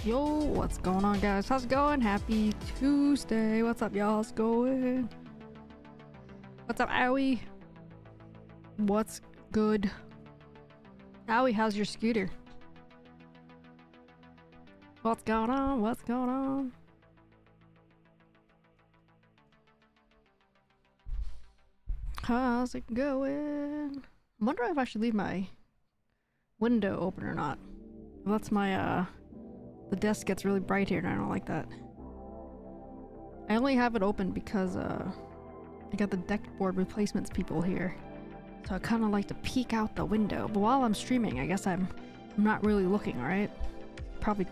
Yo, what's going on, guys? How's it going? Happy Tuesday. What's up, y'all? How's it going? What's up, Owie? What's good? Owie, how's your scooter? What's going on? What's going on? How's it going? I'm wondering if I should leave my window open or not. That's my, the desk gets really bright here and I don't like that. I only have it open because, I got the deck board replacements people here. So I kind of like to peek out the window. But while I'm streaming, I guess I'm not really looking, alright? Probably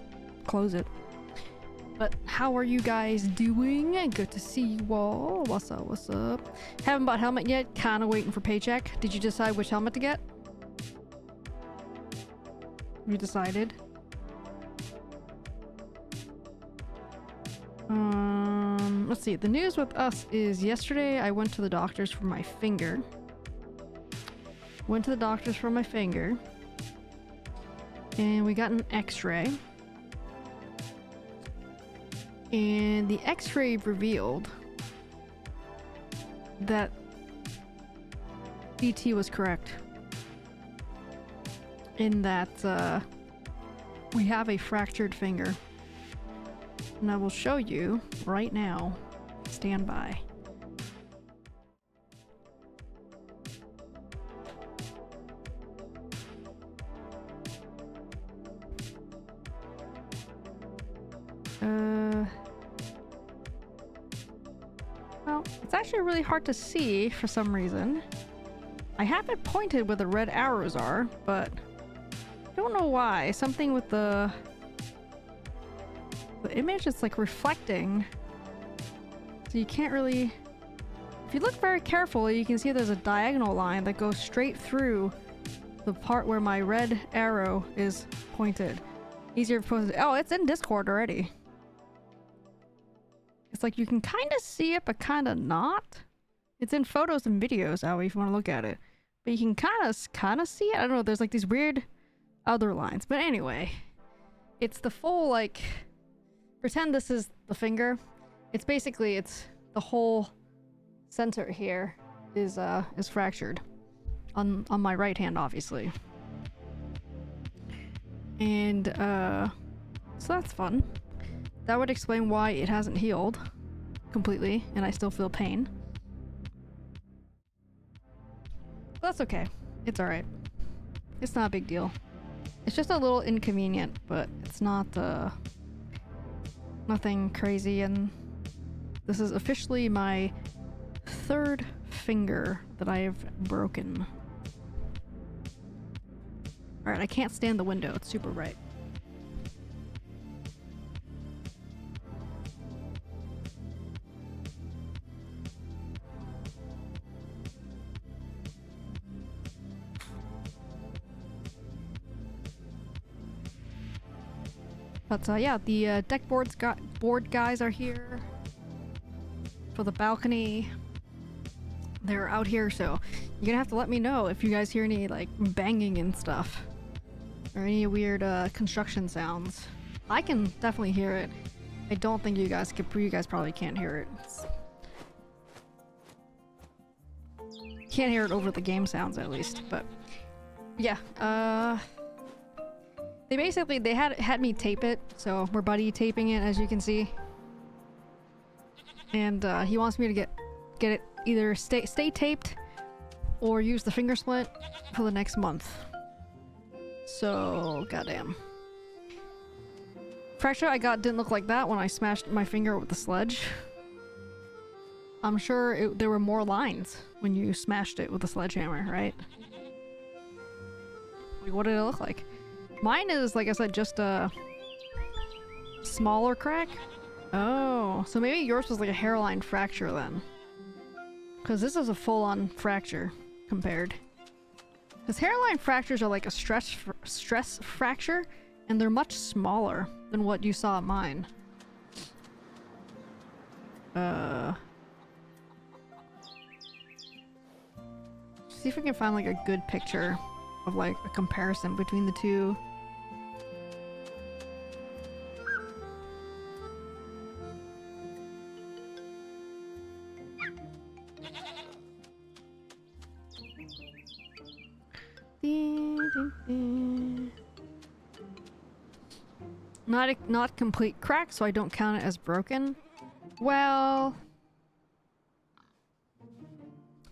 close it. But how are you guys doing? Good to see you all. What's up, what's up? Haven't bought helmet yet. Kind of waiting for paycheck. Did you decide which helmet to get? You decided? Let's see. The news with us is yesterday I went to the doctors for my finger. Went to the doctors for my finger. And we got an x-ray. And the x-ray revealed that BT was correct. In that, we have a fractured finger. And I will show you right now. Stand by. Well, it's actually really hard to see for some reason. I have it pointed where the red arrows are, but I don't know why. Something with the image is like reflecting, so you can't really. If you look very carefully, you can see there's a diagonal line that goes straight through the part where my red arrow is pointed. Easier to post. Oh, it's in Discord already. It's like you can kind of see it, but kind of not. It's in photos and videos, Owie, if you want to look at it. But you can kind of see it. I don't know. There's like these weird other lines. But anyway, it's the full like. Pretend this is the finger. It's basically it's the whole center here is fractured on my right hand, obviously. And so that's fun. That would explain why it hasn't healed completely and I still feel pain. But that's okay. It's alright. It's not a big deal. It's just a little inconvenient, but it's not nothing crazy, and this is officially my third finger that I have broken. Alright, I can't stand the window. It's super bright. But yeah, the deck board guys are here for the balcony. They're out here, so you're gonna have to let me know if you guys hear any like banging and stuff or any weird construction sounds. I can definitely hear it. I don't think you guys can. You guys probably can't hear it. Can't hear it over the game sounds at least. But yeah, they had me tape it, so we're buddy taping it, as you can see. And he wants me to get it either stay taped or use the finger splint for the next month. So goddamn. Fracture I got didn't look like that when I smashed my finger with the sledge. I'm sure there were more lines when you smashed it with a sledgehammer, right? Like, what did it look like? Mine is, like I said, just a smaller crack. Oh, so maybe yours was like a hairline fracture then. Because this is a full-on fracture compared. Because hairline fractures are like a stress fracture, and they're much smaller than what you saw at mine. See if we can find like a good picture of like a comparison between the two. Not complete crack, so I don't count it as broken. Well,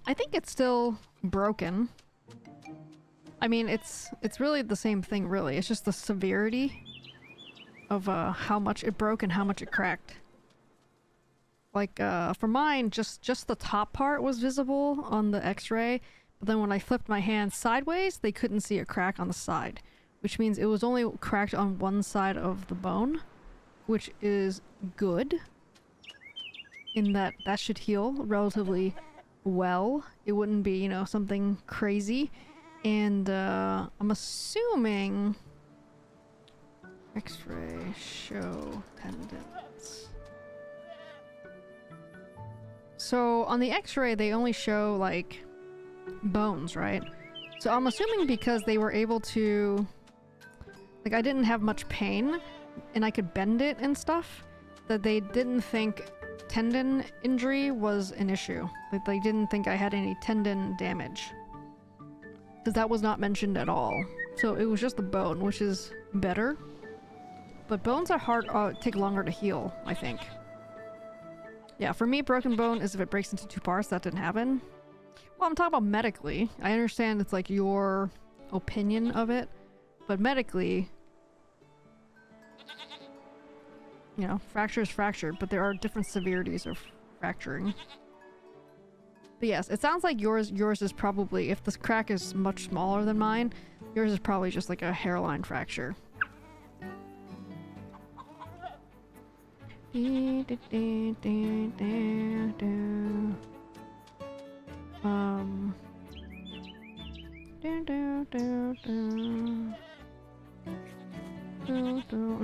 I think it's still broken. I mean, it's really the same thing, really. It's just the severity of how much it broke and how much it cracked. Like, for mine, just the top part was visible on the x-ray, but then when I flipped my hand sideways, they couldn't see a crack on the side, which means it was only cracked on one side of the bone, which is good, in that that should heal relatively well. It wouldn't be, you know, something crazy. And I'm assuming x-ray show tendons. So on the x-ray they only show like bones, right? So I'm assuming because they were able to, like, I didn't have much pain and I could bend it and stuff, that they didn't think tendon injury was an issue. Like, they didn't think I had any tendon damage, because that was not mentioned at all. So it was just the bone, which is better. But bones are hard, take longer to heal, I think. Yeah, for me, broken bone is if it breaks into two parts. That didn't happen. Well, I'm talking about medically. I understand it's like your opinion of it, but medically, you know, fracture is fracture, but there are different severities of fracturing. But yes, it sounds like yours is probably, if this crack is much smaller than mine, yours is probably just like a hairline fracture. I'm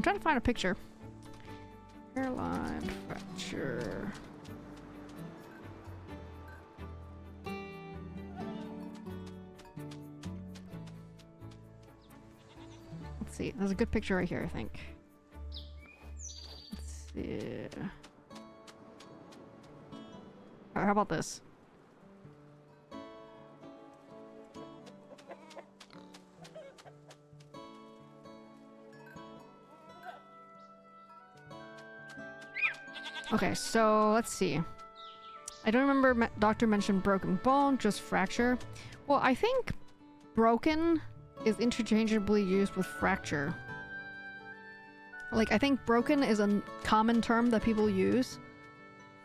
trying to find a picture. Hairline fracture. Let's see. There's a good picture right here, I think. Let's see. How about this? Okay, so let's see. I don't remember doctor mentioned broken bone, just fracture. Well, I think broken is interchangeably used with fracture. Like, I think broken is a common term that people use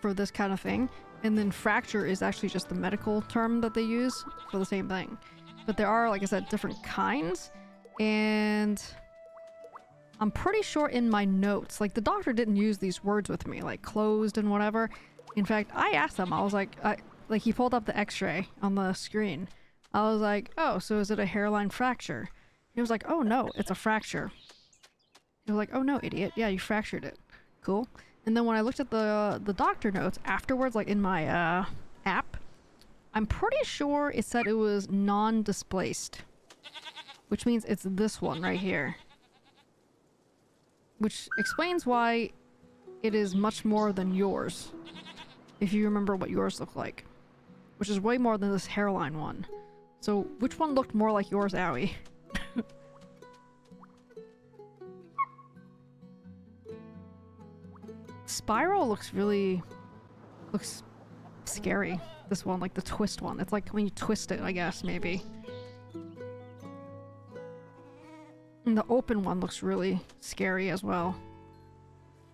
for this kind of thing, and then fracture is actually just the medical term that they use for the same thing. But there are, like I said, different kinds, and I'm pretty sure in my notes, like, the doctor didn't use these words with me, like closed and whatever. In fact, I asked him, I was like, he pulled up the x-ray on the screen. I was like, oh, so is it a hairline fracture? He was like, oh no, it's a fracture. He was like, oh no, idiot. Yeah, you fractured it. Cool. And then when I looked at the doctor notes afterwards, like in my app, I'm pretty sure it said it was non-displaced. Which means it's this one right here. Which explains why it is much more than yours. If you remember what yours looked like. Which is way more than this hairline one. So, which one looked more like yours, Owie? Spiral looks scary. This one, like the twist one. It's like when you twist it, I guess, maybe. And the open one looks really scary as well.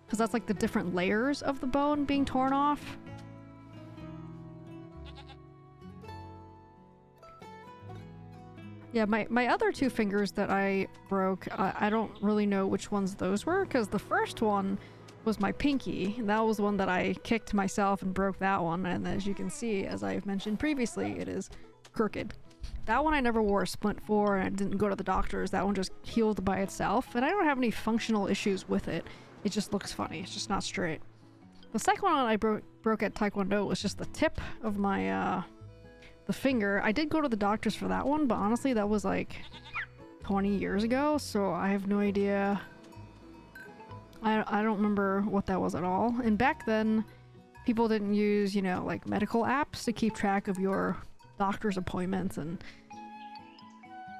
Because that's like the different layers of the bone being torn off. Yeah, my other two fingers that I broke, I don't really know which ones those were, because the first one was my pinky. And that was the one that I kicked myself and broke that one, and as you can see, as I've mentioned previously, it is crooked. That one I never wore a splint for, and I didn't go to the doctors. That one just healed by itself, and I don't have any functional issues with it. It just looks funny. It's just not straight. The second one I broke at Taekwondo was just the tip of my, the finger. I did go to the doctors for that one, but honestly that was like 20 years ago, so I have no idea. I don't remember what that was at all. And back then, people didn't use, you know, like medical apps to keep track of your doctor's appointments and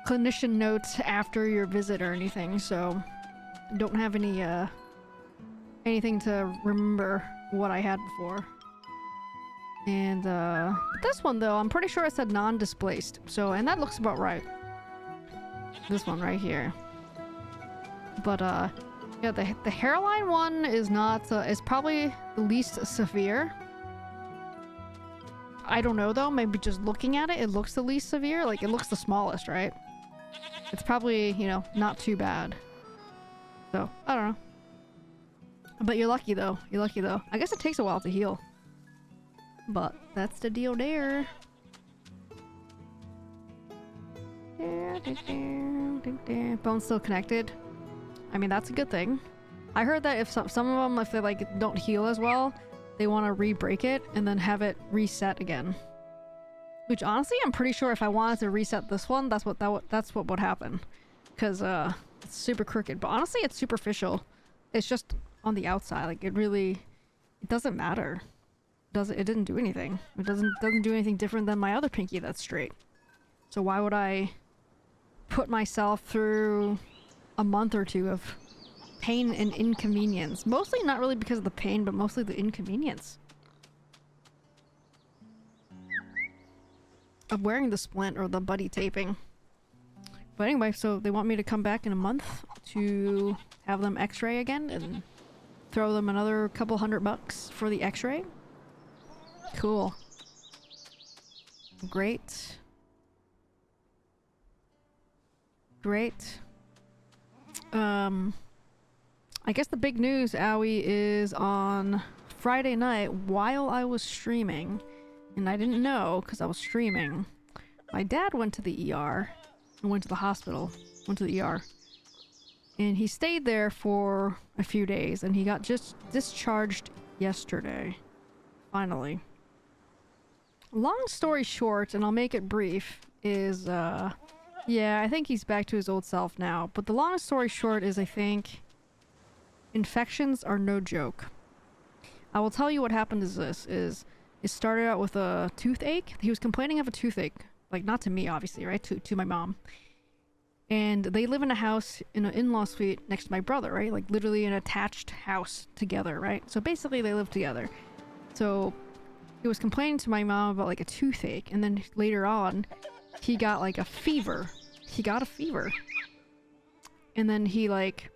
clinician notes after your visit or anything, so don't have any anything to remember what I had before. And this one though, I'm pretty sure it said non-displaced, so, and that looks about right. This one right here. But yeah, the hairline one is not is probably the least severe. I don't know though, maybe just looking at it, it looks the least severe. Like, it looks the smallest, right? It's probably, you know, not too bad. So, I don't know. But you're lucky though. You're lucky though. I guess it takes a while to heal. But that's the deal there. Bone's still connected. I mean, that's a good thing. I heard that if some of them, if they like don't heal as well, they want to re-break it and then have it reset again. Which honestly, I'm pretty sure if I wanted to reset this one, that's what would happen. Because it's super crooked. But honestly, it's superficial. It's just on the outside. Like, it doesn't matter. It didn't do anything. It doesn't do anything different than my other pinky that's straight. So why would I put myself through a month or two of pain and inconvenience? Mostly not really because of the pain, but mostly the inconvenience of wearing the splint or the buddy taping. But anyway, so they want me to come back in a month to have them x-ray again and throw them another couple $100 for the x-ray. Cool. Great. Great. I guess the big news, Owie, is on Friday night while I was streaming, and I didn't know because I was streaming, my dad went to the ER and went to the hospital, went to the ER, and he stayed there for a few days, and he got just discharged yesterday, finally. Long story short, and I'll make it brief, is, yeah, I think he's back to his old self now, but the long story short is, I think, infections are no joke. I will tell you what happened is this, it started out with a toothache. He was complaining of a toothache, like, not to me, obviously, right, to my mom. And they live in a house in an in-law suite next to my brother, right, like, literally an attached house together, right, so basically they live together. So he was complaining to my mom about like a toothache, and then later on he got like a fever. He got a fever. And then he like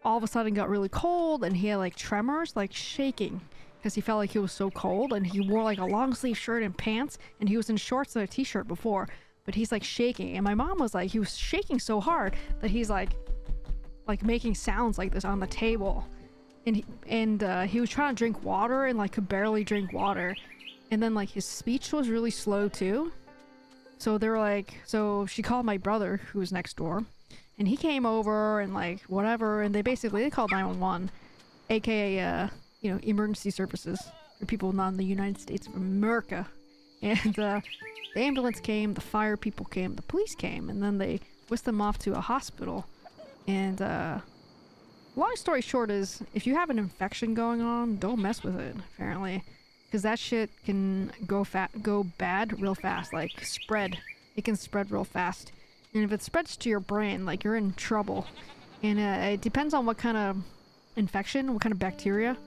all of a sudden got really cold, and he had like tremors, like shaking, because he felt like he was so cold, and he wore like a long sleeve shirt and pants, and he was in shorts and a t-shirt before, but he's like shaking. And my mom was like, he was shaking so hard that he's like making sounds like this on the table. And he was trying to drink water and like could barely drink water. And then like his speech was really slow too. So they were like, so she called my brother who was next door, and he came over and like whatever, and they called 911, aka you know, emergency services for people not in the United States of America. And the ambulance came, the fire people came, the police came, and then they whisked them off to a hospital. And long story short is, if you have an infection going on, don't mess with it, apparently. Because that shit can go bad real fast, like spread. It can spread real fast. And if it spreads to your brain, like, you're in trouble. And it depends on what kind of infection, what kind of bacteria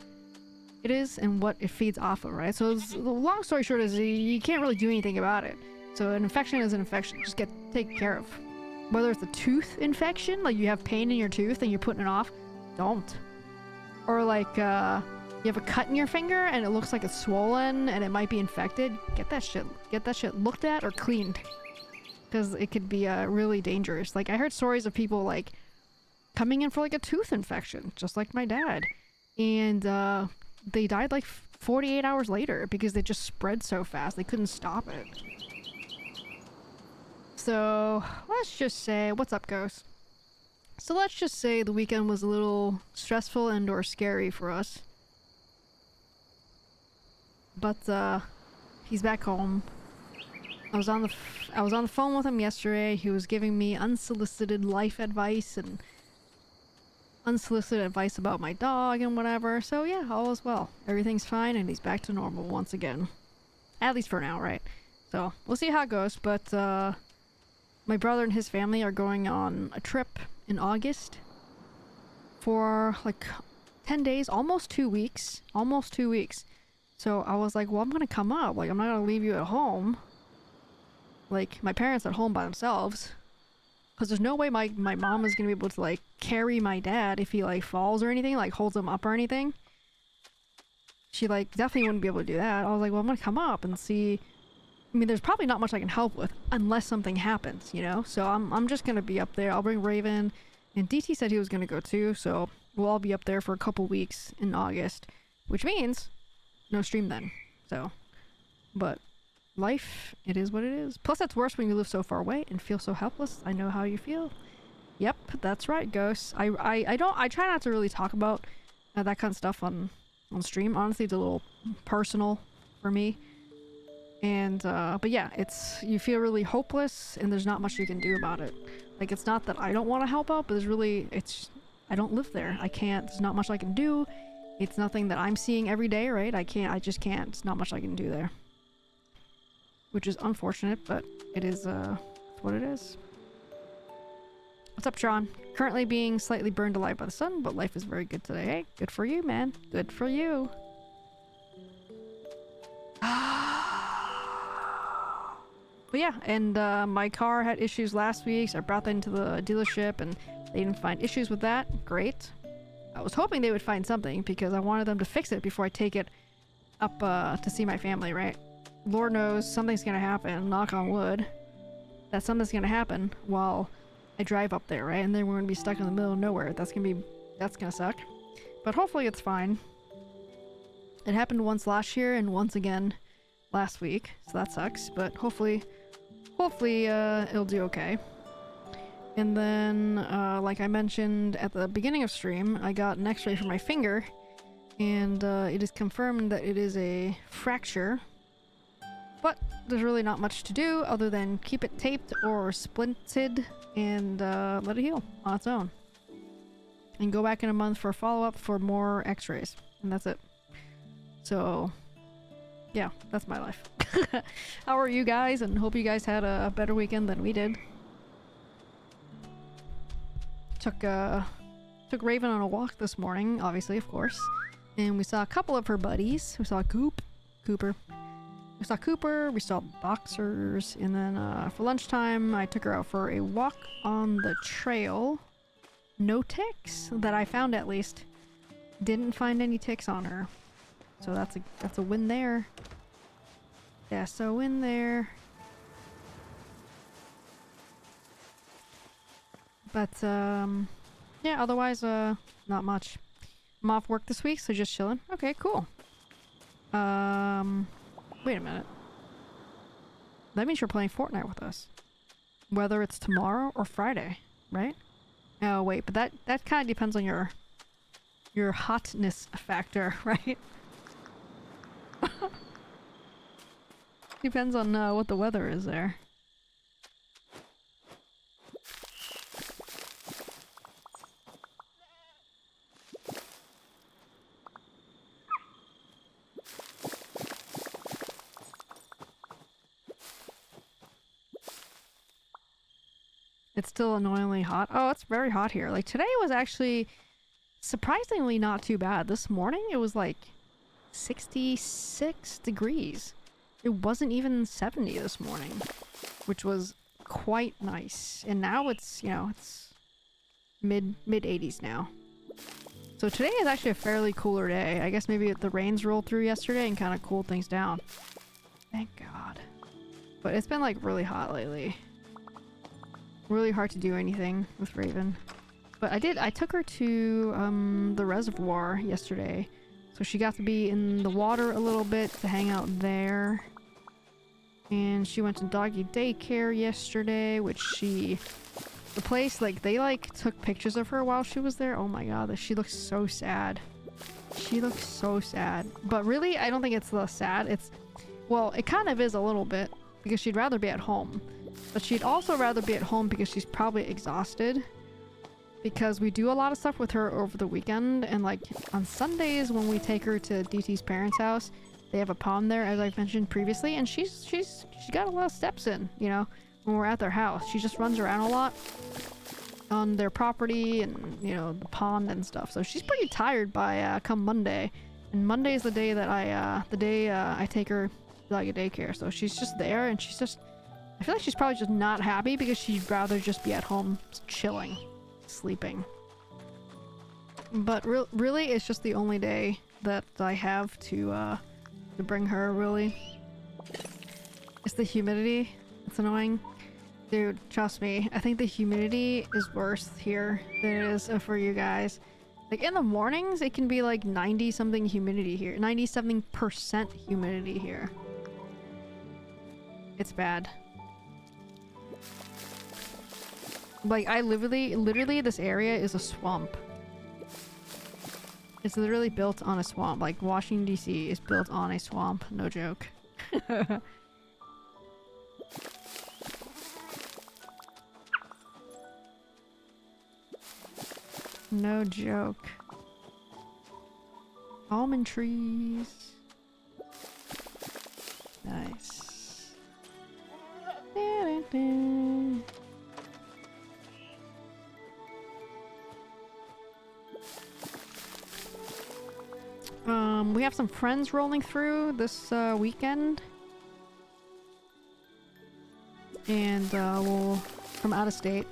it is, and what it feeds off of, right? So the long story short is you can't really do anything about it. So an infection is an infection. Just get taken care of. Whether it's a tooth infection, like you have pain in your tooth and you're putting it off, don't. Or like, you have a cut in your finger and it looks like it's swollen and it might be infected, get that shit looked at or cleaned, because it could be really dangerous. Like, I heard stories of people like coming in for like a tooth infection, just like my dad, and they died like 48 hours later because they just spread so fast they couldn't stop it. So let's just say, what's up, Ghost? So let's just say the weekend was a little stressful and or scary for us. But he's back home. I was on the phone with him yesterday. He was giving me unsolicited life advice and unsolicited advice about my dog and whatever. So yeah, all is well. Everything's fine, and he's back to normal once again. At least for now, right? So we'll see how it goes. But my brother and his family are going on a trip in August for like 10 days, almost 2 weeks. Almost 2 weeks. So I was like, well, I'm gonna come up. Like, I'm not gonna leave you at home. Like, my parents at home by themselves. Because there's no way my mom is gonna be able to, like, carry my dad if he, like, falls or anything, like, holds him up or anything. She, like, definitely wouldn't be able to do that. I was like, well, I'm gonna come up and see. I mean, there's probably not much I can help with unless something happens, you know? So I'm just gonna be up there. I'll bring Raven. And DT said he was gonna go too, so we'll all be up there for a couple weeks in August. Which means no stream then. So, but life, it is what it is. Plus, that's worse when you live so far away and feel so helpless. I know how you feel. Yep, that's right, Ghosts. I try not to really talk about that kind of stuff on stream. Honestly, it's a little personal for me. And, but yeah, you feel really hopeless and there's not much you can do about it. Like, it's not that I don't want to help out, but I don't live there. I can't, there's not much I can do. It's nothing that I'm seeing every day, right? I just can't. It's not much I can do there. Which is unfortunate, but it is, what it is. What's up, Sean? Currently being slightly burned alive by the sun, but life is very good today. Hey, good for you, man. Good for you. But yeah, and my car had issues last week, so I brought that into the dealership, and they didn't find issues with that. Great. I was hoping they would find something, because I wanted them to fix it before I take it up to see my family, right? Lord knows something's gonna happen, knock on wood, that something's gonna happen while I drive up there, right? And then we're gonna be stuck in the middle of nowhere. That's gonna suck. But hopefully it's fine. It happened once last year and once again last week, so that sucks, but hopefully it'll do okay. And then, like I mentioned at the beginning of stream, I got an x-ray for my finger, and it is confirmed that it is a fracture. But there's really not much to do other than keep it taped or splinted and let it heal on its own. And go back in a month for a follow-up for more x-rays. And that's it. So, yeah, that's my life. How are you guys? And hope you guys had a better weekend than we did. Took Raven on a walk this morning, obviously, of course. And we saw a couple of her buddies. We saw Cooper. We saw Cooper, we saw Boxers, and then for lunchtime I took her out for a walk on the trail. No ticks, that I found at least. Didn't find any ticks on her. So that's a win there. That's a win there. But yeah, otherwise not much. I'm off work this week, so just chilling. Okay, cool. Wait a minute. That means you're playing Fortnite with us. Whether it's tomorrow or Friday, right? Oh wait, but that kind of depends on your hotness factor, right? Depends on what the weather is there. It's still annoyingly hot. Oh, it's very hot here. Like, today was actually surprisingly not too bad. This morning it was like 66 degrees. It wasn't even 70 this morning, which was quite nice. And now it's, you know, it's mid 80s now. So today is actually a fairly cooler day. I guess maybe the rains rolled through yesterday and kind of cooled things down. Thank God. But it's been like really hot lately. Really hard to do anything with Raven. But I took her to the reservoir yesterday. So she got to be in the water a little bit to hang out there. And she went to doggy daycare yesterday, which the place, like, they like took pictures of her while she was there. Oh my God, she looks so sad. She looks so sad. But really, I don't think it's the sad. Well, it kind of is a little bit, because she'd rather be at home. But she'd also rather be at home because she's probably exhausted. Because we do a lot of stuff with her over the weekend, and like on Sundays when we take her to DT's parents' house, they have a pond there, as I've mentioned previously, and she got a lot of steps in, you know? when we're at their house. She just runs around a lot on their property and, you know, the pond and stuff. So she's pretty tired by come Monday. And Monday is the day that I take her to like a daycare. So she's just there and she's just, I feel like she's probably just not happy because she'd rather just be at home chilling, sleeping. But really, it's just the only day that I have to bring her, really. It's the humidity. It's annoying. Dude, trust me, I think the humidity is worse here than it is for you guys. Like, in the mornings, it can be like 90-something humidity here. 90-something% humidity here. It's bad. Like, I literally, this area is a swamp. It's literally built on a swamp. Like, Washington, D.C. is built on a swamp. No joke. No joke. Almond trees. Nice. We have some friends rolling through this weekend. And we'll from out of state.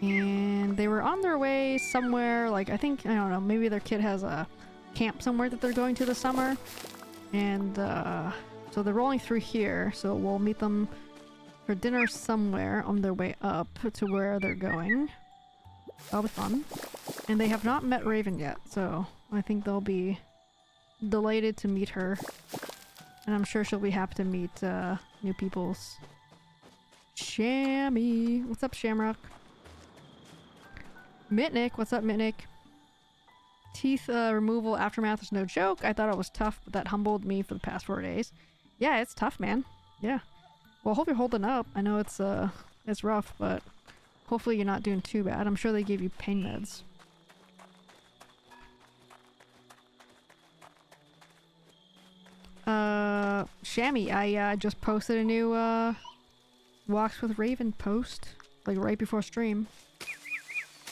And they were on their way somewhere, like, I think, I don't know, maybe their kid has a camp somewhere that they're going to this summer. And so they're rolling through here, so we'll meet them for dinner somewhere on their way up to where they're going. That'll be fun. And they have not met Raven yet, so I think they'll be delighted to meet her. And I'm sure she'll be happy to meet new peoples. Shammy! What's up, Shamrock? Mitnick, what's up, Mitnick? Teeth removal aftermath is no joke. I thought it was tough, but that humbled me for the past 4 days. Yeah, it's tough, man. Yeah. Well, I hope you're holding up. I know it's rough, but hopefully you're not doing too bad. I'm sure they gave you pain meds. Shammy, I just posted a new Walks with Raven post, like right before stream.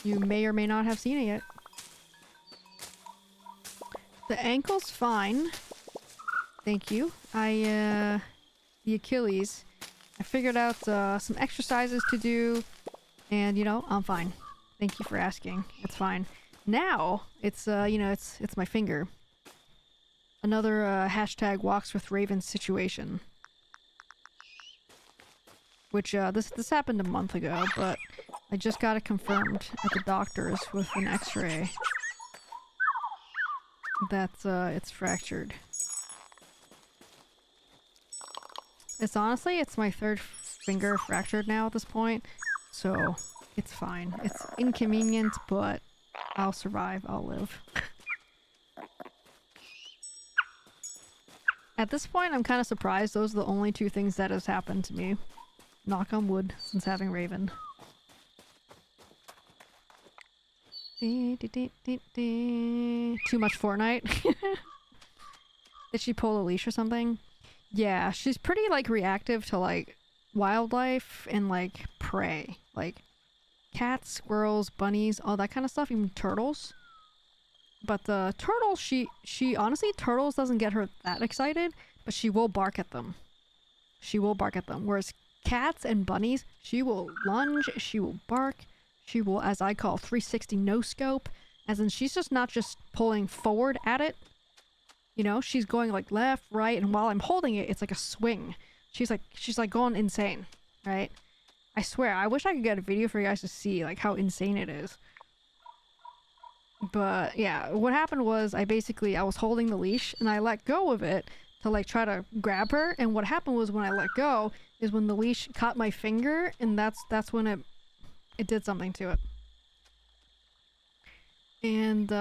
You may or may not have seen it yet. The ankle's fine. Thank you. The Achilles. I figured out some exercises to do, and you know, I'm fine. Thank you for asking. It's fine. Now, it's you know, it's my finger. Another hashtag Walks with Raven situation. Which, this happened a month ago, but I just got it confirmed at the doctor's with an x-ray that, it's fractured. It's honestly, it's my third finger fractured now at this point, so it's fine. It's inconvenient, but I'll survive, I'll live. At this point, I'm kind of surprised those are the only two things that has happened to me. Knock on wood, since having Raven. Too much Fortnite? Did she pull a leash or something? Yeah, she's pretty, like, reactive to, like, wildlife and, like, prey. Like, cats, squirrels, bunnies, all that kind of stuff, even turtles. But the turtles, she honestly, turtles doesn't get her that excited, but she will bark at them. She will bark at them. Whereas cats and bunnies, she will lunge, she will bark, she will, as I call, 360 no scope, as in she's just not just pulling forward at it. You know, she's going like left, right, and while I'm holding it, it's like a swing. She's like going insane, right? I swear, I wish I could get a video for you guys to see like how insane it is. But yeah, what happened was I was holding the leash and I let go of it to like try to grab her, and what happened was when I let go is when the leash caught my finger, and that's when it did something to it. And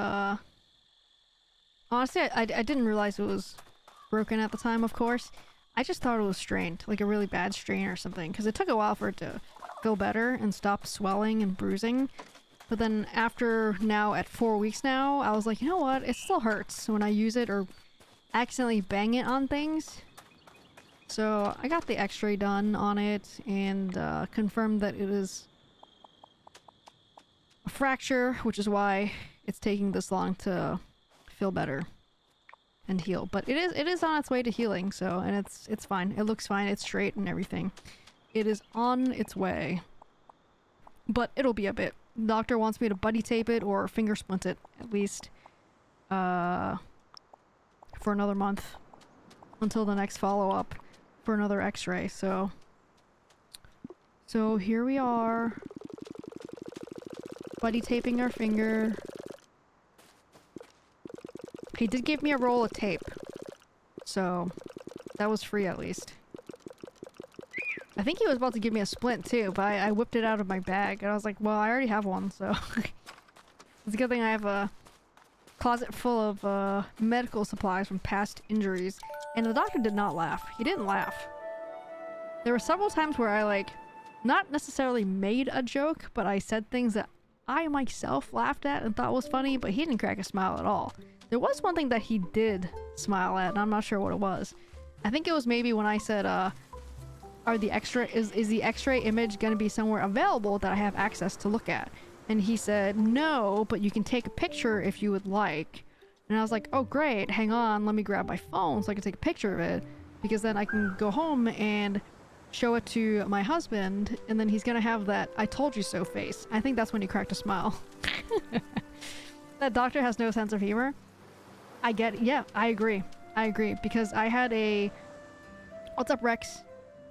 honestly, I didn't realize it was broken at the time, of course. I just thought it was strained, like a really bad strain or something, because it took a while for it to feel better and stop swelling and bruising. But then after now, at 4 weeks now, I was like, you know what? It still hurts when I use it or accidentally bang it on things. So I got the x-ray done on it and confirmed that it is a fracture, which is why it's taking this long to feel better and heal. But it is on its way to healing, so, and it's fine. It looks fine, it's straight and everything. It is on its way. But it'll be a bit. The doctor wants me to buddy tape it or finger splint it at least for another month until the next follow-up for another x-ray. So here we are, buddy taping our finger. He did give me a roll of tape, so that was free at least. I think he was about to give me a splint too, but I whipped it out of my bag and I was like, well, I already have one, so it's a good thing I have a closet full of medical supplies from past injuries. And the doctor did not laugh. He didn't laugh. There were several times where I, like, not necessarily made a joke, but I said things that I myself laughed at and thought was funny, but he didn't crack a smile at all. There was one thing that he did smile at, and I'm not sure what it was. I think it was maybe when I said, is the x-ray image gonna be somewhere available that I have access to look at? And he said, no, but you can take a picture if you would like. And I was like, oh great, hang on, let me grab my phone so I can take a picture of it, because then I can go home and show it to my husband, and then he's gonna have that I told you so face. I think that's when he cracked a smile. That doctor has no sense of humor. I get it. Yeah, I agree. I agree, because I had a... What's up, Rex?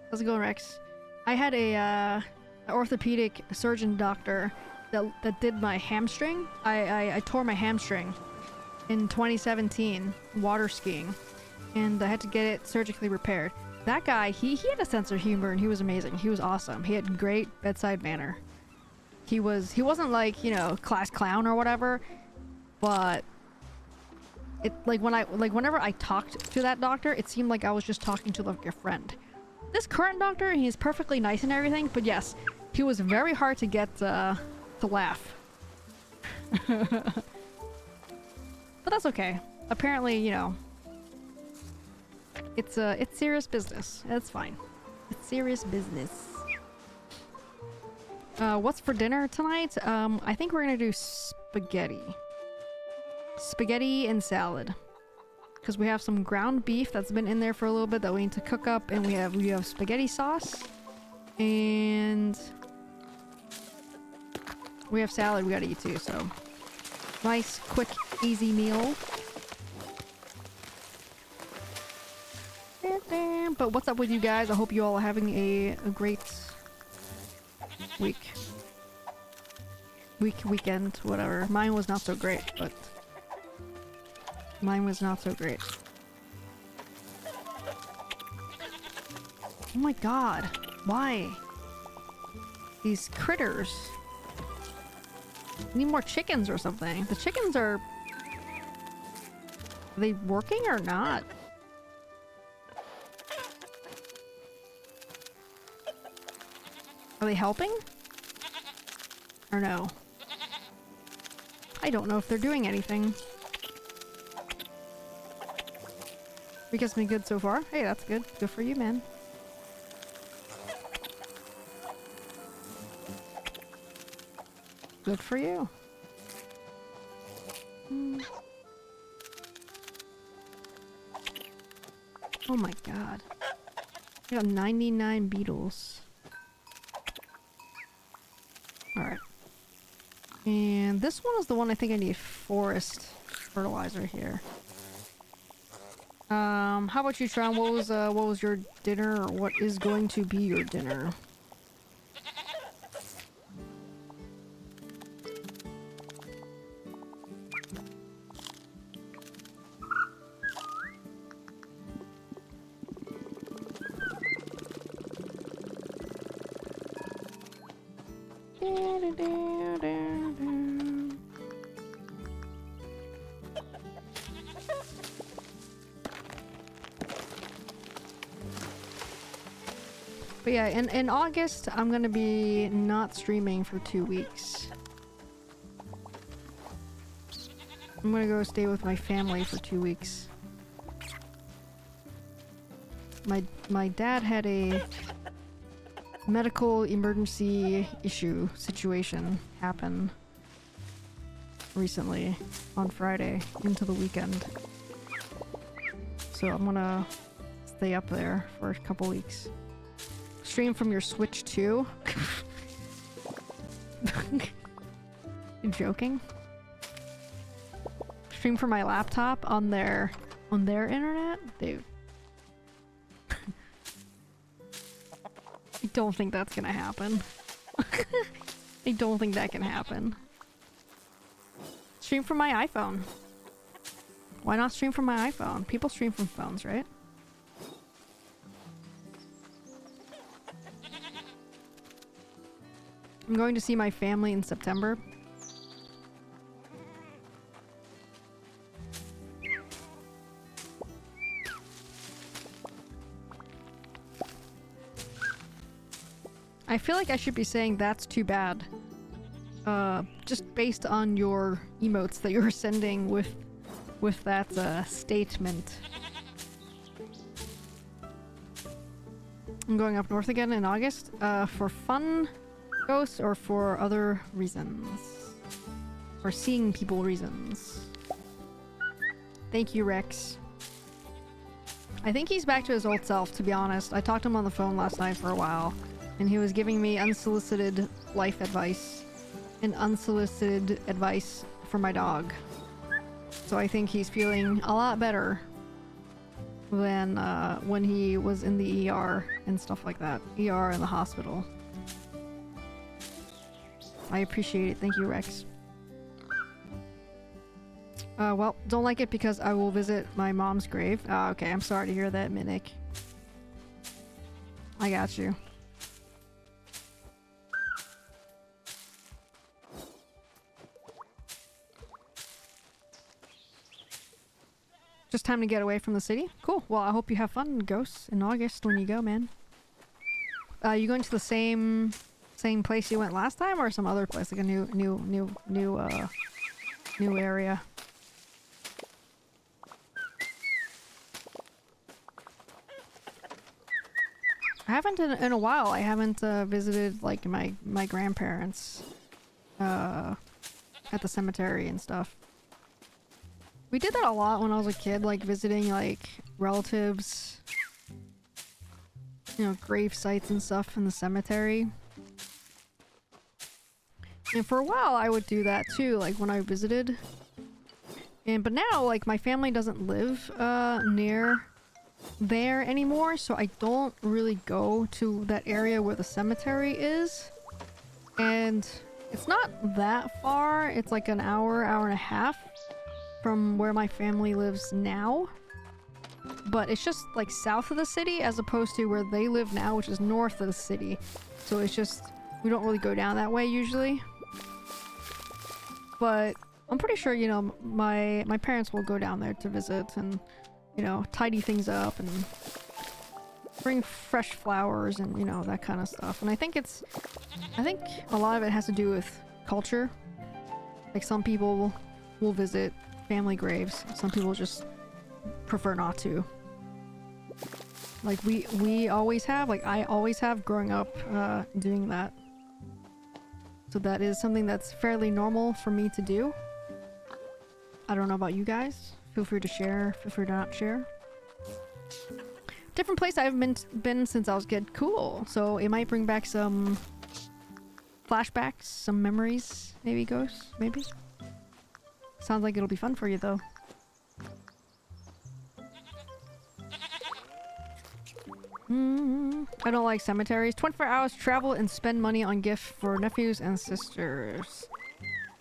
How's it going, Rex? I had a orthopedic surgeon doctor that did my hamstring. I tore my hamstring in 2017 water skiing, and I had to get it surgically repaired. That guy, he had a sense of humor, and he was amazing. He was awesome. He had great bedside manner. He wasn't like, you know, class clown or whatever, but it whenever I talked to that doctor, it seemed like I was just talking to like a friend. This current doctor, he's perfectly nice and everything, but yes, he was very hard to get to laugh. But that's okay. Apparently, you know, it's serious business. It's fine. It's serious business. What's for dinner tonight? I think we're gonna do spaghetti. Spaghetti and salad. Because we have some ground beef that's been in there for a little bit that we need to cook up, and we have spaghetti sauce, and we have salad we gotta eat too, so nice, quick, easy meal. But what's up with you guys? I hope you all are having a great weekend, whatever. Mine was not so great, but mine was not so great. Oh my god, why? These critters. I need more chickens or something. The chickens are they working or not? Are they helping? Or no? I don't know if they're doing anything. Weekend's been good so far. Hey, that's good. Good for you, man. Good for you. Oh my god. I got 99 beetles. Alright. And this one is the one I think I need forest fertilizer here. How about you, Tron? What was your dinner, or what is going to be your dinner? But yeah, in August, I'm gonna be not streaming for 2 weeks. I'm gonna go stay with my family for 2 weeks. my dad had a medical emergency issue situation happen recently on Friday into the weekend. So I'm gonna stay up there for a couple weeks. Stream from your Switch too? You joking? Stream from my laptop on their internet? Dude. I don't think that's gonna happen. I don't think that can happen. Stream from my iPhone. Why not stream from my iPhone? People stream from phones, right? I'm going to see my family in September. I feel like I should be saying that's too bad. Just based on your emotes that you were sending with that statement. I'm going up north again in August. For fun, ghosts, or for other reasons? For seeing people reasons. Thank you, Rex. I think he's back to his old self, to be honest. I talked to him on the phone last night for a while, and he was giving me unsolicited life advice and unsolicited advice for my dog. So I think he's feeling a lot better than when he was in the ER and stuff like that. ER in the hospital. I appreciate it. Thank you, Rex. Well, don't like it because I will visit my mom's grave. Okay, I'm sorry to hear that, Minik. I got you. Just time to get away from the city? Cool. Well, I hope you have fun, Ghosts, in August when you go, man. You going to the same place you went last time, or some other place, like a new area? I haven't in a while. I haven't visited like my grandparents at the cemetery and stuff. We did that a lot when I was a kid, like visiting like relatives, you know, grave sites and stuff in the cemetery. And for a while I would do that too, like when I visited. But now, like, my family doesn't live near there anymore, so I don't really go to that area where the cemetery is. And it's not that far. It's like an hour and a half from where my family lives now. But it's just like south of the city as opposed to where they live now, which is north of the city. So it's just, we don't really go down that way usually. But I'm pretty sure, you know, my parents will go down there to visit and, you know, tidy things up and bring fresh flowers and, you know, that kind of stuff. And I think a lot of it has to do with culture. Like, some people will visit family graves. Some people just prefer not to. Like, we always have, like, I always have growing up doing that. So that is something that's fairly normal for me to do. I don't know about you guys. Feel free to share, feel free to not share. Different place I haven't been since I was a kid. Cool. So it might bring back some flashbacks, some memories, maybe, Ghosts, maybe? Sounds like it'll be fun for you, though. I don't like cemeteries. 24 hours travel and spend money on gift for nephews and sisters.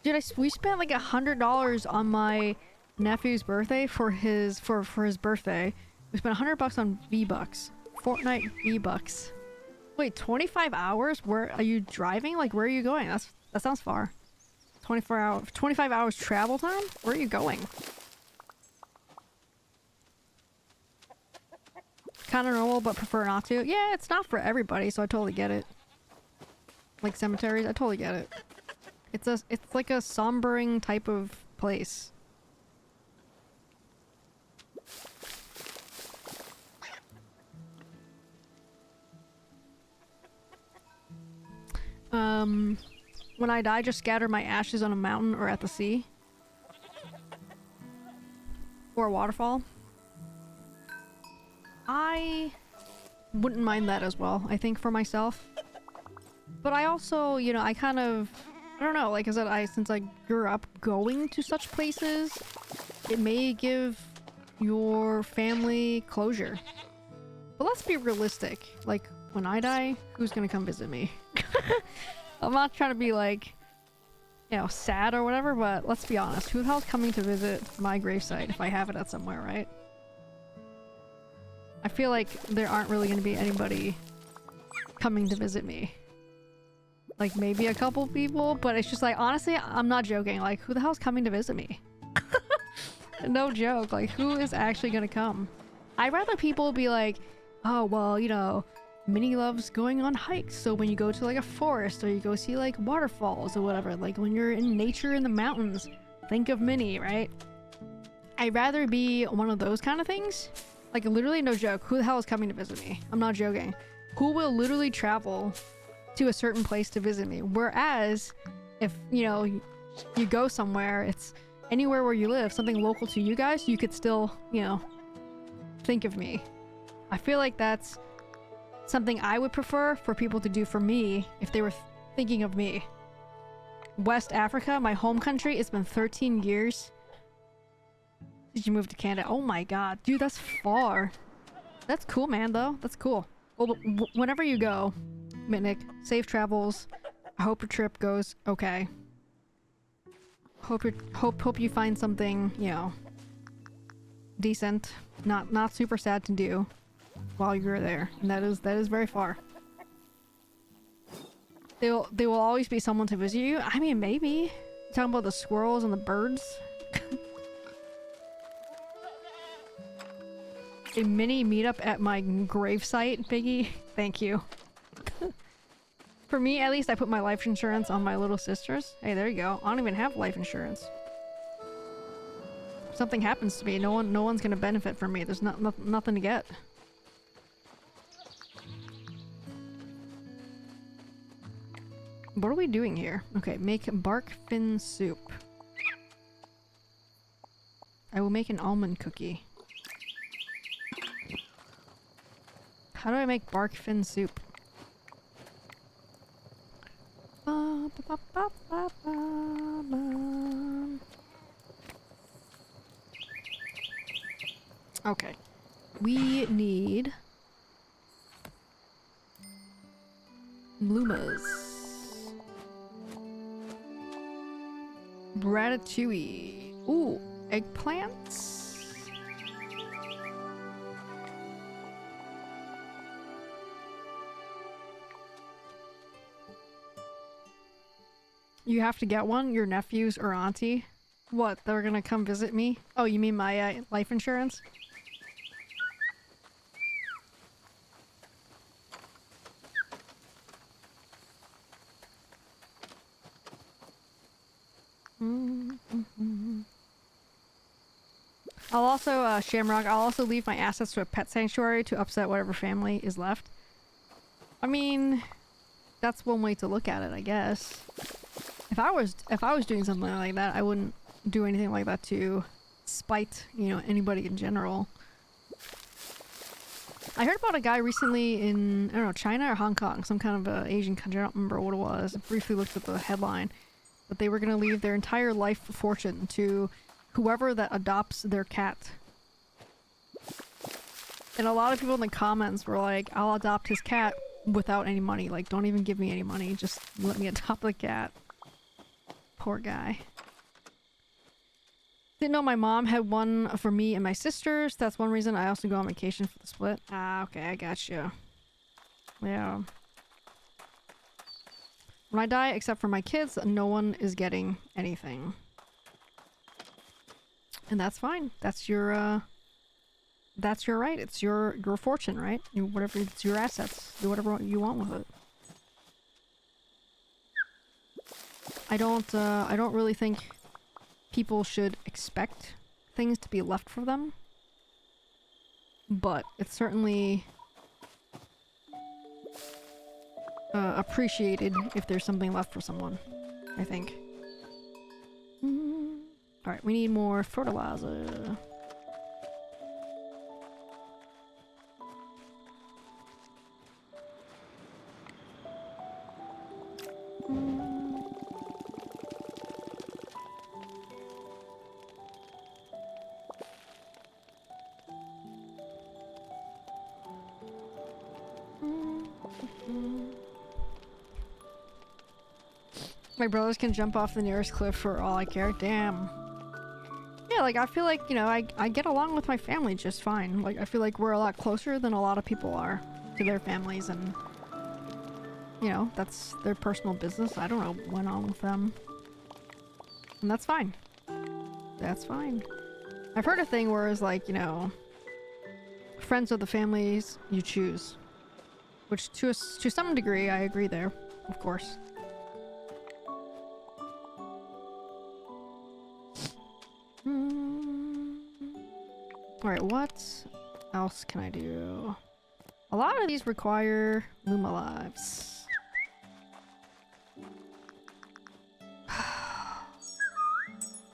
Dude, we spent like $100 on my nephew's birthday for his birthday. We spent $100 on V-Bucks. Fortnite V-Bucks. Wait, 25 hours? Where are you driving? Like, where are you going? That sounds far. 25 hours travel time? Where are you going? Kind of normal, but prefer not to. Yeah, it's not for everybody, so I totally get it. Like cemeteries, I totally get it. It's like a sombering type of place. when I die, just scatter my ashes on a mountain or at the sea. Or a waterfall. I wouldn't mind that as well, I think, for myself. But I also, you know, I kind of... I don't know, like I said, since I grew up going to such places, it may give your family closure. But let's be realistic. Like, when I die, who's gonna come visit me? I'm not trying to be like, you know, sad or whatever, but let's be honest. Who the hell's coming to visit my gravesite if I have it at somewhere, right? I feel like there aren't really gonna be anybody coming to visit me. Like, maybe a couple people, but it's just like, honestly, I'm not joking. Like, who the hell's coming to visit me? No joke. Like, who is actually gonna come? I'd rather people be like, oh, well, you know, Minnie loves going on hikes, so when you go to like a forest or you go see like waterfalls or whatever, like when you're in nature in the mountains, think of Minnie, right? I'd rather be one of those kind of things. Like, literally, no joke. Who the hell is coming to visit me? I'm not joking. Who will literally travel to a certain place to visit me? Whereas if, you know, you go somewhere, it's anywhere where you live, something local to you guys, you could still, you know, think of me. I feel like that's something I would prefer for people to do for me if they were thinking of me. West Africa, my home country, it's been 13 years. Did you move to Canada? Oh my god, dude, that's far. That's cool, man, though. That's cool. Well, whenever you go, Mitnick, safe travels. I hope your trip goes okay. Hope you find something, you know, decent, not super sad to do while you're there. And that is very far. There will always be someone to visit you. I mean, maybe. You're talking about the squirrels and the birds. A mini meetup at my gravesite, Biggie. Thank you. For me, at least, I put my life insurance on my little sister's. Hey, there you go. I don't even have life insurance. If something happens to me, no one's gonna benefit from me. There's nothing to get. What are we doing here? Okay, make bark fin soup. I will make an almond cookie. How do I make bark fin soup? Okay. We need Lumas. Ratatouille. Ooh, eggplants? You have to get one? Your nephews or auntie? What, they're gonna come visit me? Oh, you mean my life insurance? I'll also, Shamrock, I'll also leave my assets to a pet sanctuary to upset whatever family is left. I mean, that's one way to look at it, I guess. If I was doing something like that, I wouldn't do anything like that to spite, you know, anybody in general. I heard about a guy recently in, I don't know, China or Hong Kong, some kind of Asian country, I don't remember what it was. I briefly looked at the headline. But they were gonna leave their entire life fortune to whoever that adopts their cat. And a lot of people in the comments were like, I'll adopt his cat without any money. Like, don't even give me any money, just let me adopt the cat. Poor guy. Didn't know my mom had one for me and my sisters. That's one reason I also go on vacation for the split. Ah, okay, I got you. Yeah. When I die, except for my kids, no one is getting anything. And that's fine. That's your right. It's your fortune, right? Whatever, it's your assets. Do whatever you want with it. I don't really think people should expect things to be left for them. But it's certainly appreciated if there's something left for someone, I think. Alright, we need more fertilizer. My brothers can jump off the nearest cliff for all I care. Damn. Yeah, like, I feel like, you know, I get along with my family just fine. Like, I feel like we're a lot closer than a lot of people are to their families, and, you know, that's their personal business. I don't know what went on with them. And that's fine. That's fine. I've heard a thing where it's like, you know, friends of the families you choose. Which, to some degree, I agree there, of course. Alright, what else can I do? A lot of these require Luma lives.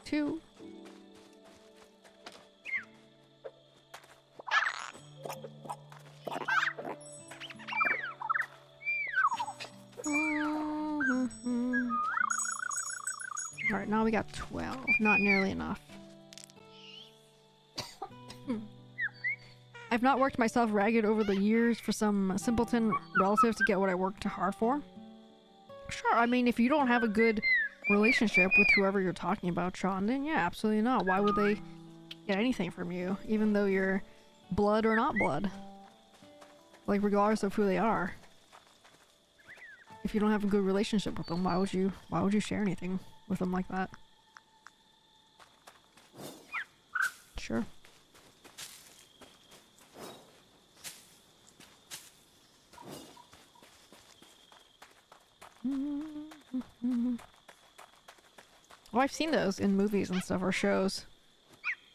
Two. Alright, now we got 12. Not nearly enough. I've not worked myself ragged over the years for some simpleton relative to get what I worked hard for. Sure, I mean, if you don't have a good relationship with whoever you're talking about, Sean, then yeah, absolutely not. Why would they get anything from you, even though you're blood or not blood? Like, regardless of who they are. If you don't have a good relationship with them, why would you share anything with them like that? Sure. Oh, I've seen those in movies and stuff, or shows.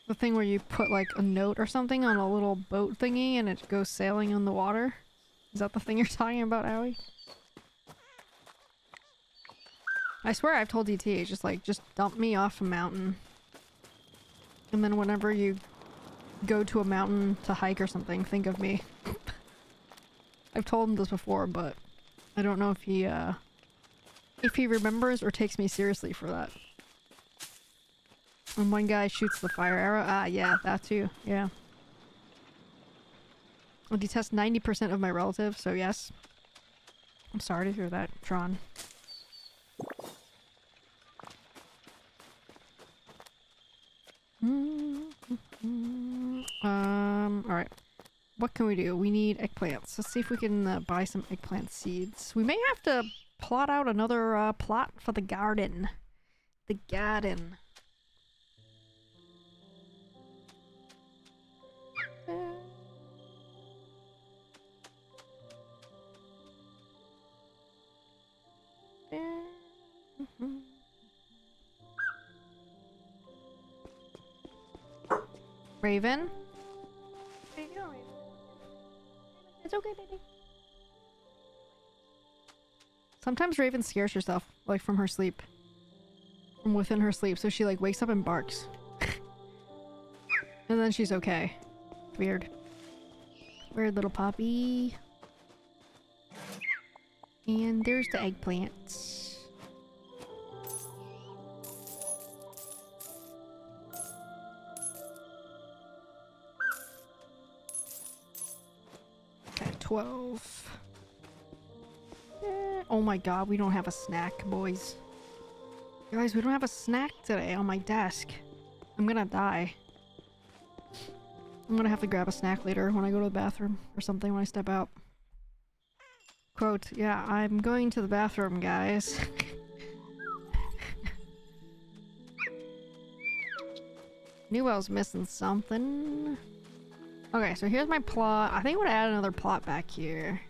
The thing where you put like a note or something on a little boat thingy and it goes sailing in the water. Is that the thing you're talking about, Owie? I swear I've told DT, just like, just dump me off a mountain. And then whenever you go to a mountain to hike or something, think of me. I've told him this before, but I don't know if he remembers or takes me seriously for that. And one guy shoots the fire arrow. Ah, yeah, that too. Yeah. I detest 90% of my relatives, so yes. I'm sorry to hear that, Tron. Alright. What can we do? We need eggplants. Let's see if we can buy some eggplant seeds. We may have to plot out another plot for the garden. The garden. Raven? It's okay, baby. Sometimes Raven scares herself, like from her sleep. From within her sleep, so she like wakes up and barks. And then she's okay. Weird. Weird little puppy. And there's the eggplants. Okay, 12. Oh my god, we don't have a snack, boys. Guys, we don't have a snack today on my desk. I'm gonna die. I'm gonna have to grab a snack later when I go to the bathroom or something when I step out. Quote, yeah, I'm going to the bathroom, guys. Newell's missing something. Okay, so here's my plot. I think I'm gonna add another plot back here.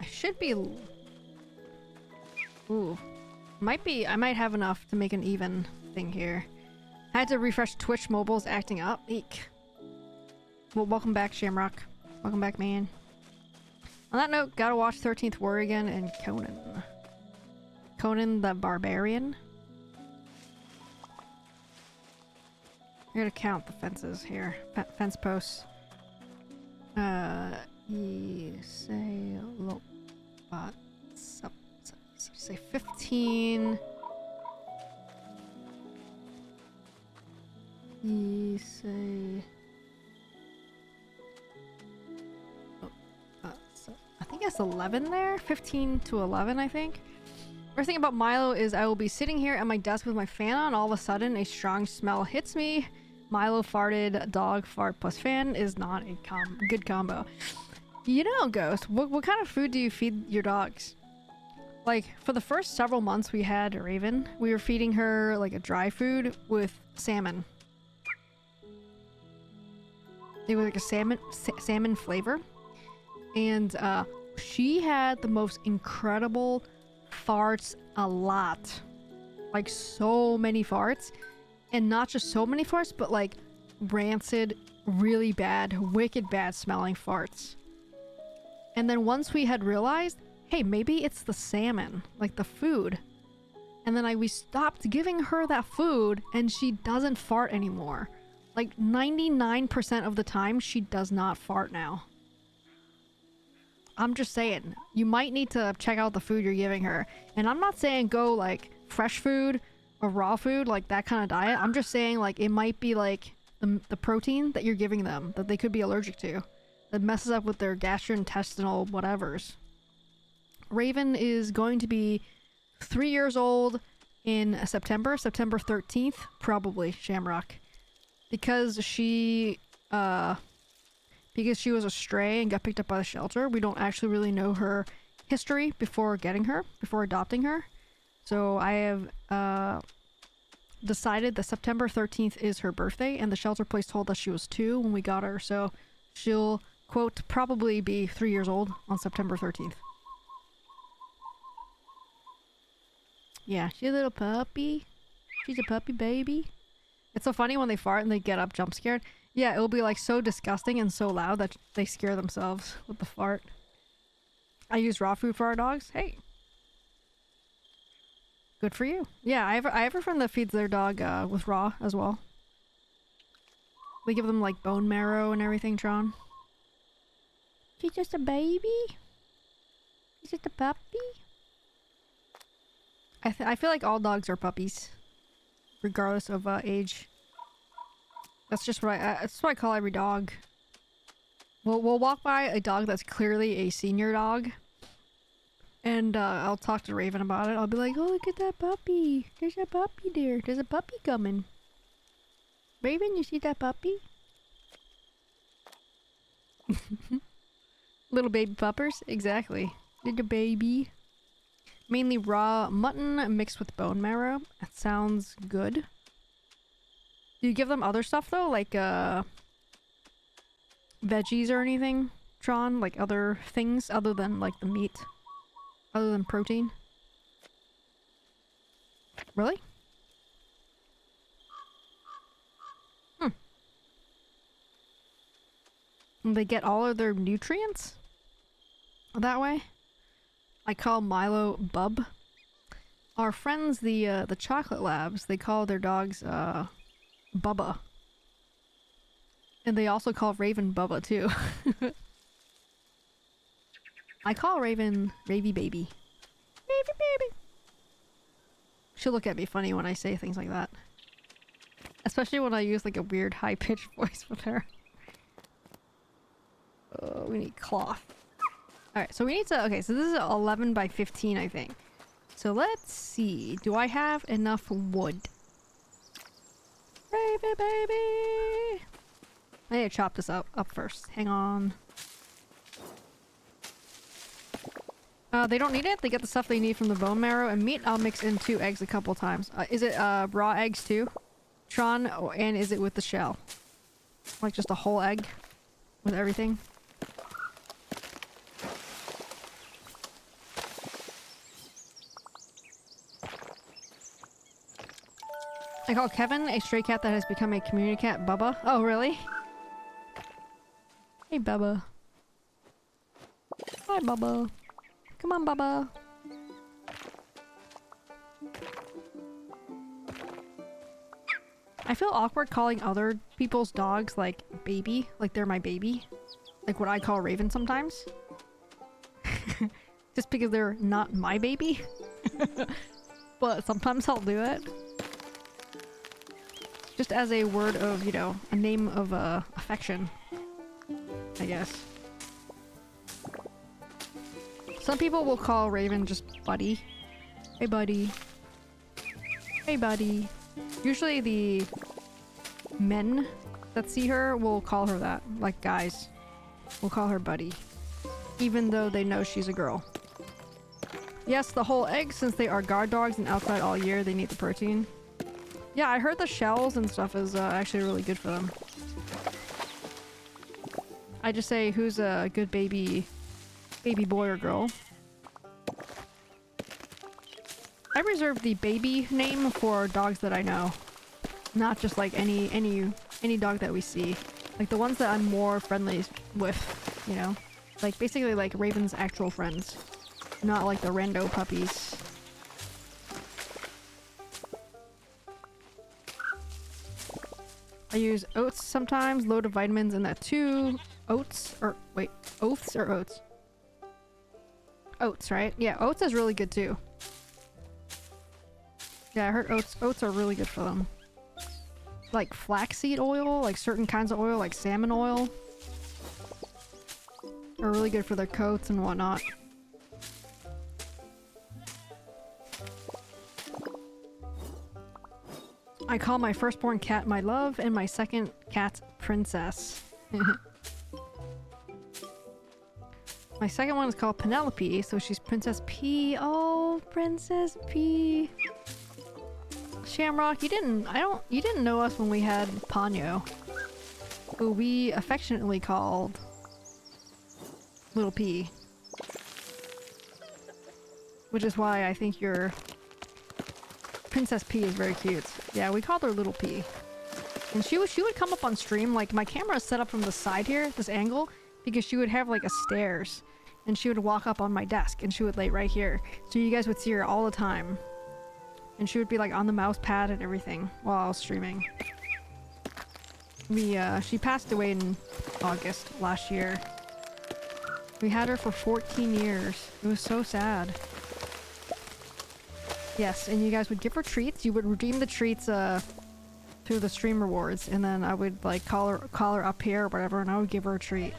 I should be... Ooh. I might have enough to make an even thing here. I had to refresh Twitch. Mobile's acting up. Eek. Well, welcome back, Shamrock. Welcome back, man. On that note, gotta watch 13th Warrior again and Conan. Conan the Barbarian. I gotta count the fences here. Fence posts. Ye say look, but say 15. Ye say. I think that's 11 there? 15 to 11, I think. First thing about Milo is I will be sitting here at my desk with my fan on. All of a sudden, a strong smell hits me. Milo farted. Dog fart plus fan is not a good combo. You know, Ghost, what kind of food do you feed your dogs? Like, for the first several months we had Raven, we were feeding her, like, a dry food with salmon. It was like a salmon flavor. And she had the most incredible farts, a lot. Like so many farts. And not just so many farts, but like rancid, really bad, wicked bad smelling farts. And then once we had realized, hey, maybe it's the salmon, like the food. And then we stopped giving her that food and she doesn't fart anymore. Like 99% of the time, she does not fart now. I'm just saying, you might need to check out the food you're giving her. And I'm not saying go like fresh food or raw food, like that kind of diet. I'm just saying like it might be like the protein that you're giving them that they could be allergic to. That messes up with their gastrointestinal whatevers. Raven is going to be 3 years old in September 13th, probably, Shamrock. Because she was a stray and got picked up by the shelter, we don't actually really know her history before adopting her. So I have decided that September 13th is her birthday, and the shelter place told us she was 2 when we got her, so she'll, quote, probably be 3 years old on September 13th. Yeah, she's a little puppy. She's a puppy baby. It's so funny when they fart and they get up jump scared. Yeah, it'll be like so disgusting and so loud that they scare themselves with the fart. I use raw food for our dogs. Hey. Good for you. Yeah, I have a friend that feeds their dog with raw as well. We give them like bone marrow and everything, Tron. She's just a baby? She's just a puppy? I feel like all dogs are puppies. Regardless of age. That's just what that's what I call every dog. We'll walk by a dog that's clearly a senior dog. And I'll talk to Raven about it. I'll be like, oh, look at that puppy. There's a puppy there. There's a puppy coming. Raven, you see that puppy? Little baby puppers? Exactly. Little baby. Mainly raw mutton mixed with bone marrow. That sounds good. Do you give them other stuff though? Like veggies or anything? Tron? Like other things other than like the meat? Other than protein? Really? And they get all of their nutrients? That way? I call Milo Bub. Our friends, the Chocolate Labs, they call their dogs, Bubba. And they also call Raven Bubba, too. I call Raven Ravy Baby. Ravy Baby! She'll look at me funny when I say things like that. Especially when I use, like, a weird high-pitched voice with her. We need cloth. Alright, so we need to... Okay, so this is 11 by 15, I think. So let's see. Do I have enough wood? Baby, baby! I need to chop this up first. Hang on. They don't need it. They get the stuff they need from the bone marrow and meat. I'll mix in 2 eggs a couple times. Is it raw eggs too? Tron, and is it with the shell? Like just a whole egg? With everything? I call Kevin a stray cat that has become a community cat, Bubba. Oh, really? Hey, Bubba. Hi, Bubba. Come on, Bubba. I feel awkward calling other people's dogs, like, baby. Like they're my baby. Like what I call Raven sometimes. Just because they're not my baby. But sometimes I'll do it. Just as a word of, you know, a name of affection, I guess. Some people will call Raven just Buddy. Hey, Buddy. Hey, Buddy. Usually the men that see her will call her that. Like guys will call her Buddy. Even though they know she's a girl. Yes, the whole egg, since they are guard dogs and outside all year, they need the protein. Yeah, I heard the shells and stuff is actually really good for them. I just say, who's a good baby boy or girl? I reserve the baby name for dogs that I know. Not just like any dog that we see. Like the ones that I'm more friendly with, you know? Like basically like Raven's actual friends. Not like the rando puppies. I use oats sometimes, load of vitamins in that too. Oats or wait, oats or oats? Oats, right? Yeah, oats is really good too. Yeah, I heard oats are really good for them. Like flaxseed oil, like certain kinds of oil, like salmon oil, are really good for their coats and whatnot. I call my firstborn cat my love and my second cat Princess. My second one is called Penelope, so she's Princess P. Oh, Princess P. Shamrock, you didn't know us when we had Ponyo, who we affectionately called Little P. Which is why I think your Princess P is very cute. Yeah, we called her Little P. And she would come up on stream, like my camera is set up from the side here, this angle, because she would have like a stairs. And she would walk up on my desk and she would lay right here. So you guys would see her all the time. And she would be like on the mouse pad and everything while I was streaming. She passed away in August last year. We had her for 14 years. It was so sad. Yes, and you guys would give her treats. You would redeem the treats through the stream rewards, and then I would like call her up here or whatever, and I would give her a treat.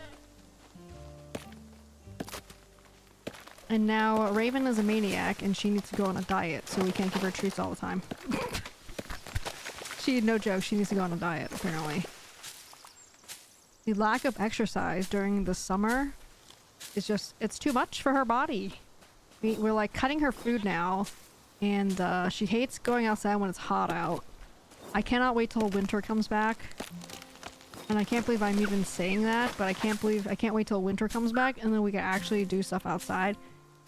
And now Raven is a maniac, and she needs to go on a diet, so we can't give her treats all the time. No joke, she needs to go on a diet, apparently. The lack of exercise during the summer is just, it's too much for her body. We're like cutting her food now, and she hates going outside when it's hot out. I cannot wait till winter comes back. And I can't believe I'm even saying that, but I can't wait till winter comes back, and then we can actually do stuff outside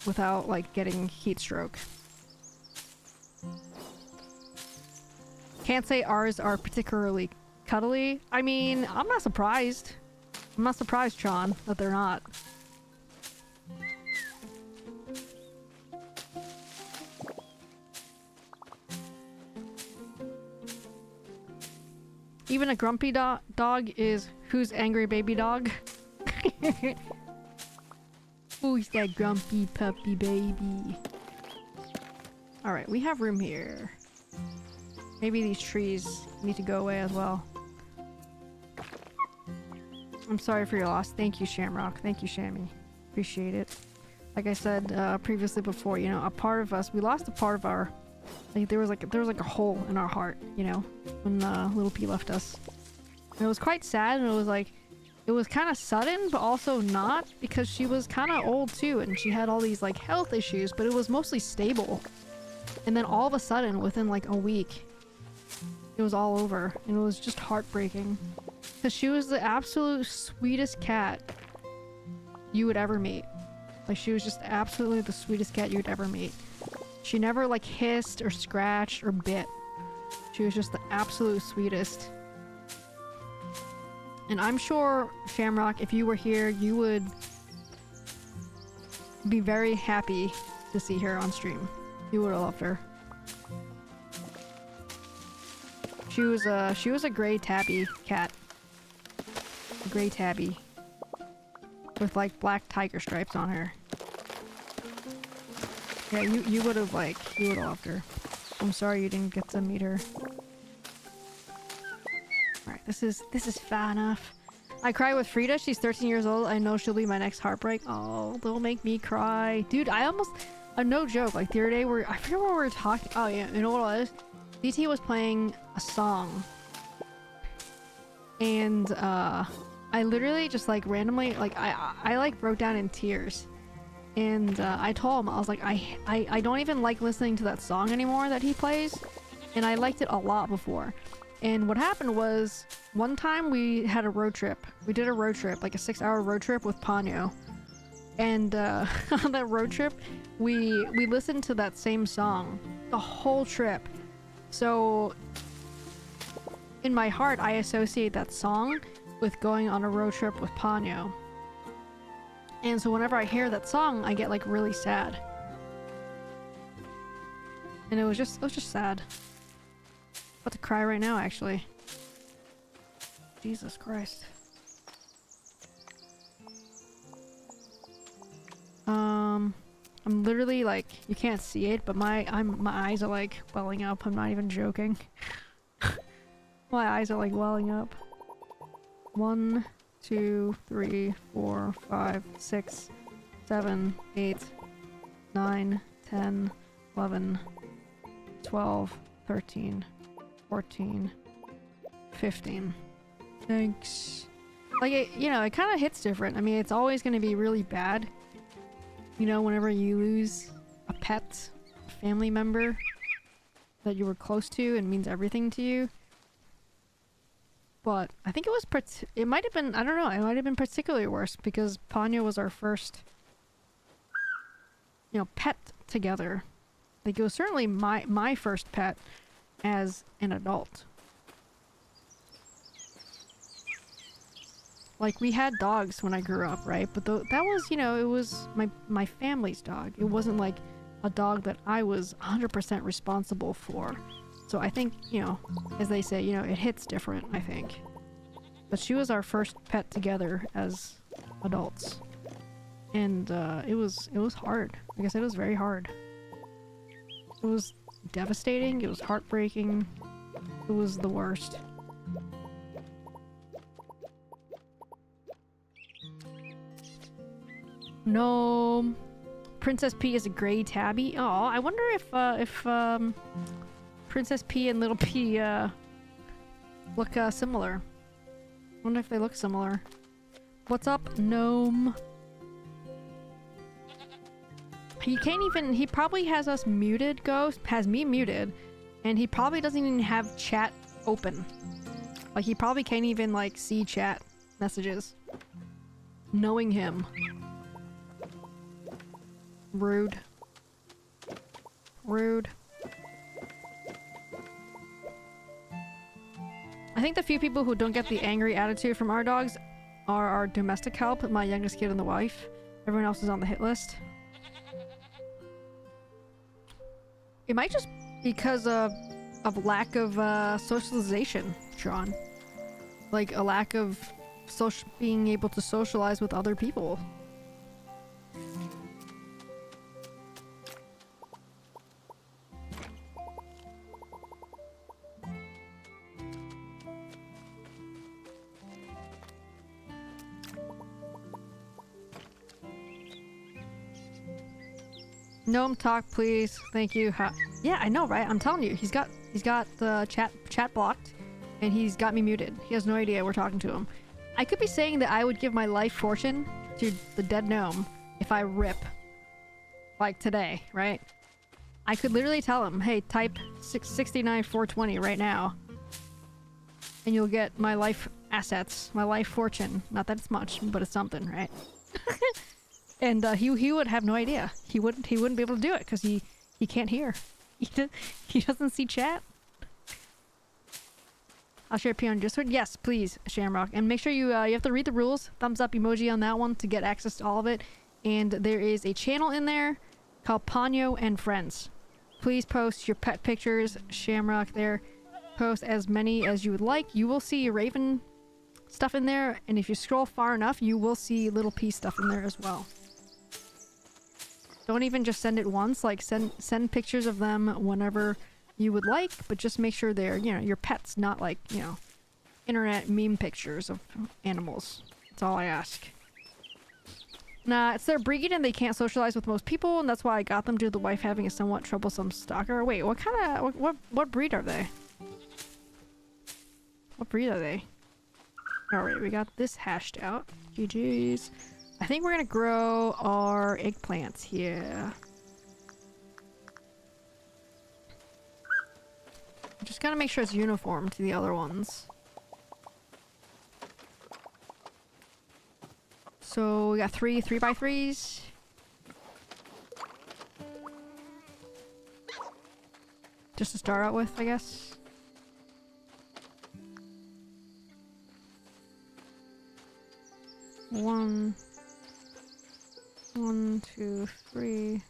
without like getting heat stroke. Can't say ours are particularly cuddly. I mean, I'm not surprised. I'm not surprised, Sean, that they're not. Even a grumpy dog is who's angry baby dog. Who's that grumpy puppy baby? Alright, we have room here. Maybe these trees need to go away as well. I'm sorry for your loss. Thank you, Shamrock. Thank you, Shammy. Appreciate it. Like I said previously before, you know, a part of us, we lost a part of our... Like there was like a hole in our heart, you know, when Little P left us. And it was quite sad, and it was like, it was kind of sudden, but also not, because she was kind of old too, and she had all these like health issues, but it was mostly stable. And then all of a sudden, within like a week, it was all over, and it was just heartbreaking. Because she was the absolute sweetest cat you would ever meet. Like she was just absolutely the sweetest cat you would ever meet. She never like hissed or scratched or bit. She was just the absolute sweetest. And I'm sure, Shamrock, if you were here, you would be very happy to see her on stream. You would have loved her. She was a gray tabby cat. A gray tabby. With like black tiger stripes on her. Yeah, you would have loved her. I'm sorry you didn't get to meet her. Alright, this is far enough. I cry with Frida. She's 13 years old. I know she'll be my next heartbreak. Oh, don't make me cry. Dude, I almost... no joke. Like, the other day, I forget what we were talking... Oh, yeah. You know what it was? DT was playing a song. And, I literally just, like, randomly... Like, I like, broke down in tears. And, I told him, I was like, I don't even like listening to that song anymore that he plays. And I liked it a lot before. And what happened was, one time we had a road trip. We did a road trip, like a 6-hour road trip with Ponyo. And on that road trip, we listened to that same song the whole trip. So in my heart, I associate that song with going on a road trip with Ponyo. And so whenever I hear that song, I get like really sad. And it was just sad. About to cry right now, actually. Jesus Christ. I'm literally like, you can't see it, but my eyes are like welling up. I'm not even joking. My eyes are like welling up. 1, 2, 3, 4, 5, 6, 7, 8, 9, 10, 11, 12, 13, 14, 15. Thanks. Like, it kind of hits different. I mean, it's always going to be really bad. You know, whenever you lose a pet, a family member that you were close to and means everything to you. But I think it might have been, I don't know, it might have been particularly worse because Ponyo was our first, pet together. Like, it was certainly my first pet as an adult. Like, we had dogs when I grew up, right? But that was, it was my family's dog. It wasn't like a dog that I was 100% responsible for. So I think, as they say, it hits different, I think. But she was our first pet together as adults. And it was hard. Like I said, it was very hard. It was devastating. It was heartbreaking. It was the worst. No, Princess P is a gray tabby. Oh, I wonder if Princess P and Little P look similar. I wonder if they look similar. What's up, Gnome? He probably has us muted, Ghost. Has me muted. And he probably doesn't even have chat open. Like, he probably can't even, like, see chat messages. Knowing him. Rude. Rude. I think the few people who don't get the angry attitude from our dogs are our domestic help, my youngest kid and the wife. Everyone else is on the hit list. It might just because of lack of socialization, Sean. Like a lack of being able to socialize with other people. Gnome talk, please. Thank you. Yeah, I know, right? I'm telling you, he's got the chat blocked, and he's got me muted. He has no idea we're talking to him. I could be saying that I would give my life fortune to the dead gnome if I rip, like today, right? I could literally tell him, hey, type 69420 right now, and you'll get my life assets, my life fortune. Not that it's much, but it's something, right? And he would have no idea. He wouldn't be able to do it because he can't hear. He doesn't see chat. I'll share P on Discord. Yes, please, Shamrock. And make sure you you have to read the rules. Thumbs up emoji on that one to get access to all of it. And there is a channel in there called Ponyo and Friends. Please post your pet pictures, Shamrock there. Post as many as you would like. You will see Raven stuff in there, and if you scroll far enough, you will see Little P stuff in there as well. Don't even just send it once, like send pictures of them whenever you would like, but just make sure they're, you know, your pets, not like, you know, internet meme pictures of animals. That's all I ask. Nah, it's their breed and they can't socialize with most people, and that's why I got them due to the wife having a somewhat troublesome stalker. Wait, what kind of, what breed are they? What breed are they? Alright, we got this hashed out. GG's. I think we're gonna grow our eggplants here. Just gotta make sure it's uniform to the other ones. So we got 3x3s. Just to start out with, I guess. One, 2, 3.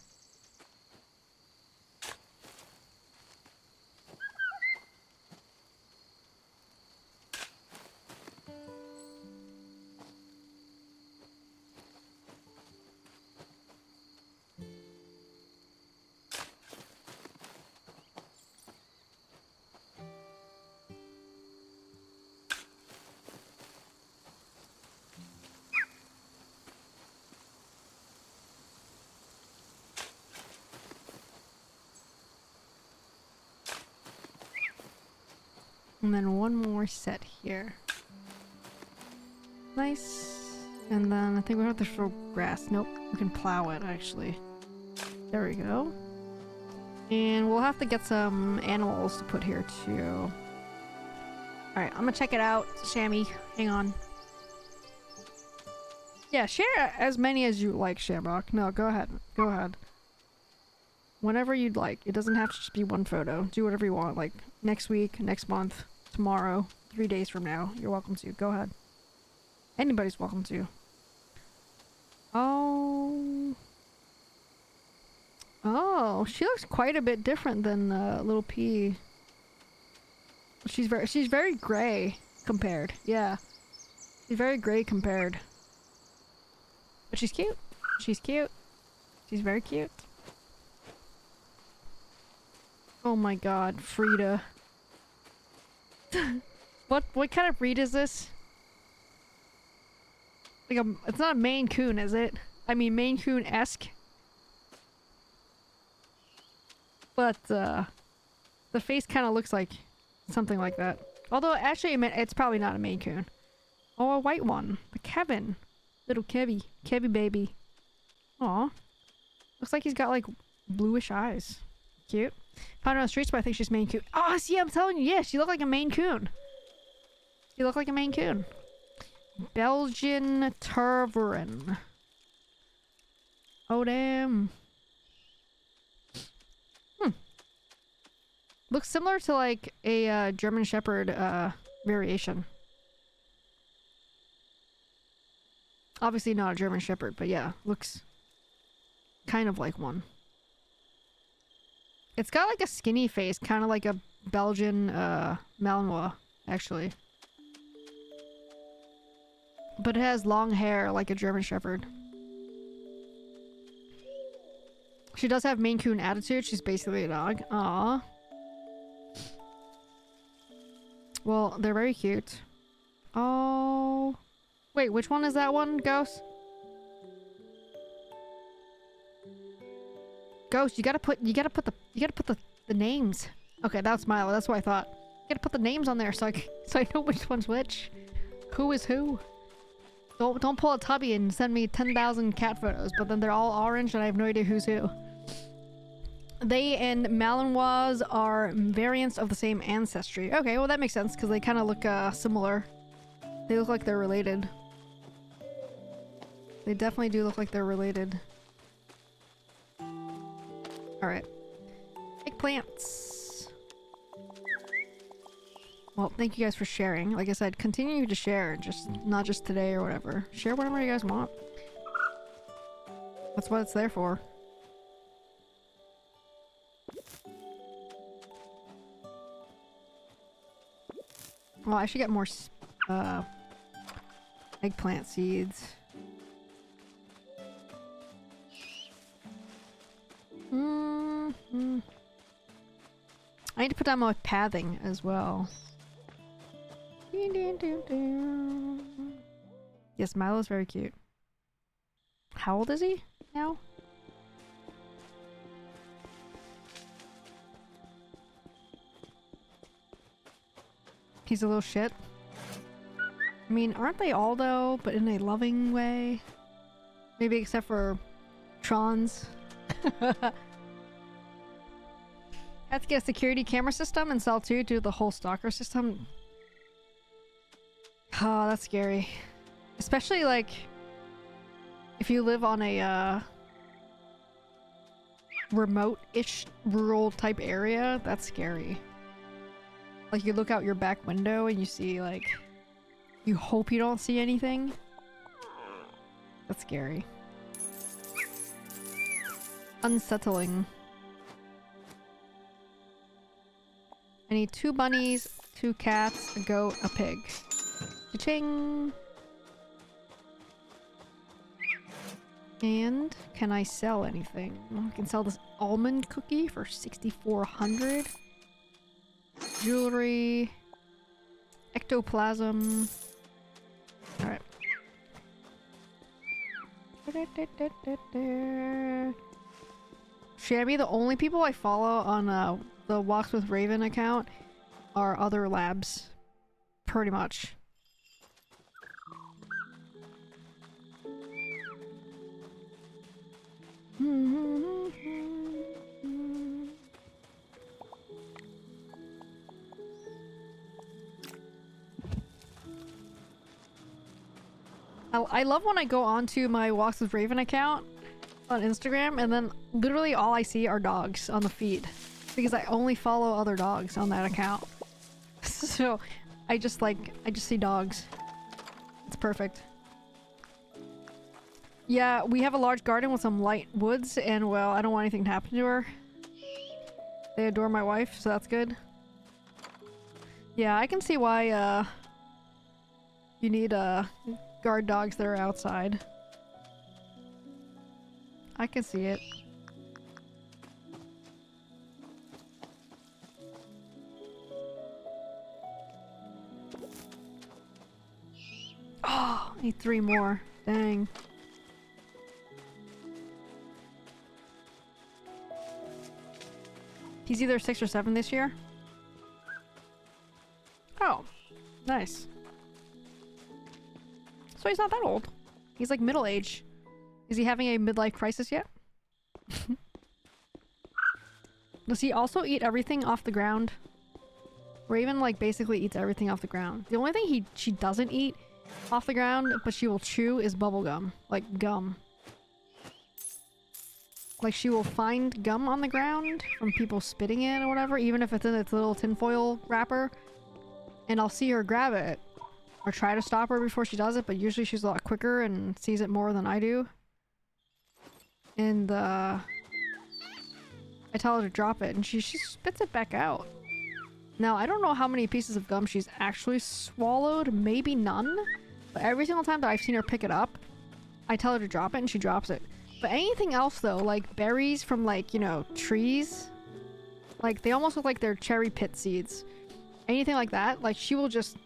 And then one more set here. Nice. And then I think we have to throw grass. Nope, we can plow it actually. There we go. And we'll have to get some animals to put here too. Alright, I'm gonna check it out, Shammy. Hang on. Yeah, share as many as you like, Shamrock. No, go ahead. Go ahead. Whenever you'd like. It doesn't have to just be one photo. Do whatever you want. Like, next week, next month, tomorrow, 3 days from now. You're welcome to. Go ahead. Anybody's welcome to. Oh. Oh, she looks quite a bit different than Little P. She's very gray compared. Yeah. She's very gray compared. But she's cute. She's cute. She's very cute. Oh my god, Frida. What kind of breed is this? Like it's not a Maine Coon, is it? I mean Maine Coon-esque. But the face kind of looks like something like that. Although actually it's probably not a Maine Coon. Oh, a white one. The Kevin. Little Kevy. Kevy baby. Aw. Looks like he's got like bluish eyes. Cute. Found her on the streets, but I think she's Maine Coon. Oh, see, I'm telling you, yeah, she looked like a Maine Coon. She looked like a Maine Coon. Belgian Tervuren. Oh, damn. Looks similar to like a German Shepherd variation. Obviously not a German Shepherd, but yeah, looks kind of like one. It's got like a skinny face, kind of like a Belgian Malinois, actually. But it has long hair like a German Shepherd. She does have Maine Coon attitude. She's basically a dog. Aww. Well, they're very cute. Oh. Wait, which one is that one, Ghost? Ghost, you gotta put the names. Okay, that's Milo. That's what I thought. You gotta put the names on there so I know which one's which. Who is who? Don't pull a Tubby and send me 10,000 cat photos, but then they're all orange and I have no idea who's who. They and Malinois are variants of the same ancestry. Okay, well that makes sense because they kind of look similar. They look like they're related. They definitely do look like they're related. Alright. Eggplants. Well, thank you guys for sharing. Like I said, continue to share, just not just today or whatever. Share whatever you guys want. That's what it's there for. Well, I should get more eggplant seeds. I need to put down my pathing as well. Yes, Milo's very cute. How old is he now? He's a little shit. I mean, aren't they all though, but in a loving way? Maybe except for Trons. Have to get a security camera system and sell 2 do the whole stalker system. Oh, that's scary. Especially like if you live on a remote-ish rural type area, that's scary. Like you look out your back window and you see like you hope you don't see anything. That's scary. Unsettling. I need 2 bunnies, 2 cats, a goat, a pig. Cha-ching! And can I sell anything? I can sell this almond cookie for 6,400. Jewelry. Ectoplasm. Alright. Shabby, the only people I follow on the Walks with Raven account are other labs. Pretty much. I love when I go onto my Walks with Raven account on Instagram and then literally all I see are dogs on the feed because I only follow other dogs on that account. So I just see dogs. It's perfect. Yeah, we have a large garden with some light woods and well, I don't want anything to happen to her. They adore my wife, so that's good. Yeah, I can see why you need guard dogs that are outside. I can see it. Oh, I need 3 more. Dang. He's either 6 or 7 this year. Oh, nice. So he's not that old. He's like middle age. Is he having a midlife crisis yet? Does he also eat everything off the ground? Raven like basically eats everything off the ground. The only thing she doesn't eat off the ground, but she will chew is bubble gum. Like gum. Like she will find gum on the ground from people spitting it or whatever, even if it's in its little tinfoil wrapper. And I'll see her grab it. Or try to stop her before she does it, but usually she's a lot quicker and sees it more than I do. And I tell her to drop it and she spits it back out. Now, I don't know how many pieces of gum she's actually swallowed, maybe none. But every single time that I've seen her pick it up, I tell her to drop it and she drops it. But anything else though, like berries from like, you know, trees, like they almost look like they're cherry pit seeds. Anything like that, like she will just,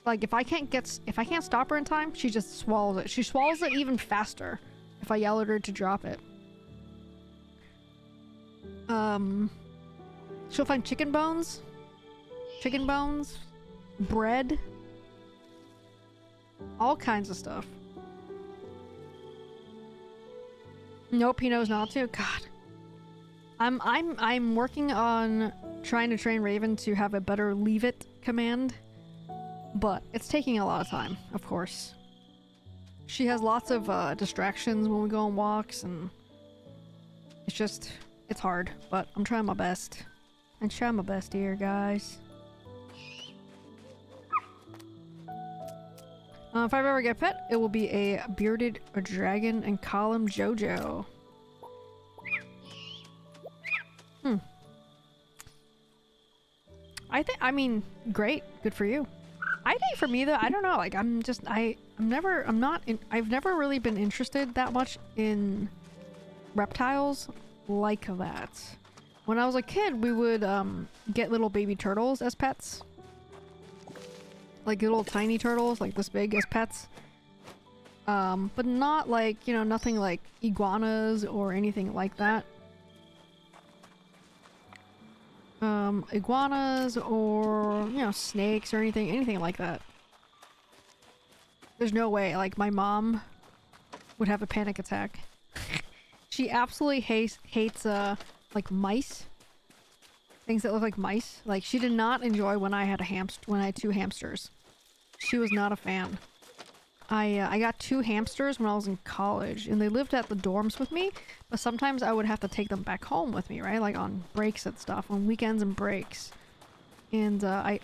like if I can't stop her in time, she just swallows it. She swallows it even faster if I yell at her to drop it. She'll find chicken bones, bread, all kinds of stuff. Nope, he knows not to. God. I'm working on trying to train Raven to have a better leave it command, but it's taking a lot of time, of course. She has lots of distractions when we go on walks, and it's hard, but I'm trying my best. I'm trying my best here, guys. If I ever get a pet, it will be a bearded dragon and call him Jojo. I mean, great. Good for you. I think for me though, I don't know, like I've never really been interested that much in reptiles like that. When I was a kid, we would get little baby turtles as pets. Like little tiny turtles, like this big as pets. But not like, you know, nothing like iguanas or anything like that. Iguanas or, you know, snakes or anything like that. There's no way, like, my mom would have a panic attack. She absolutely hates, like, mice. Things that look like mice. Like, she did not enjoy when I had when I had 2 hamsters. She was not a fan. I got 2 hamsters when I was in college, and they lived at the dorms with me, but sometimes I would have to take them back home with me, right? Like on breaks and stuff, on weekends and breaks. And I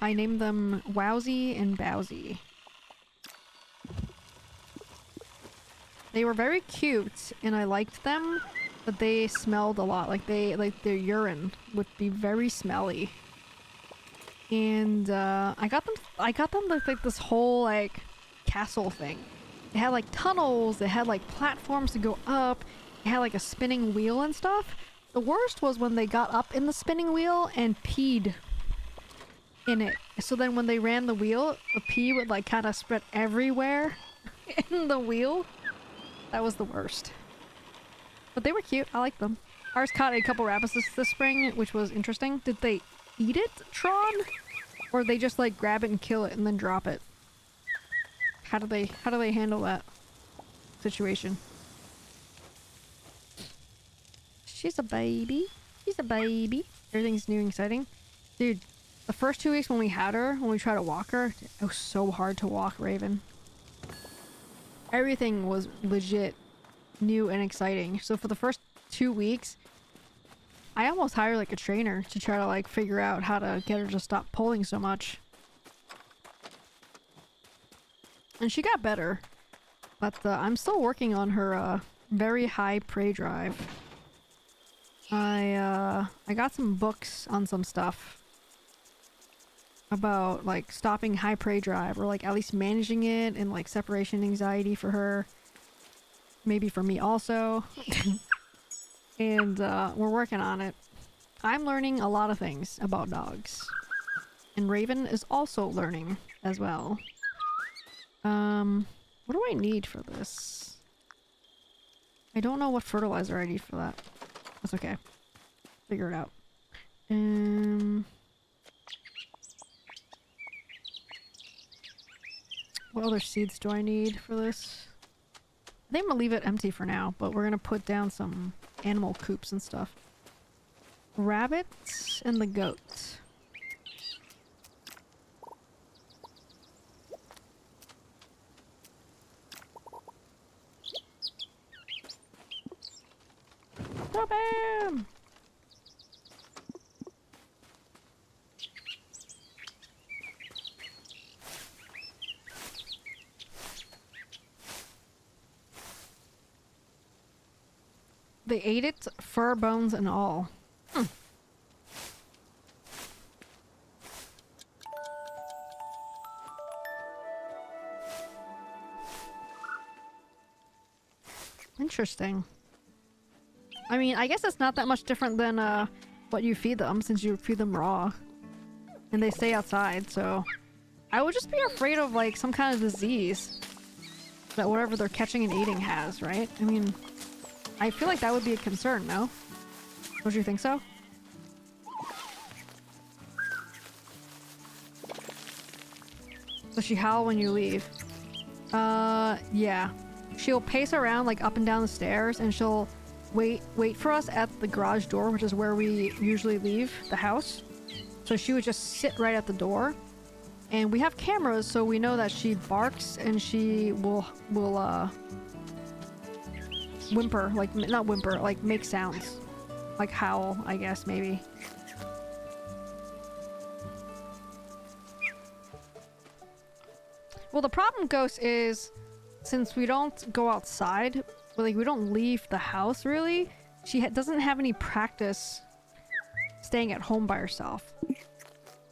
named them Wowsy and Bowsy. They were very cute, and I liked them, but they smelled a lot. Like their urine would be very smelly. And I got them like this whole like castle thing. It had like tunnels, it had like platforms to go up, it had like a spinning wheel and stuff. The worst was when they got up in the spinning wheel and peed in it. So then when they ran the wheel, the pee would like kind of spread everywhere in the wheel. That was the worst. But they were cute. I liked them. Ours caught a couple rabbits this spring, which was interesting. Did they eat it, Tron? Or they just like grab it and kill it and then drop it? How do they handle that situation? She's a baby. She's a baby. Everything's new and exciting. Dude, the first 2 weeks when we had her, when we tried to walk her, it was so hard to walk Raven. Everything was legit new and exciting. So for the first 2 weeks, I almost hired like a trainer to try to like figure out how to get her to stop pulling so much. And she got better, but I'm still working on her very high prey drive. I got some books on some stuff about like stopping high prey drive, or like at least managing it, and like separation anxiety for her. Maybe for me also. And we're working on it. I'm learning a lot of things about dogs. And Raven is also learning as well. What do I need for this? I don't know what fertilizer I need for that. That's okay. Figure it out. What other seeds do I need for this? I think I'm gonna leave it empty for now, but we're gonna put down some animal coops and stuff. Rabbits and the goat. Bam! They ate it, fur, bones, and all. Interesting. I mean, I guess it's not that much different than what you feed them, since you feed them raw. And they stay outside, so... I would just be afraid of like some kind of disease that whatever they're catching and eating has, right? I mean, I feel like that would be a concern, no? Don't you think so? Does she howl when you leave? Yeah. She'll pace around like up and down the stairs, and she'll wait for us at the garage door, which is where we usually leave the house. So she would just sit right at the door. And we have cameras, so we know that she barks and she will whimper, like, not whimper, like make sounds. Like howl, I guess, maybe. Well, the problem, Ghost, is since we don't go outside, like we don't leave the house really, she doesn't have any practice staying at home by herself.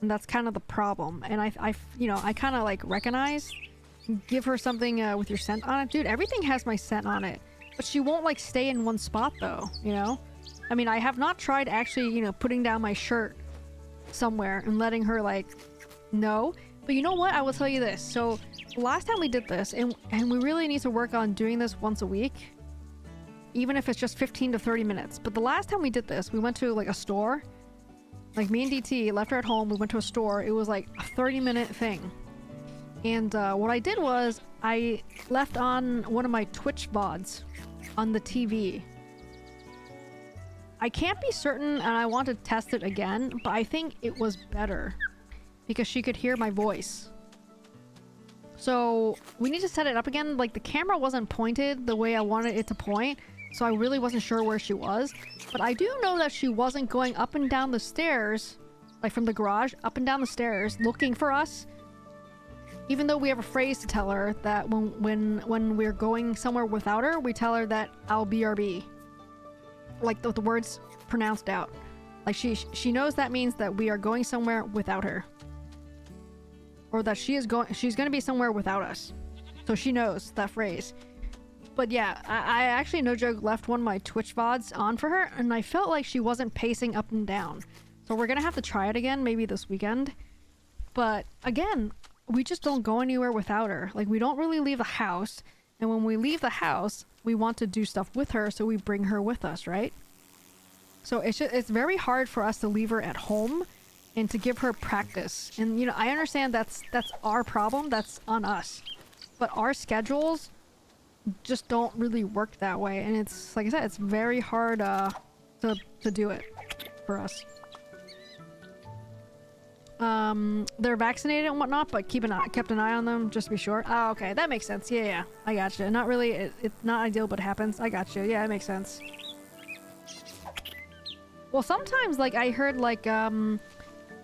And that's kind of the problem. And I you know, I kind of like recognize, give her something with your scent on it. Dude, everything has my scent on it. But she won't like stay in one spot though, you know? I mean, I have not tried actually, you know, putting down my shirt somewhere and letting her like know. But you know what? I will tell you this. So last time we did this, and we really need to work on doing this once a week, even if it's just 15 to 30 minutes. But the last time we did this, we went to like a store. Like me and DT left her at home. We went to a store. It was like a 30-minute thing. And what I did was I left on one of my Twitch VODs on the TV. I can't be certain, and I want to test it again, but I think it was better because she could hear my voice. So we need to set it up again. Like the camera wasn't pointed the way I wanted it to point, so I really wasn't sure where she was. But I do know that she wasn't going up and down the stairs, like from the garage, up and down the stairs, looking for us. Even though we have a phrase to tell her that when we're going somewhere without her, we tell her that I'll BRB. Like the words pronounced out. Like she knows that means that we are going somewhere without her. Or that she's going to be somewhere without us. So she knows that phrase. But yeah, I actually, no joke, left one of my Twitch VODs on for her, and I felt like she wasn't pacing up and down. So we're gonna have to try it again, maybe this weekend. But again, we just don't go anywhere without her. Like, we don't really leave the house, and when we leave the house, we want to do stuff with her, so we bring her with us, right? So it's very hard for us to leave her at home and to give her practice. And, you know, I understand that's our problem, that's on us. But our schedules just don't really work that way, and it's, like I said, it's very hard to do it for us. They're vaccinated and whatnot, but kept an eye on them just to be sure. Oh, okay, that makes sense. Yeah, I gotcha. Not really, it's not ideal, but it happens. I gotcha. Yeah, it makes sense. Well, sometimes, like, I heard, like,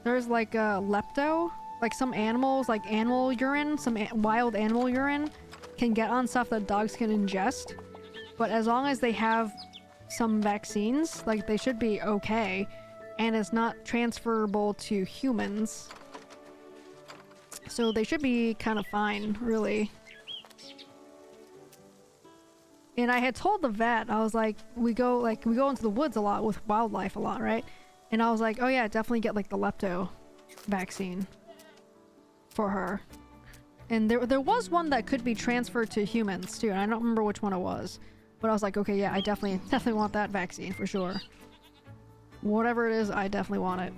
there's, like, lepto, like, some animals, like, animal urine, some wild animal urine can get on stuff that dogs can ingest, but as long as they have some vaccines, like, they should be okay. And it's not transferable to humans. So they should be kind of fine, really. And I had told the vet, I was like, we go into the woods a lot with wildlife a lot, right? And I was like, oh yeah, definitely get like the lepto vaccine for her. And there was one that could be transferred to humans too, and I don't remember which one it was. But I was like, okay, yeah, I definitely want that vaccine for sure. Whatever it is, I definitely want it.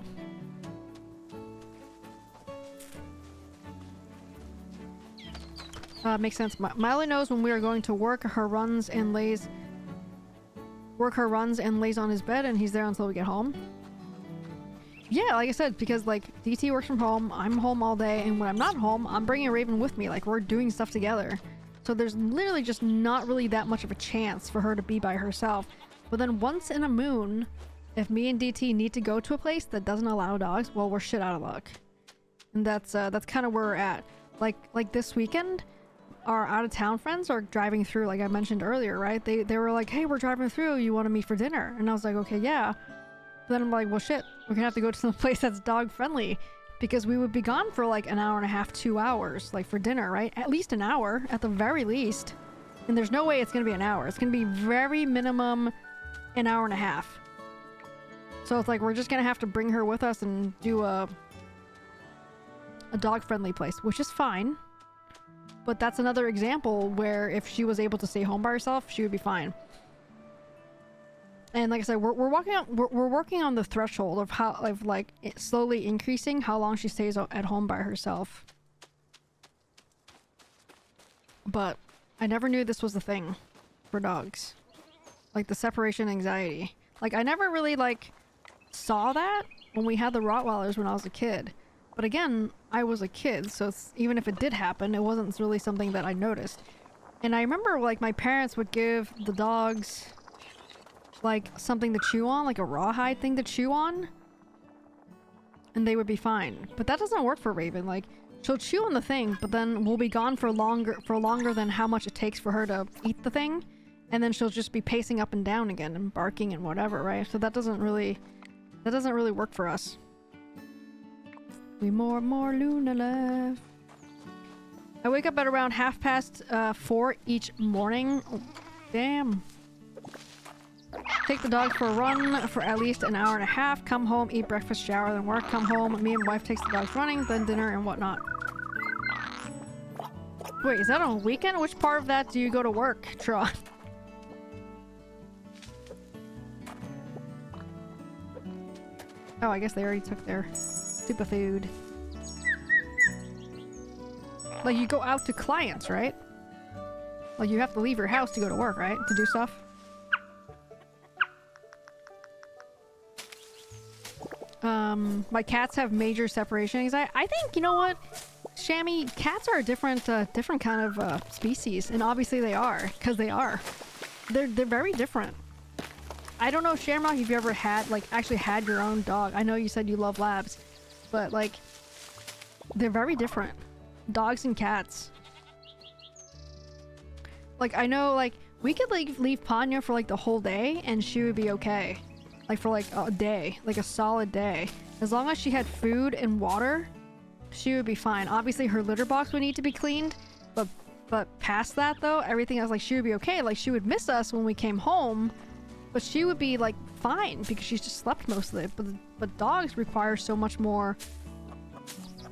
Makes sense. Miley knows when we are going to work her runs and lays on his bed, and he's there until we get home. Yeah, like I said, because like DT works from home, I'm home all day, and when I'm not home, I'm bringing Raven with me. Like, we're doing stuff together. So there's literally just not really that much of a chance for her to be by herself. But then once in a moon, if me and DT need to go to a place that doesn't allow dogs, well, we're shit out of luck. And that's kind of where we're at. Like this weekend, our out-of-town friends are driving through, like I mentioned earlier, right? They were like, hey, we're driving through, you want to meet for dinner? And I was like, okay, yeah. But then I'm like, well, shit, we're gonna have to go to some place that's dog-friendly, because we would be gone for like an hour and a half, 2 hours, like for dinner, right? At least an hour, at the very least. And there's no way it's gonna be an hour. It's gonna be very minimum an hour and a half. So it's like we're just gonna have to bring her with us and do a dog-friendly place, which is fine. But that's another example where if she was able to stay home by herself, she would be fine. And like I said, we're working on the threshold of how, like slowly increasing how long she stays at home by herself. But I never knew this was a thing for dogs, like the separation anxiety. Like, I never really like saw that when we had the Rottweilers when I was a kid. But again, I was a kid, so even if it did happen, it wasn't really something that I noticed. And I remember, like, my parents would give the dogs, like, something to chew on, like a rawhide thing to chew on, and they would be fine. But that doesn't work for Raven. Like, she'll chew on the thing, but then we'll be gone for longer than how much it takes for her to eat the thing, and then she'll just be pacing up and down again and barking and whatever, right? So that doesn't really work for us. More Luna left. I wake up at around 4:30 each morning. Oh, damn. Take the dog for a run for at least an hour and a half. Come home, eat breakfast, shower, then work. Come home. Me and wife takes the dogs running, then dinner and whatnot. Wait, is that on a weekend? Which part of that do you go to work, Tron? Oh, I guess they already took their super food. Like, you go out to clients, right? Like, you have to leave your house to go to work, right? To do stuff. My cats have major separation anxiety. I think, you know what? Shammy, cats are a different kind of species. And obviously they are, because they are. They're very different. I don't know, Shamrock, if you ever had, like, actually had your own dog. I know you said you love labs. But, like, they're very different. Dogs and cats. Like, I know, like, we could, like, leave Panya for, like, the whole day, and she would be okay. Like, for, like, a day. Like, a solid day. As long as she had food and water, she would be fine. Obviously, her litter box would need to be cleaned, but past that, though, everything else, like, she would be okay. Like, she would miss us when we came home, but she would be, like, fine, because she just slept most of it. But dogs require so much more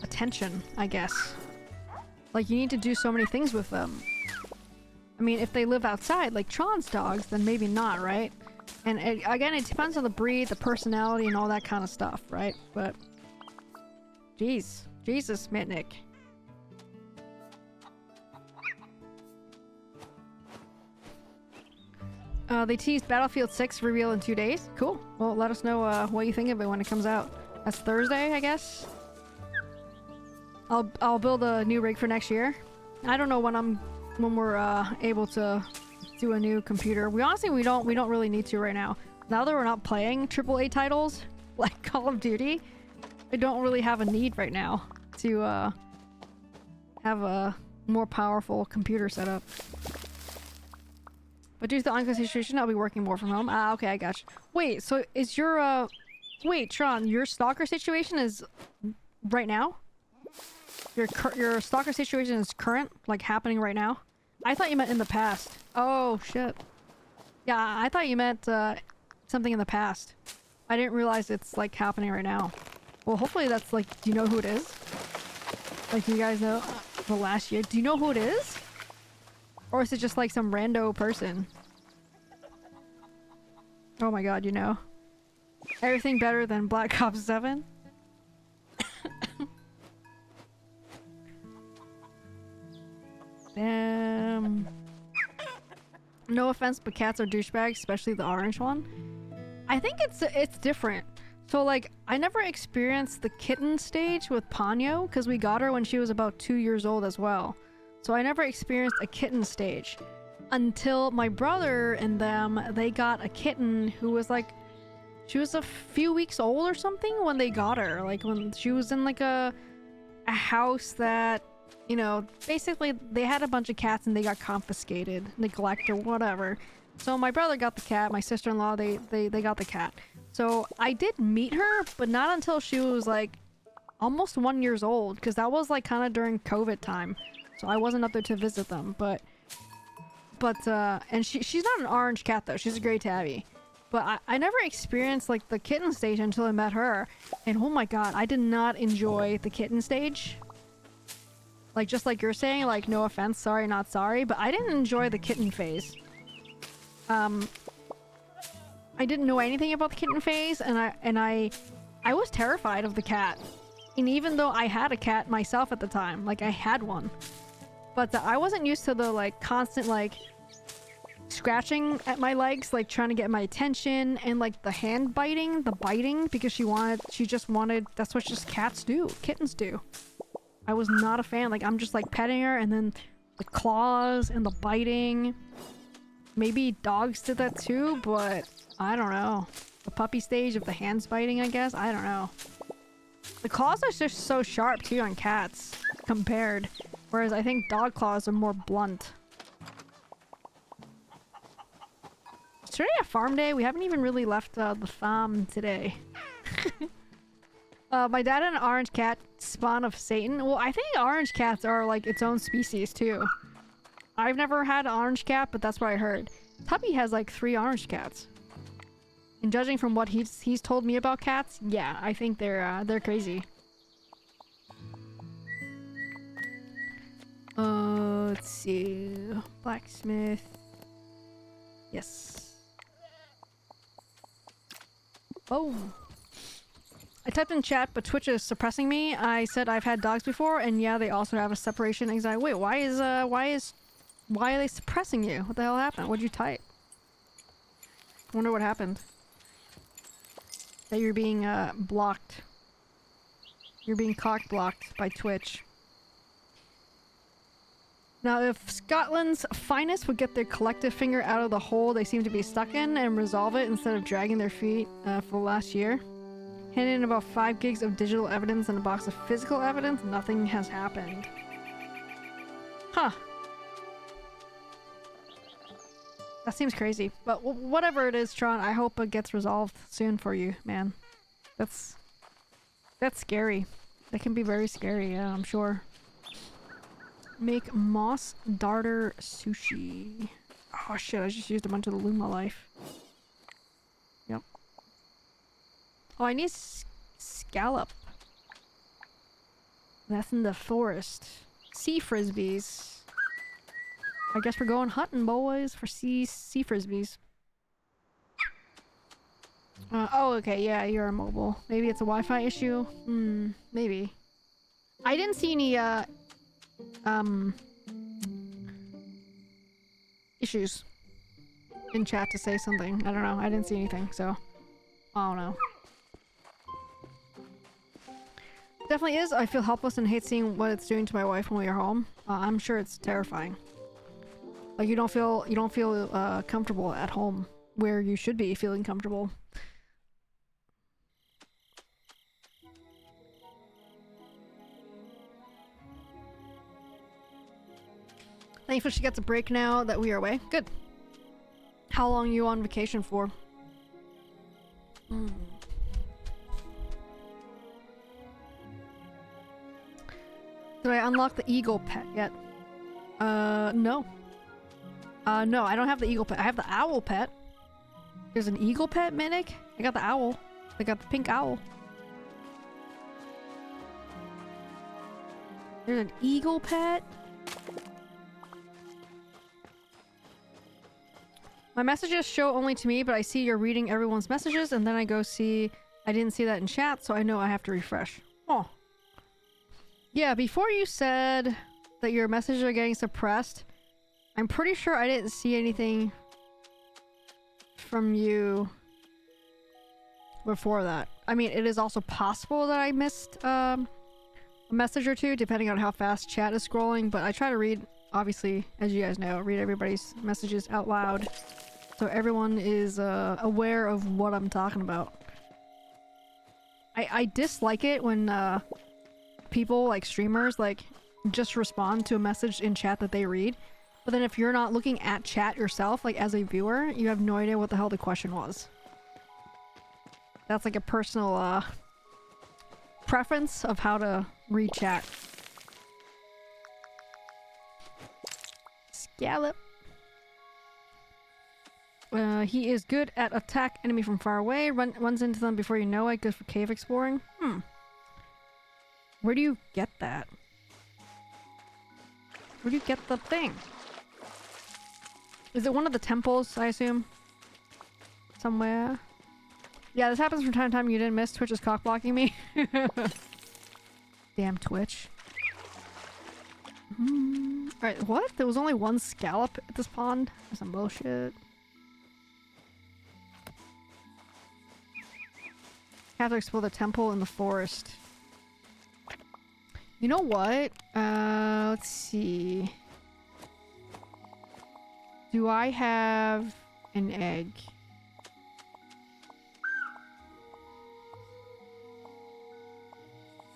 attention, I guess. Like, you need to do so many things with them. I mean, if they live outside, like Tron's dogs, then maybe not, right? And again, it depends on the breed, the personality, and all that kind of stuff, right? But, jeez. Jesus, Mitnick. They teased Battlefield 6 reveal in 2 days. Cool. Well, let us know what you think of it when it comes out. That's Thursday, I guess. I'll build a new rig for next year. I don't know when we're able to do a new computer. We don't really need to right now. Now that we're not playing AAA titles like Call of Duty, I don't really have a need right now to have a more powerful computer setup. But due to the ongoing situation, I'll be working more from home. Ah, okay, I gotcha. Wait, so is your wait, Tron, your stalker situation is right now? Your stalker situation is current, like happening right now? I thought you meant in the past. Oh shit. Yeah, I thought you meant something in the past. I didn't realize it's like happening right now. Well, hopefully that's like, do you know who it is? Like, you guys know the last year. Do you know who it is? Or is it just like some rando person? Oh my god, you know. Everything better than Black Ops 7? Damn. No offense, but cats are douchebags, especially the orange one. I think it's different. So like, I never experienced the kitten stage with Ponyo because we got her when she was about 2 years old as well. So I never experienced a kitten stage until my brother and them, they got a kitten who was like, she was a few weeks old or something when they got her. Like when she was in like a house that, you know, basically they had a bunch of cats and they got confiscated, neglect or whatever. So my brother got the cat, my sister-in-law, they got the cat. So I did meet her, but not until she was like almost 1 year old, because that was like kind of during COVID time. So I wasn't up there to visit them, but and she's not an orange cat though, she's a gray tabby. But I never experienced like the kitten stage until I met her, and oh my god, I did not enjoy the kitten stage. Like, just like you're saying, like, no offense, sorry, not sorry, but I didn't enjoy the kitten phase. I didn't know anything about the kitten phase, and I was terrified of the cat. And even though I had a cat myself at the time, like I had one, but I wasn't used to the like constant like scratching at my legs, like trying to get my attention, and like the hand biting, the biting, because she just wanted, that's what just cats do, kittens do. I was not a fan. Like, I'm just like petting her, and then the claws and the biting. Maybe dogs did that too, but I don't know. The puppy stage of the hands biting, I guess? I don't know. The claws are just so sharp too on cats. compared. Whereas I think dog claws are more blunt. Is today a farm day? We haven't even really left the farm today. My dad and an orange cat spawn of Satan. Well, I think orange cats are like its own species too. I've never had an orange cat, but that's what I heard. Tubby has like 3 orange cats. And judging from what he's told me about cats, yeah, I think they're crazy. Let's see. Blacksmith. Yes. Boom. I typed in chat, but Twitch is suppressing me. I said I've had dogs before, and yeah, they also have a separation anxiety. Wait, why are they suppressing you? What the hell happened? What'd you type? I wonder what happened. That you're being blocked. You're being cock blocked by Twitch. Now, if Scotland's finest would get their collective finger out of the hole they seem to be stuck in and resolve it instead of dragging their feet for the last year, hand in about 5 gigs of digital evidence and a box of physical evidence, nothing has happened. Huh. That seems crazy. But whatever it is, Tron, I hope it gets resolved soon for you, man. That's scary. That can be very scary, yeah, I'm sure. Make moss darter sushi. Oh shit, I just used a bunch of the Luma life. Yep. Oh, I need scallop. That's in the forest. Sea frisbees. I guess we're going hunting, boys, for sea frisbees. Oh, okay, yeah, you're immobile. Maybe it's a Wi-Fi issue? Maybe. I didn't see any, issues in chat to say something. I don't know. I didn't see anything, so I don't know. Definitely is. I feel helpless and hate seeing what it's doing to my wife when we are home. I'm sure it's terrifying. Like you don't feel comfortable at home where you should be feeling comfortable. Thankfully she gets a break now that we are away. Good. How long are you on vacation for? Did I unlock the eagle pet yet? No. No, I don't have the eagle pet. I have the owl pet. There's an eagle pet, Minic? I got the owl. I got the pink owl. There's an eagle pet? My messages show only to me, but I see you're reading everyone's messages, and then I go see... I didn't see that in chat, so I know I have to refresh. Oh. Yeah, before you said that your messages are getting suppressed, I'm pretty sure I didn't see anything from you before that. I mean, it is also possible that I missed a message or two, depending on how fast chat is scrolling, but I try to read, obviously, as you guys know, read everybody's messages out loud, so everyone is aware of what I'm talking about. I dislike it when people, like streamers, like just respond to a message in chat that they read, but then if you're not looking at chat yourself, like as a viewer, you have no idea what the hell the question was. That's like a personal preference of how to read chat. Scallop. He is good at attack enemy from far away, runs into them before you know it, good for cave exploring. Where do you get that? Where do you get the thing? Is it one of the temples, I assume? Somewhere? Yeah, this happens from time to time. You didn't miss. Twitch is cock blocking me. Damn Twitch. Alright, what? There was only one scallop at this pond? That's some bullshit. Have to explore the temple in the forest. You know what? Let's see. Do I have an egg?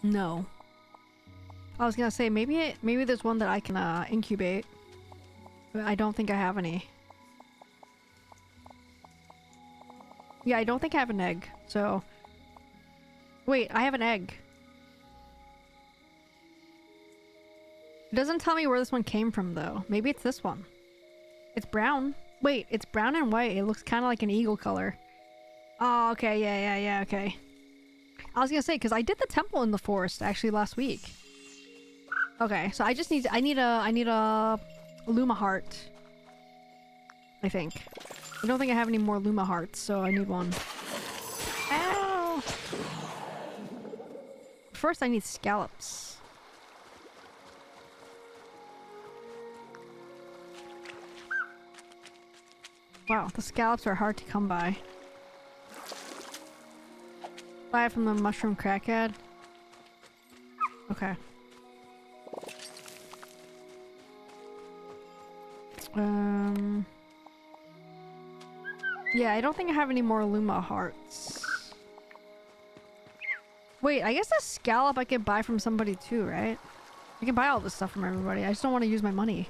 No. I was gonna say, maybe there's one that I can incubate. But I don't think I have any. Yeah, I don't think I have an egg, so... Wait, I have an egg. It doesn't tell me where this one came from, though. Maybe it's this one. It's brown. Wait, it's brown and white. It looks kind of like an eagle color. Oh, okay, yeah, okay. I was gonna say, because I did the temple in the forest, actually, last week. Okay, so I need a Luma heart. I think. I don't think I have any more Luma hearts, so I need one. Ow! First, I need scallops. Wow, the scallops are hard to come by. Buy it from the mushroom crackhead. Okay. Yeah, I don't think I have any more Luma hearts. Wait, I guess the scallop I could buy from somebody too, right? I can buy all this stuff from everybody. I just don't want to use my money.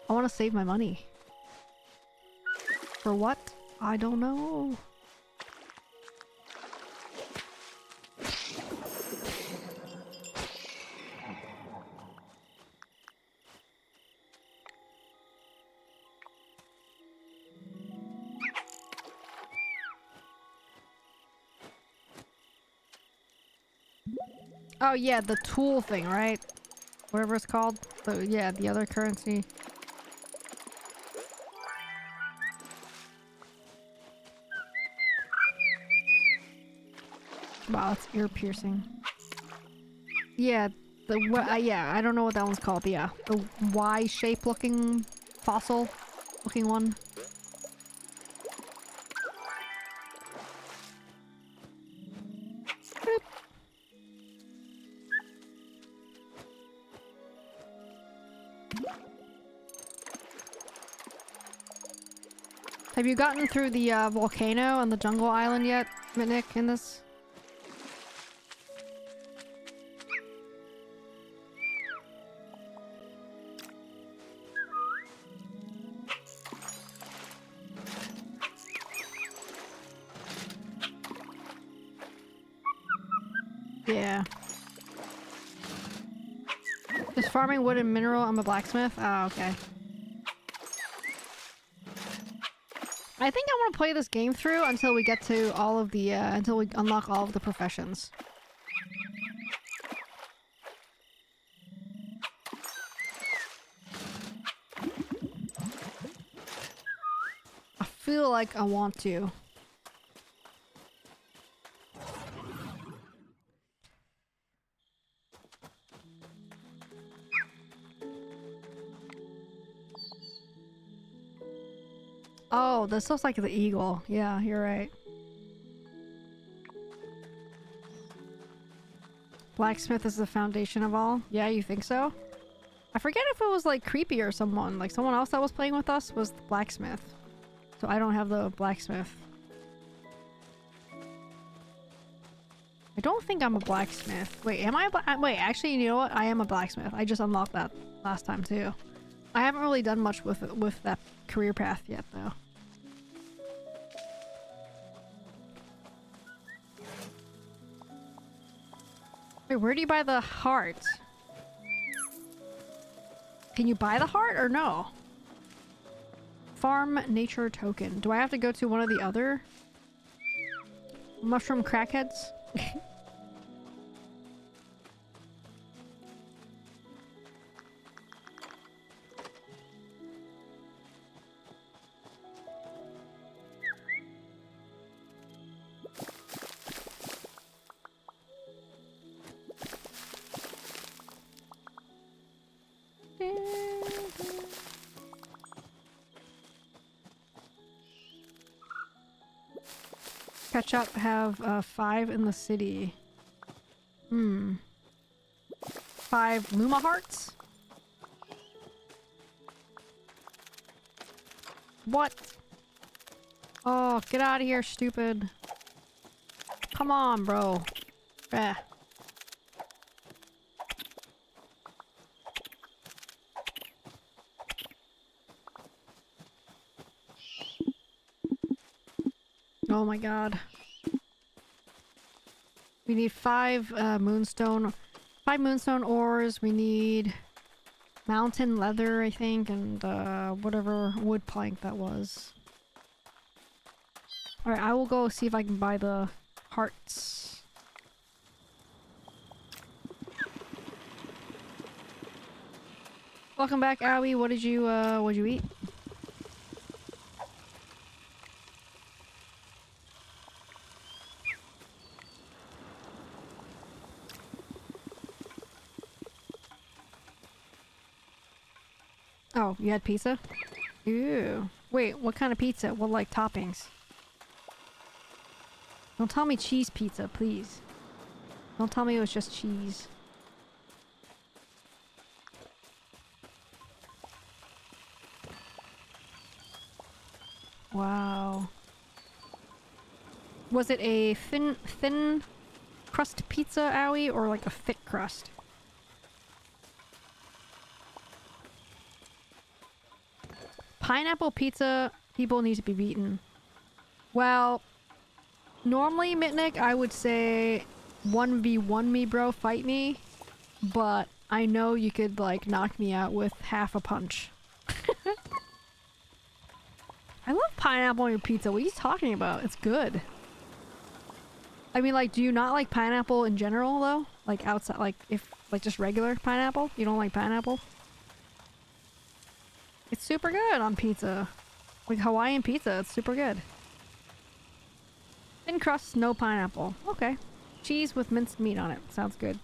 I want to save my money. For what? I don't know. Oh yeah, the tool thing, right? Whatever it's called. Yeah, the other currency. Wow, it's ear piercing. Yeah, yeah, I don't know what that one's called, but yeah, the Y-shape looking fossil looking one. Boop. Have you gotten through the volcano and the jungle island yet, Mitnick, in this? Yeah. Just farming wood and mineral. I'm a blacksmith. Oh, okay. I think I want to play this game through until we get to all of the, until we unlock all of the professions. I feel like I want to. Oh, this looks like the eagle. Yeah, you're right. Blacksmith is the foundation of all. Yeah, you think so? I forget if it was like creepy or someone. Like someone else that was playing with us was the blacksmith. So I don't have the blacksmith. I don't think I'm a blacksmith. Wait, am I wait, actually, you know what? I am a blacksmith. I just unlocked that last time too. I haven't really done much with that career path yet though. Wait, where do you buy the heart? Can you buy the heart or no? Farm nature token. Do I have to go to one of the other mushroom crackheads? Catch up have 5 in the city. 5 Luma hearts? What? Oh, get out of here, stupid. Come on, bro. Eh. Oh my god. We need 5 moonstone ores. We need mountain leather, I think, and whatever wood plank that was. Alright, I will go see if I can buy the hearts. Welcome back, Owie. What did you eat? Oh, you had pizza? Ew. Wait, what kind of pizza? What, like, toppings? Don't tell me cheese pizza, please. Don't tell me it was just cheese. Wow. Was it a thin crust pizza, Owie, or like a thick crust? Pineapple pizza, people need to be beaten. Well, normally, Mitnick, I would say 1v1 me, bro, fight me. But I know you could, like, knock me out with half a punch. I love pineapple on your pizza. What are you talking about? It's good. I mean, like, do you not like pineapple in general, though? Like, outside, like, if, like, just regular pineapple? You don't like pineapple? It's super good on pizza. Like Hawaiian pizza, it's super good. Thin crust, no pineapple. Okay. Cheese with minced meat on it. Sounds good.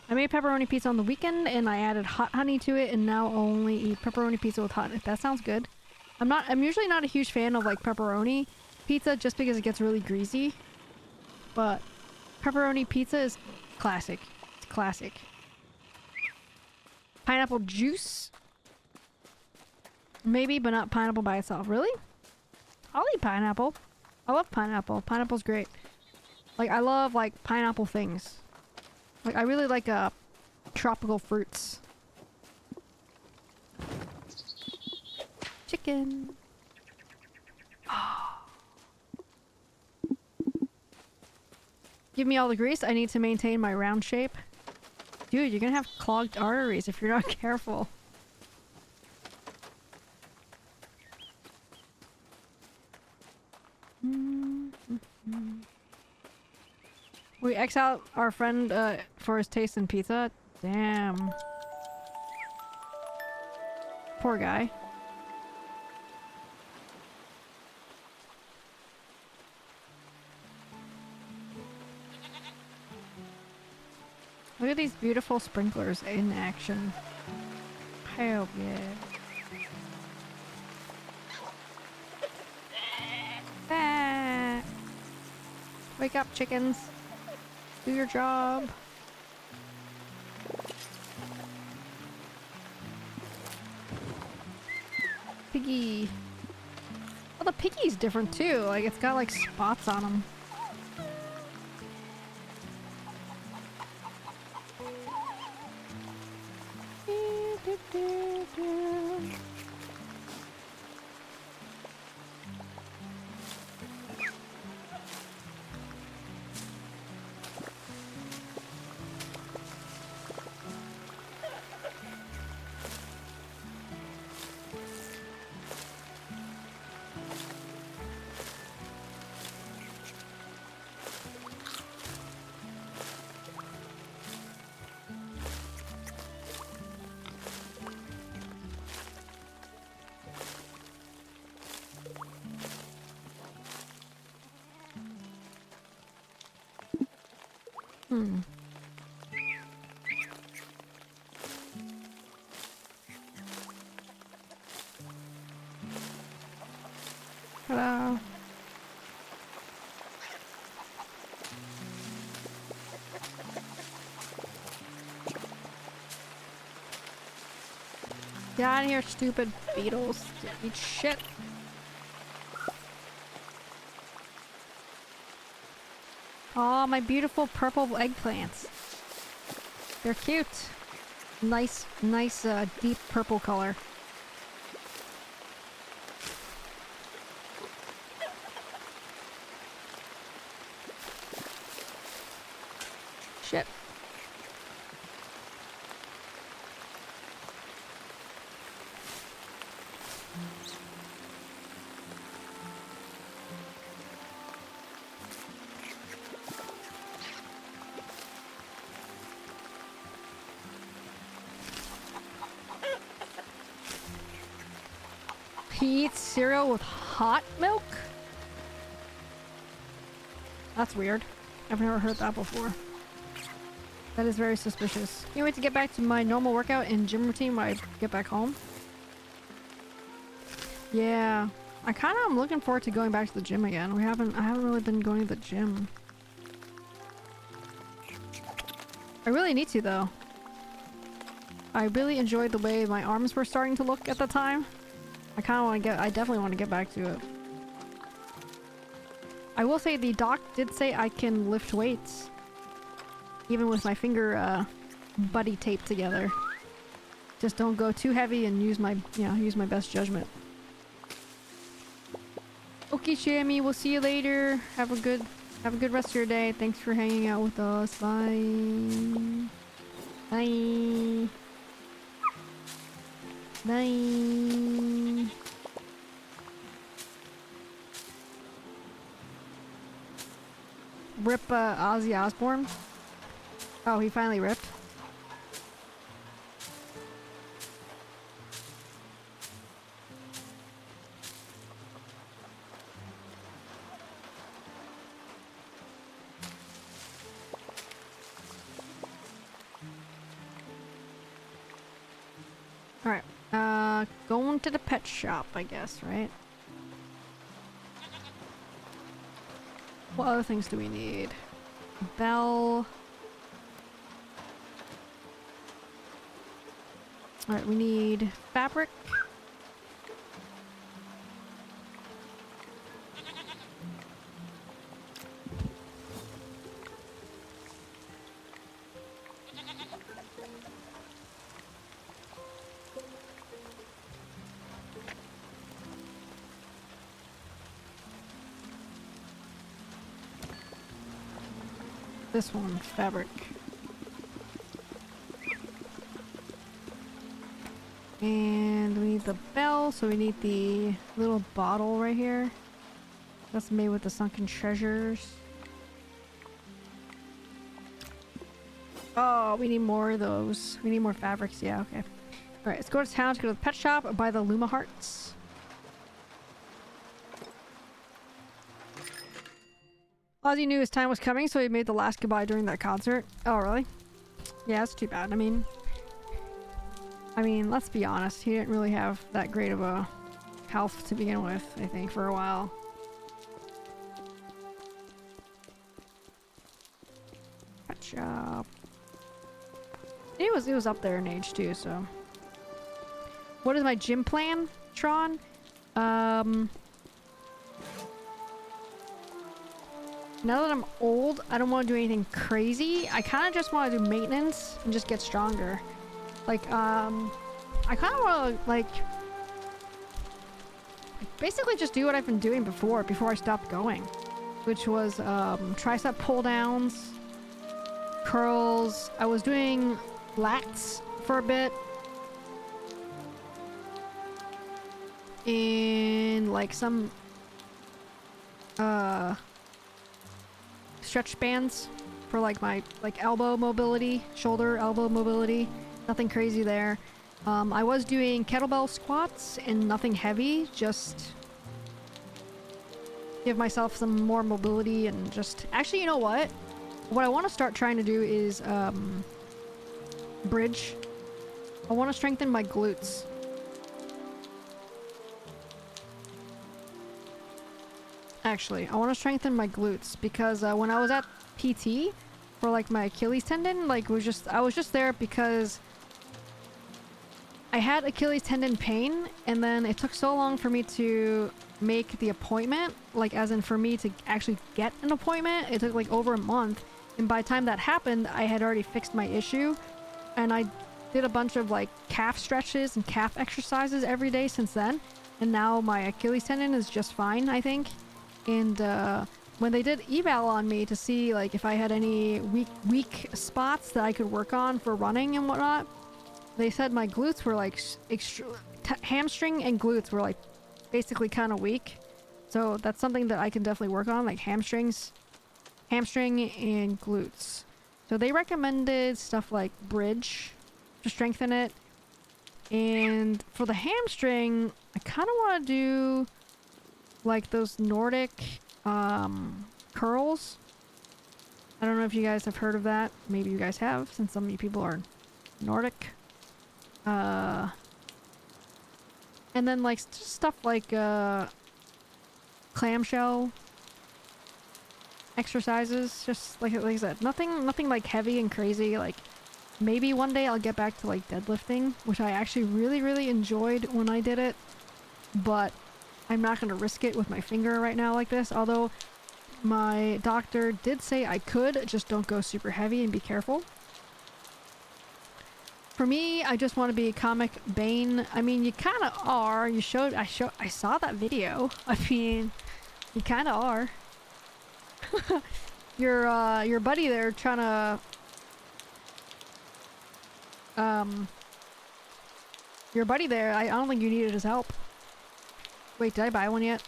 I made pepperoni pizza on the weekend and I added hot honey to it and now only eat pepperoni pizza with hot honey. That sounds good. I'm usually not a huge fan of like pepperoni pizza just because it gets really greasy. But pepperoni pizza is classic. It's classic. Pineapple juice? Maybe, but not pineapple by itself. Really? I'll eat pineapple. I love pineapple. Pineapple's great. Like, I love, like, pineapple things. Like, I really like, tropical fruits. Chicken. Give me all the grease. I need to maintain my round shape. Dude, you're gonna have clogged arteries if you're not careful. We X out our friend for his taste in pizza? Damn. Poor guy. Look at these beautiful sprinklers in action. Hell yeah. Ah. Wake up, chickens. Do your job. Piggy. Oh, the piggy's different too. Like, it's got like spots on them. Hello. Get out of here, stupid beetles. Eat shit. Oh, my beautiful purple eggplants. They're cute. Nice, deep purple color. Shit. He eats cereal with hot milk? That's weird. I've never heard that before. That is very suspicious. Can't wait to get back to my normal workout and gym routine when I get back home. Yeah. I kind of am looking forward to going back to the gym again. I haven't really been going to the gym. I really need to though. I really enjoyed the way my arms were starting to look at the time. I definitely want to get back to it. I will say the doc did say I can lift weights. Even with my finger, buddy taped together. Just don't go too heavy and use my best judgment. Okay, Shammy, we'll see you later. Have a good rest of your day. Thanks for hanging out with us. Bye. Bye. Bye. Rip Ozzy Osbourne. Oh, he finally ripped. Alright. Going to the pet shop, I guess, right? What other things do we need? Bell. Alright, we need fabric. This one, fabric. And we need the bell, so we need the little bottle right here. That's made with the sunken treasures. Oh, we need more of those. We need more fabrics, yeah, okay. Alright, let's go to town to go to the pet shop, buy the Luma hearts. Ozzy knew his time was coming, so he made the last goodbye during that concert. Oh, really? Yeah, that's too bad. I mean, let's be honest. He didn't really have that great of a health to begin with, I think, for a while. Pet shop. It was up there in age too, so. What is my gym plan, Tron? Now that I'm old, I don't want to do anything crazy. I kind of just want to do maintenance and just get stronger. Like, I kind of want to, like, basically just do what I've been doing before I stopped going. Which was, tricep pull downs, curls. I was doing lats for a bit. And, like, some, stretch bands for like my elbow mobility, shoulder elbow mobility. Nothing crazy there. I was doing kettlebell squats and nothing heavy, just give myself some more mobility and just actually, you know what I want to start trying to do is bridge. I want to strengthen my glutes. Actually, I want to strengthen my glutes because when I was at PT for like my Achilles tendon, like I was just there because I had Achilles tendon pain, and then it took so long for me to make the appointment, like as in for me to actually get an appointment. It took like over a month, and by the time that happened, I had already fixed my issue, and I did a bunch of like calf stretches and calf exercises every day since then, and now my Achilles tendon is just fine, I think. And when they did eval on me to see like if I had any weak spots that I could work on for running and whatnot, they said my glutes were like hamstring and glutes were like basically kind of weak. So that's something that I can definitely work on, like hamstring and glutes. So they recommended stuff like bridge to strengthen it. And for the hamstring, I kind of want to do like those Nordic curls. I don't know if you guys have heard of that. Maybe you guys have, since some of you people are Nordic. And then like just stuff like clamshell exercises, just like I said, nothing like heavy and crazy. Like maybe one day I'll get back to like deadlifting, which I actually really enjoyed when I did it, but I'm not going to risk it with my finger right now like this. Although my doctor did say I could, just don't go super heavy and be careful. For me, I just want to be Comic Bane. I mean, you kind of are. I saw that video. I mean, you kind of are. Your buddy there trying to your buddy there, I don't think you needed his help. Wait, did I buy one yet?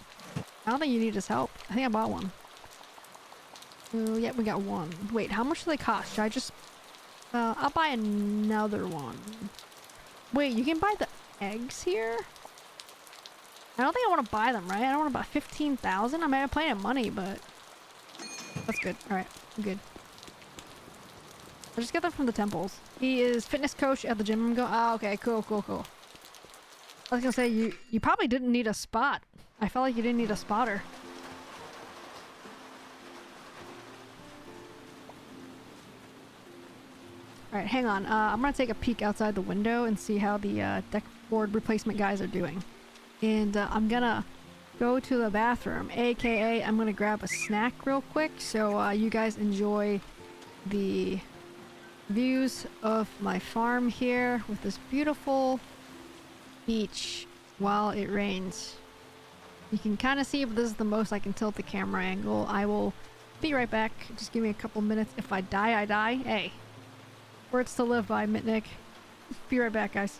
I don't think you need his help. I think I bought one. Oh, yeah, we got one. Wait, how much do they cost? Should I just I'll buy another one. Wait, you can buy the eggs here? I don't think I want to buy them, right? I don't want to buy 15,000. I mean, I'm playing at money, but that's good. All right, I'm good. I'll just get them from the temples. He is fitness coach at the gym I'm going. Ah, okay, cool. I was gonna say, you probably didn't need a spot. I felt like you didn't need a spotter. Alright, hang on. I'm gonna take a peek outside the window and see how the deck board replacement guys are doing. And I'm gonna go to the bathroom, aka I'm gonna grab a snack real quick so you guys enjoy the views of my farm here with this beautiful beach while it rains. You can kind of see, but this is the most I can tilt the camera angle. I will be right back. Just give me a couple minutes. If I die, I die. Hey. Words to live by, Mitnick. Be right back, guys.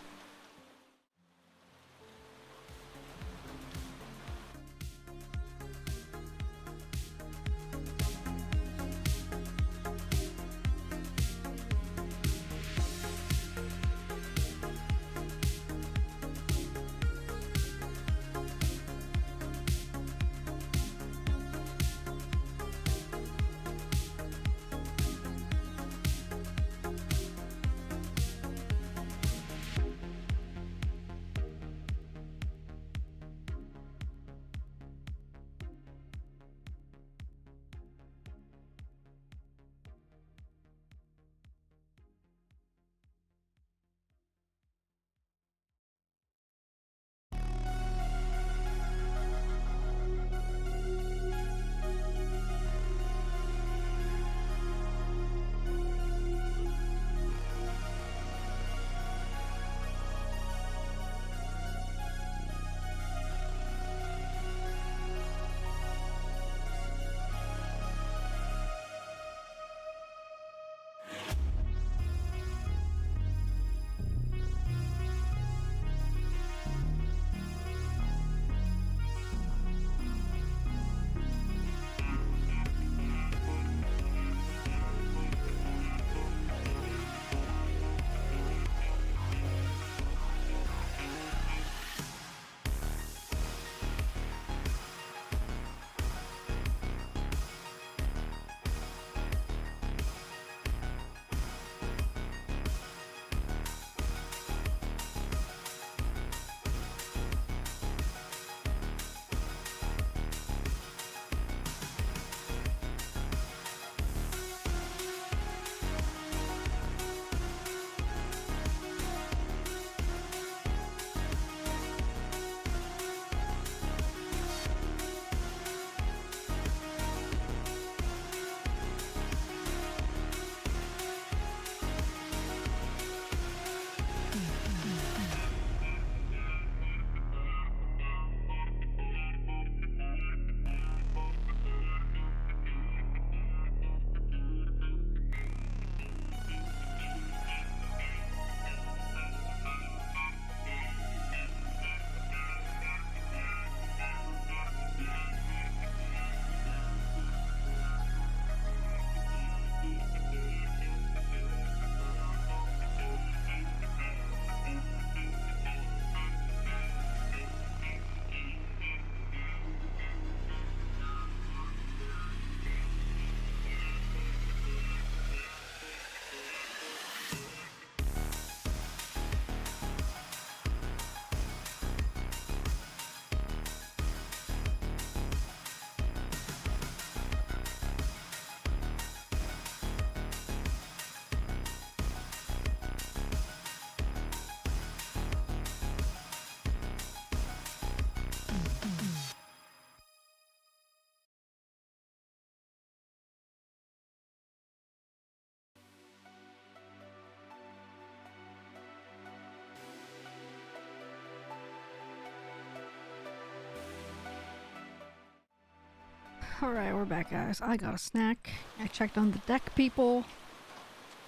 Alright, we're back, guys. I got a snack. I checked on the deck people.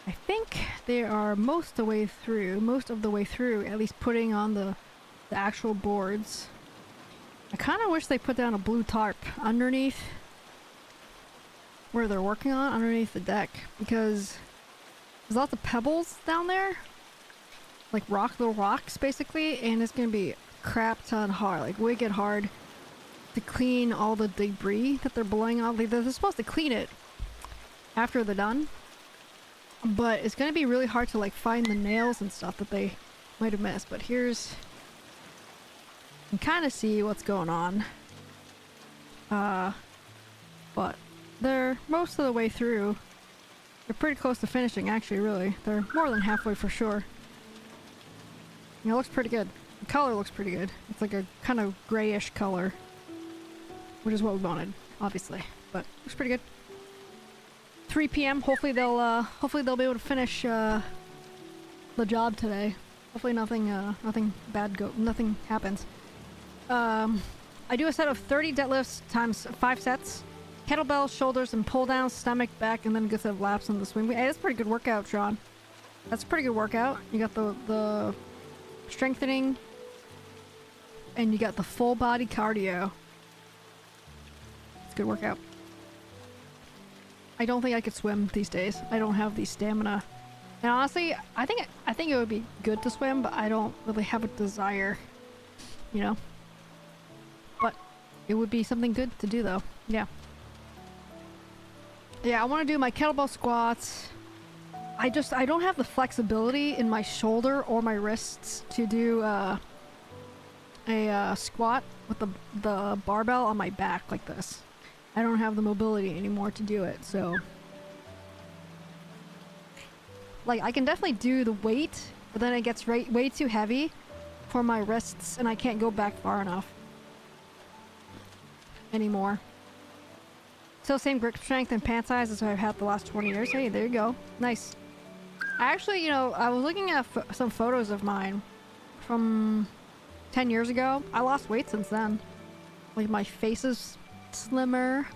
I think they are most of the way through, at least putting on the actual boards. I kind of wish they put down a blue tarp underneath where they're working on, underneath the deck, because there's lots of pebbles down there. Like little rocks, basically, and it's gonna be crap ton hard, like wicked hard to clean all the debris that they're blowing off. Like, they're supposed to clean it after they're done, but it's gonna be really hard to like find the nails and stuff that they might have missed. But here's, you can kind of see what's going on. But they're most of the way through. They're pretty close to finishing, actually. Really, they're more than halfway for sure. It looks pretty good. The color looks pretty good. It's like a kind of grayish color, which is what we wanted, obviously. But looks pretty good. 3 p.m. Hopefully they'll be able to finish the job today. Hopefully nothing happens. I do a set of 30 deadlifts times 5 sets. Kettlebells, shoulders, and pull downs, stomach, back, and then a good set of laps on the swing. Hey, that's a pretty good workout, Sean. That's a pretty good workout. You got the strengthening, and you got the full body cardio. It's a good workout. I don't think I could swim these days. I don't have the stamina. And honestly, I think it would be good to swim, but I don't really have a desire, you know? But it would be something good to do, though. Yeah. Yeah, I want to do my kettlebell squats. I don't have the flexibility in my shoulder or my wrists to do a squat with the barbell on my back like this. I don't have the mobility anymore to do it, so... Like, I can definitely do the weight, but then it gets way too heavy for my wrists, and I can't go back far enough anymore. Still same grip strength and pant size as I've had the last 20 years. Hey, there you go. Nice. I actually, you know, I was looking at some photos of mine from 10 years ago. I lost weight since then. Like, my face is slimmer.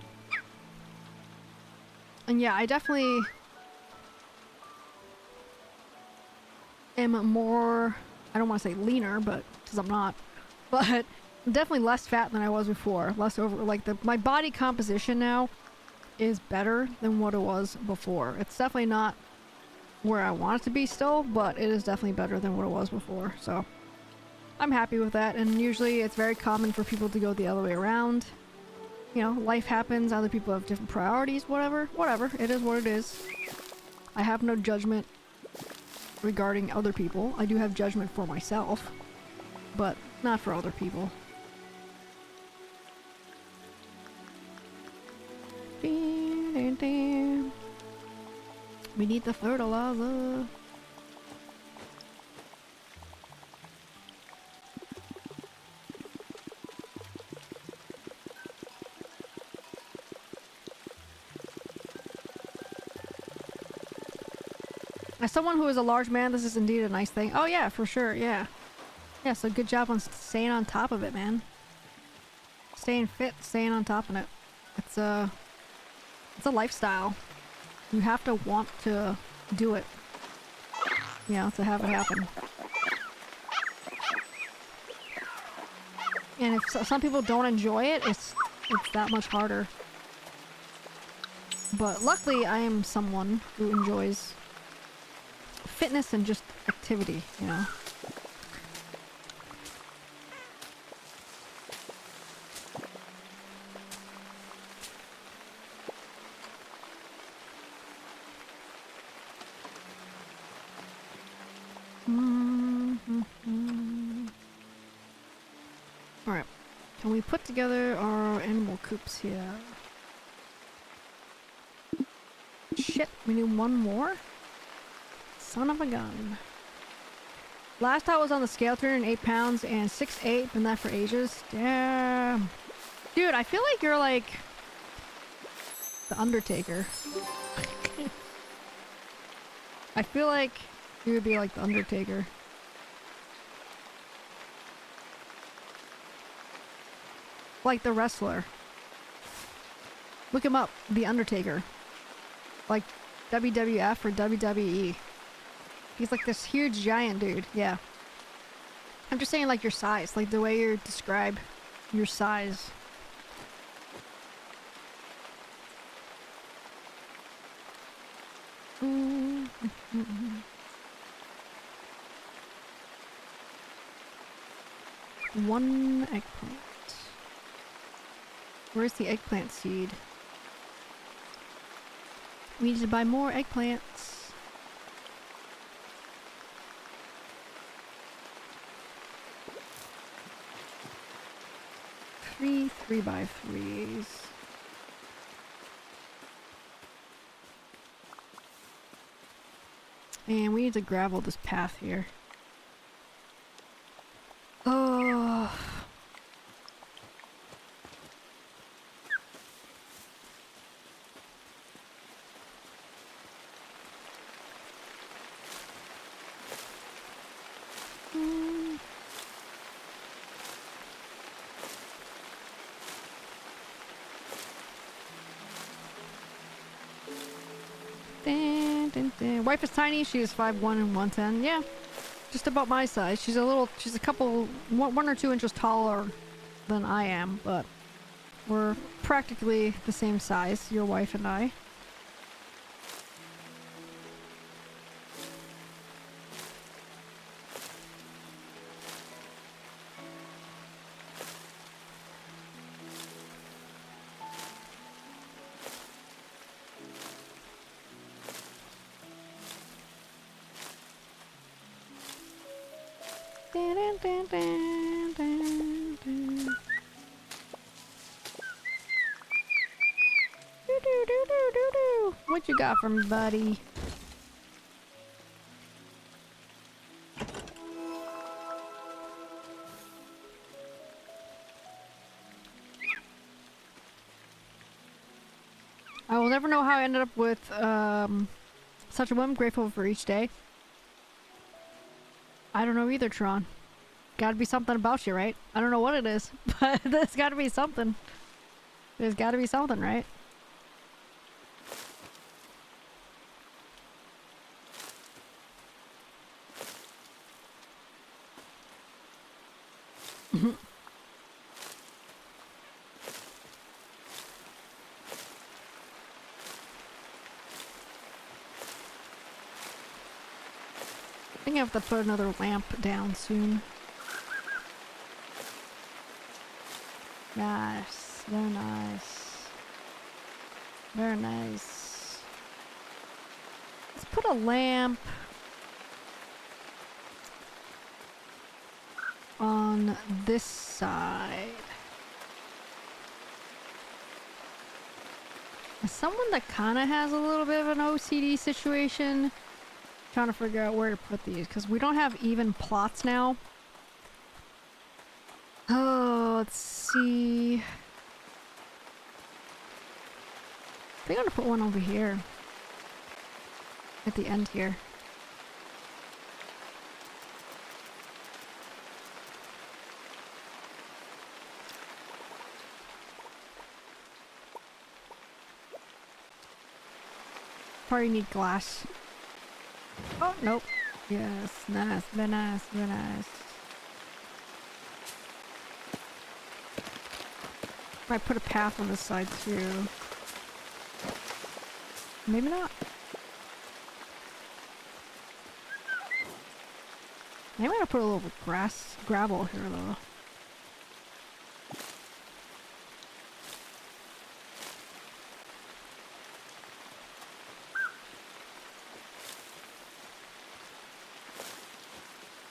And yeah, I definitely am more, I don't want to say leaner, but because I'm not, but I'm definitely less fat than I was before. Less over, like, my body composition now is better than what it was before. It's definitely not where I want it to be still, but it is definitely better than what it was before, so I'm happy with that. And usually it's very common for people to go the other way around. You know, life happens, other people have different priorities, whatever, it is what it is. I have no judgment regarding other people. I do have judgment for myself, but not for other people. We need the fertilizer. As someone who is a large man, this is indeed a nice thing. Oh yeah, for sure, yeah. Yeah, so good job on staying on top of it, man. Staying fit, staying on top of it. It's a lifestyle. You have to want to do it, you know, to have it happen. And if some people don't enjoy it, it's that much harder. But luckily, I am someone who enjoys fitness and just activity, you know. Alright. Can we put together our animal coops here? Shit, we need one more? Son of a gun. Last I was on the scale, 308 pounds and 6'8", been that for ages. Damn. Dude, I feel like you're like the Undertaker. I feel like you would be like the Undertaker. Like the wrestler. Look him up. The Undertaker. Like WWF or WWE. He's like this huge giant dude. Yeah. I'm just saying like your size. Like the way you describe your size. One eggplant. Where's the eggplant seed? We need to buy more eggplants. Three 3x3s. And we need to gravel this path here. Oh. Wife is tiny. She is 5'1" and 110. Yeah, just about my size. She's a couple, one or 2 inches taller than I am, but we're practically the same size, your wife and I. What you got for me, buddy? I will never know how I ended up with such a woman. Grateful for each day. I don't know either, Tron. Gotta be something about you, right? I don't know what it is, but there's gotta be something. There's gotta be something, right? I think I have to put another lamp down soon. Nice. Very nice. Very nice. Let's put a lamp on this side. As someone that kind of has a little bit of an OCD situation, trying to figure out where to put these because we don't have even plots now. Oh, let's see. I think I'm gonna put one over here at the end here. Probably need glass. Oh, nope. Yes, nice, very nice, very nice. Might put a path on this side too. Maybe not. Maybe I'm gonna put a little gravel here though.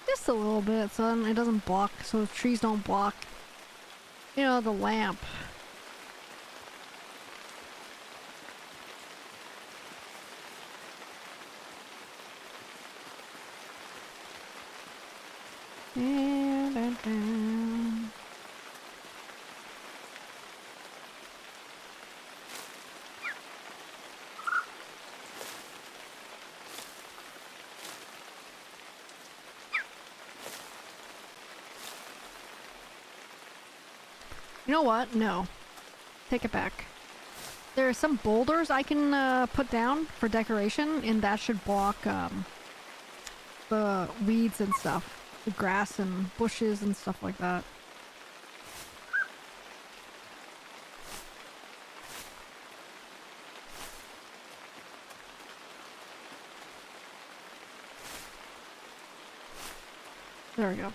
Just a little bit so then it doesn't block, so the trees don't block, you know, the lamp. You know what? No. Take it back. There are some boulders I can put down for decoration, and that should block the weeds and stuff. The grass and bushes and stuff like that. There we go.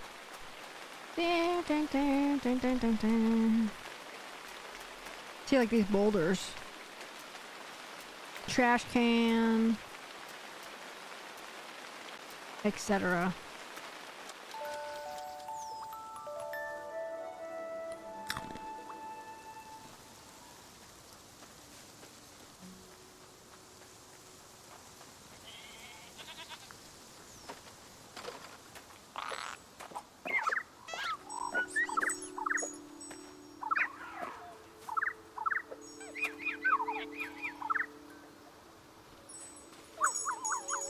Ding, ding, ding, ding, ding, ding, ding. See, like these boulders. Trash can. Etc.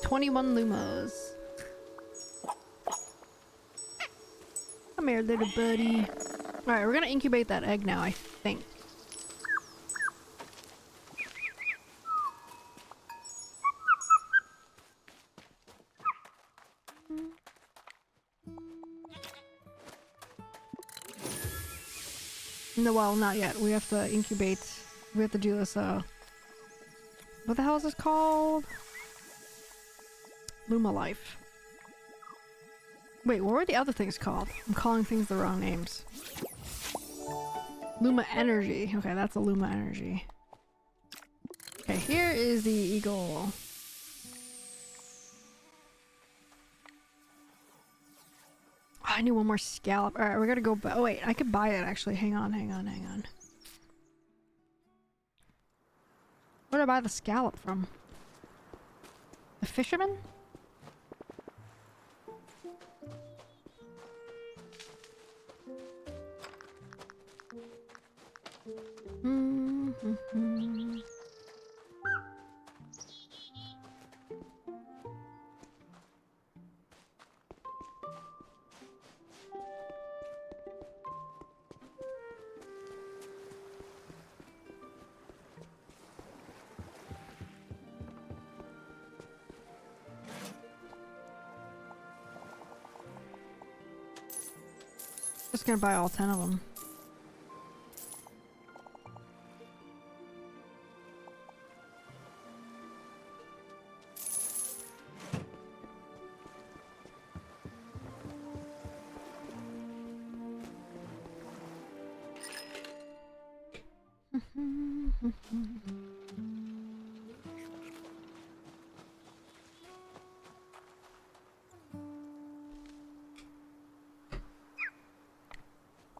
"21 Lumos. Come here, little buddy. Alright, we're gonna incubate that egg now, I think. No, well, not yet. We have to incubate. We have to do this, what the hell is this called? Luma Life. Wait, what were the other things called? I'm calling things the wrong names. Luma Energy. Okay, that's a Luma Energy. Okay, here is the eagle. Oh, I need one more scallop. Alright, we're gonna go oh wait, I could buy it actually. Hang on. Where did I buy the scallop from? The fisherman? Just gonna buy all 10 of them.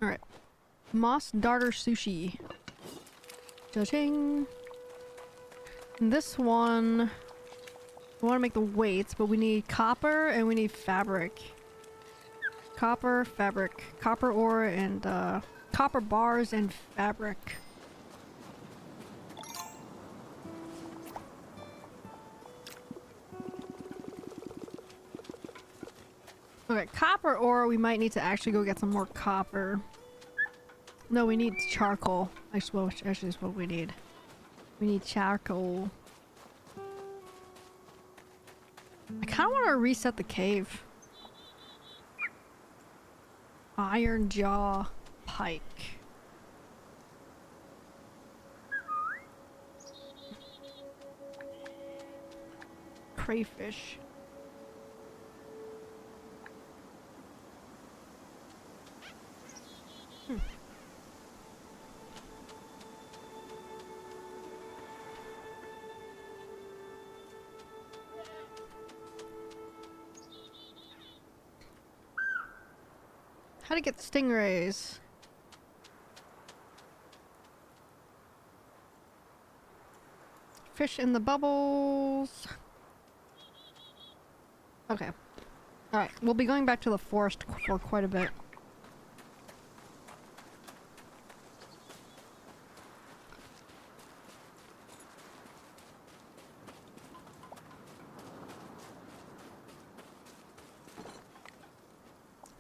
Alright. Moss Darter Sushi. Cha-ching! This one... We want to make the weights, but we need copper and we need fabric. Copper, fabric. Copper ore and, copper bars and fabric. Okay, copper ore, we might need to actually go get some more copper. No, we need charcoal. Actually, is what we need. We need charcoal. I kind of want to reset the cave. Iron jaw pike. Crayfish. How to get stingrays? Fish in the bubbles. Okay. Alright, we'll be going back to the forest for quite a bit.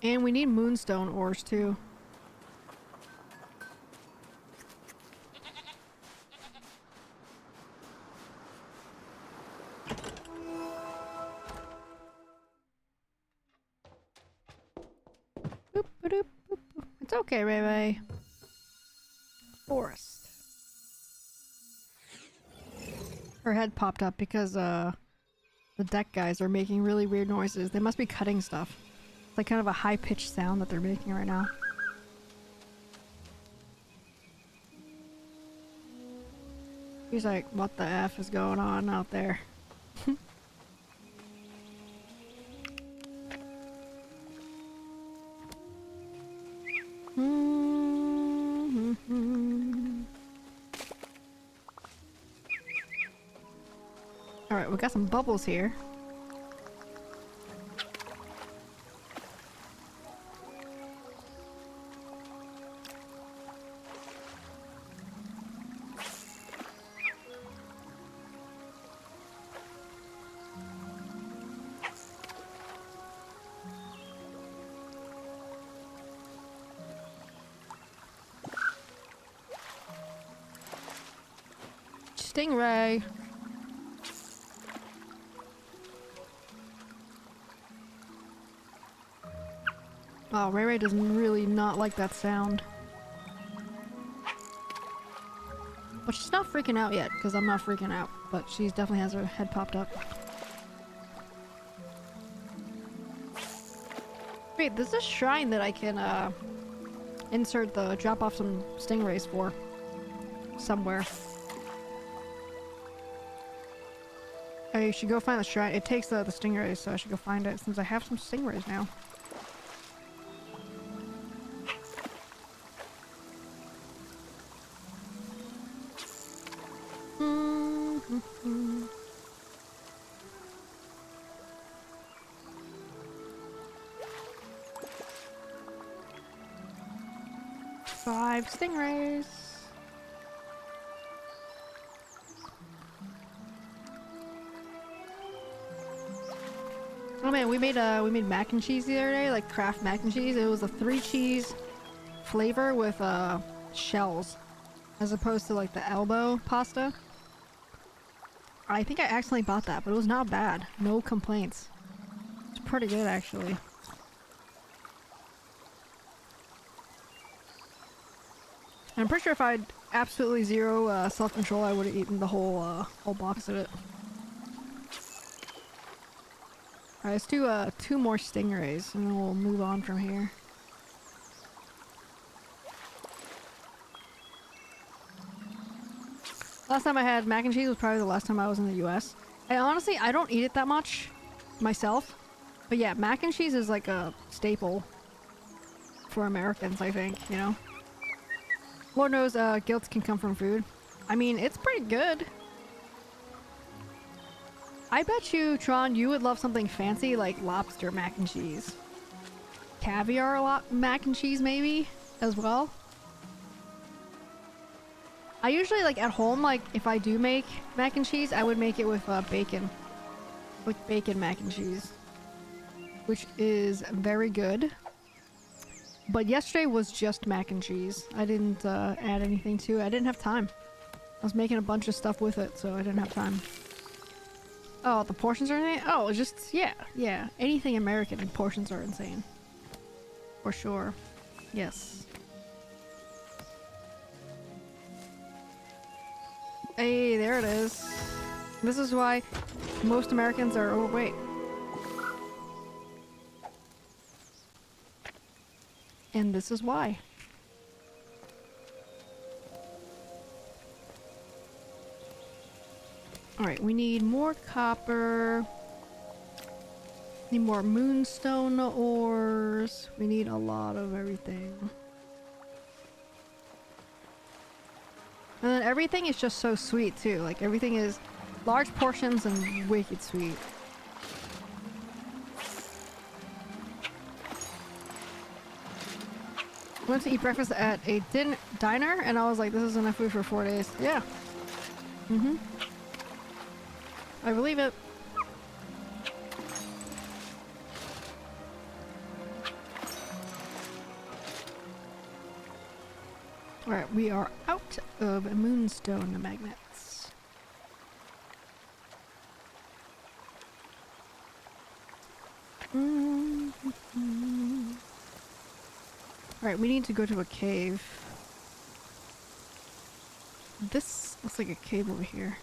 And we need moonstone ores too. It's okay, Ray Ray. Forest. Her head popped up because the deck guys are making really weird noises. They must be cutting stuff. It's like kind of a high-pitched sound that they're making right now. He's like, what the F is going on out there? Alright, we got some bubbles here. Stingray. Oh, Ray Ray does really not like that sound. But she's not freaking out yet, because I'm not freaking out. But she definitely has her head popped up. Wait, there's a shrine that I can drop off some stingrays for. Somewhere. I should go find the shrine. It takes the stingrays, so I should go find it since I have some stingrays now. Five stingrays. Oh man, we made mac and cheese the other day, like Kraft mac and cheese. It was a 3 cheese flavor with shells, as opposed to like the elbow pasta. I think I accidentally bought that, but it was not bad. No complaints. It's pretty good actually. I'm pretty sure if I had absolutely zero self-control, I would have eaten the whole box of it. Alright, let's do 2 more stingrays, and then we'll move on from here. Last time I had mac and cheese was probably the last time I was in the US. I don't eat it that much myself. But yeah, mac and cheese is like a staple for Americans, I think, you know? Lord knows guilt can come from food. I mean, it's pretty good. I bet you, Tron, you would love something fancy like lobster mac and cheese. Caviar mac and cheese maybe as well. I usually like at home, like if I do make mac and cheese, I would make it with bacon. With bacon mac and cheese. Which is very good. But yesterday was just mac and cheese. I didn't add anything to it. I didn't have time. I was making a bunch of stuff with it, so I didn't have time. Oh, the portions are insane? Oh, just, yeah. Anything American portions are insane. For sure. Yes. Hey, there it is. This is why most Americans are overweight. And this is why. Alright, we need more copper. Need more moonstone ores. We need a lot of everything. And then everything is just so sweet too. Like everything is large portions and wicked sweet. I went to eat breakfast at a diner and I was like, this is enough food for 4 days. Yeah. Mm-hmm. I believe it. Alright, we are out of moonstone magnets. Alright, we need to go to a cave. This looks like a cave over here.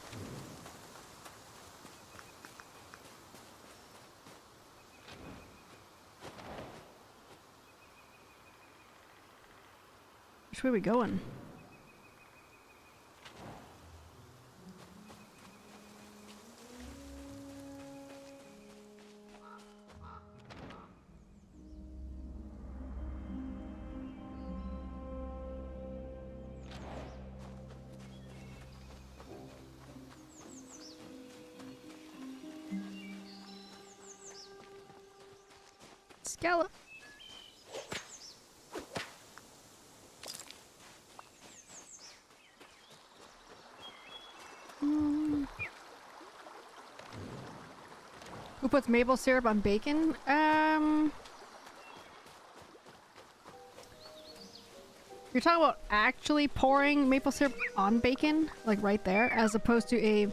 Which way are we going? Scallop. Who puts maple syrup on bacon? You're talking about actually pouring maple syrup on bacon? Like right there? As opposed to a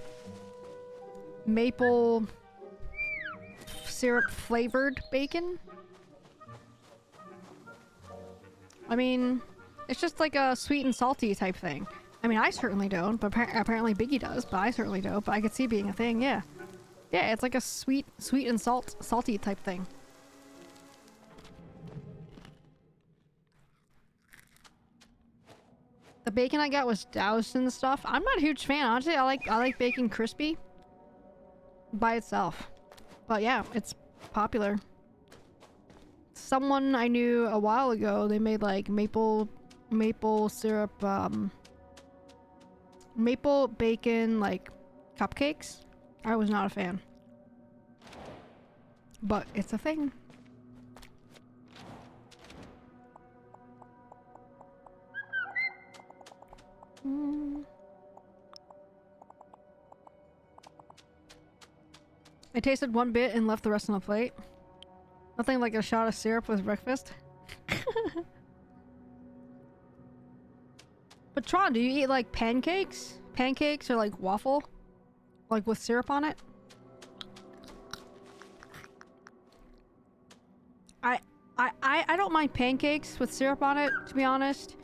maple syrup flavored bacon? I mean, it's just like a sweet and salty type thing. I mean, I certainly don't, but apparently Biggie does, but I certainly don't, but I could see it being a thing, yeah. Yeah, it's like a sweet and salty type thing. The bacon I got was doused in stuff. I'm not a huge fan, honestly. I like bacon crispy by itself. But yeah, it's popular. Someone I knew a while ago, they made like maple syrup, maple bacon like cupcakes. I was not a fan. But it's a thing. I tasted one bit and left the rest on the plate. Nothing like a shot of syrup with breakfast. But Tron, do you eat like pancakes? Pancakes or like waffle? Like with syrup on it? I don't mind pancakes with syrup on it, to be honest.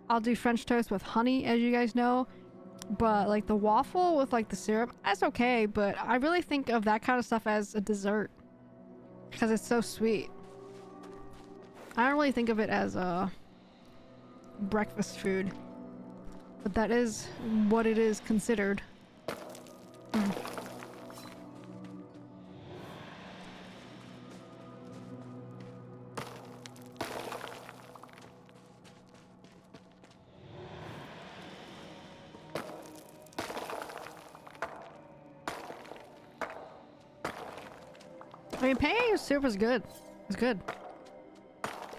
I'll do French toast with honey, as you guys know. But like the waffle with like the syrup, that's okay, but I really think of that kind of stuff as a dessert. Because it's so sweet. I don't really think of it as a breakfast food. But that is what it is considered. I mean, pancake syrup is good. It's good.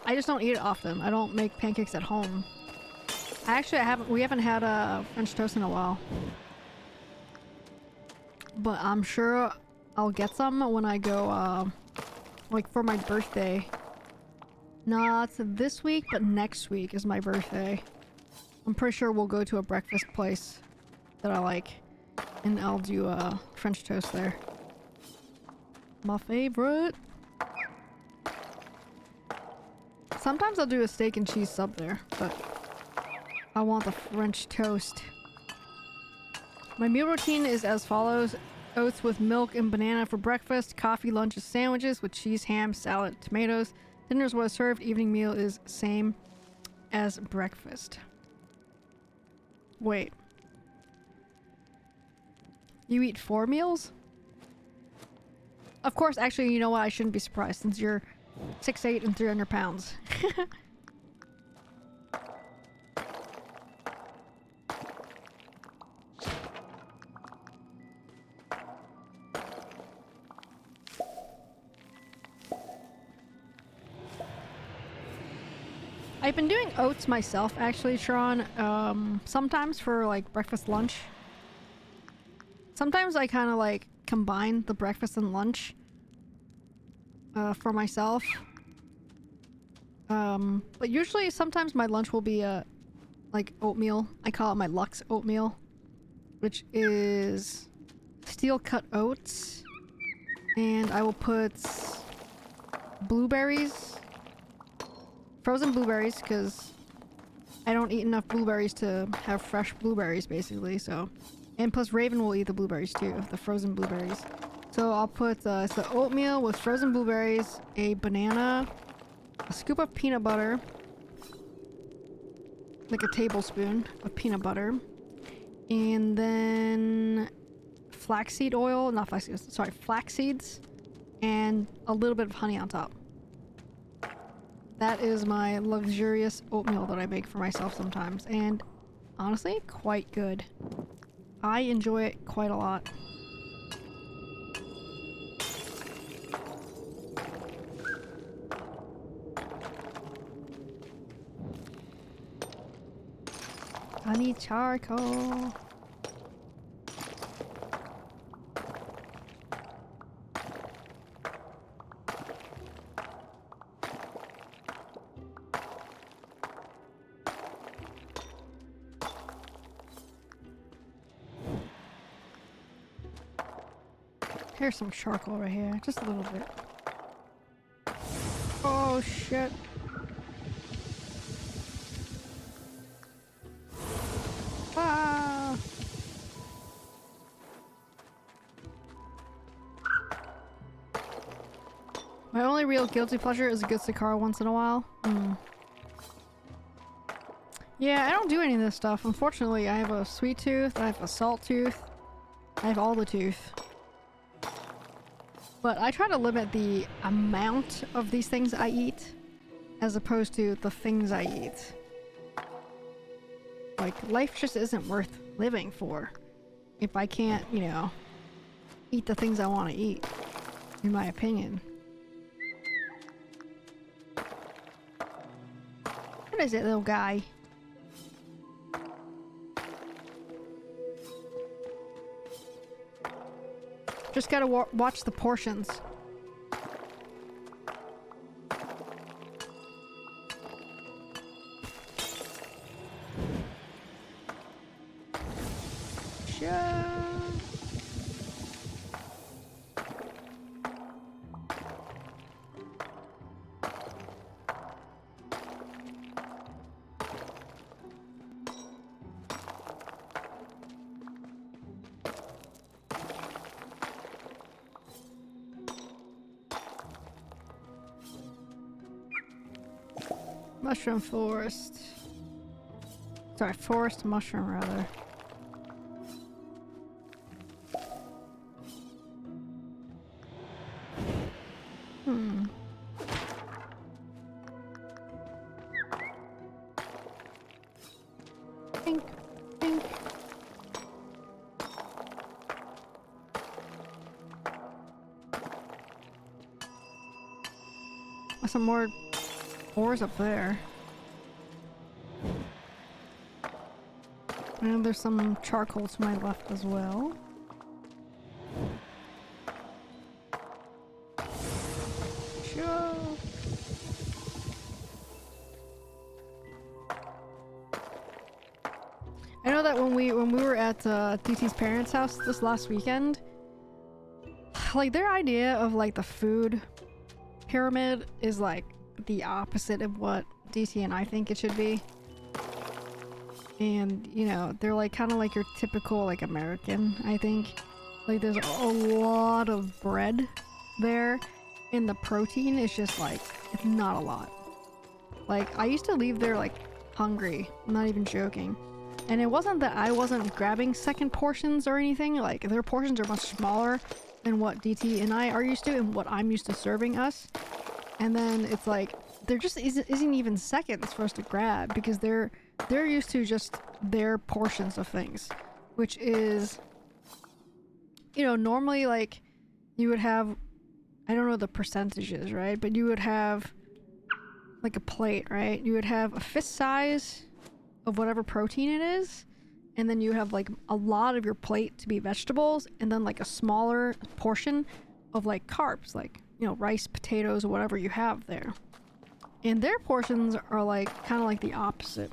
I just don't eat it often. I don't make pancakes at home. We haven't had a French toast in a while. But I'm sure I'll get some when I go, like for my birthday. Not this week, but next week is my birthday. I'm pretty sure we'll go to a breakfast place that I like. And I'll do French toast there. My favorite. Sometimes I'll do a steak and cheese sub there, but I want the French toast. My meal routine is as follows. Oats with milk and banana for breakfast. Coffee, lunches, sandwiches with cheese, ham, salad, tomatoes. Dinner is what is served. Evening meal is same as breakfast. Wait. You eat 4 meals? Of course, actually, you know what? I shouldn't be surprised since you're 6'8" and 300 pounds. I've been doing oats myself, actually, Tron. Sometimes for like breakfast, lunch. Sometimes I kind of like combine the breakfast and lunch for myself. But usually sometimes my lunch will be like oatmeal. I call it my Lux oatmeal, which is steel cut oats, and I will put blueberries, frozen blueberries, because I don't eat enough blueberries to have fresh blueberries, basically, so. And plus Raven will eat the blueberries too, the frozen blueberries. So I'll put it's the oatmeal with frozen blueberries, a banana, a scoop of peanut butter, like a tablespoon of peanut butter, and then flaxseed oil, not flaxseed, sorry, flax seeds, and a little bit of honey on top. That is my luxurious oatmeal that I make for myself sometimes, and honestly, quite good. I enjoy it quite a lot. I need charcoal. Here's some charcoal right here, just a little bit. Oh shit. Ah! My only real guilty pleasure is a good cigar once in a while. Yeah, I don't do any of this stuff. Unfortunately, I have a sweet tooth, I have a salt tooth, I have all the tooth. But I try to limit the amount of these things I eat as opposed to the things I eat. Like, life just isn't worth living for if I can't, you know, eat the things I want to eat, in my opinion. What is it, little guy? Just gotta watch the portions. Sure. Mushroom forest. Sorry, forest mushroom rather. Pink, pink. Some more ores up there. And there's some charcoal to my left as well. Sure. I know that when we were at DT's parents' house this last weekend, like their idea of like the food pyramid is like the opposite of what DT and I think it should be. And, you know, they're like kind of like your typical like American, I think. Like there's a lot of bread there, and the protein is just like, it's not a lot. Like I used to leave there like hungry, I'm not even joking. And it wasn't that I wasn't grabbing second portions or anything, like their portions are much smaller than what DT and I are used to and what I'm used to serving us. And then it's like, there just isn't even seconds for us to grab because they're used to just their portions of things, which is, you know, normally like you would have, I don't know the percentages, right? But you would have like a plate, right? You would have a fist size of whatever protein it is, and then you have like a lot of your plate to be vegetables, and then like a smaller portion of like carbs, like, you know, rice, potatoes, or whatever you have there. And their portions are like kind of like the opposite.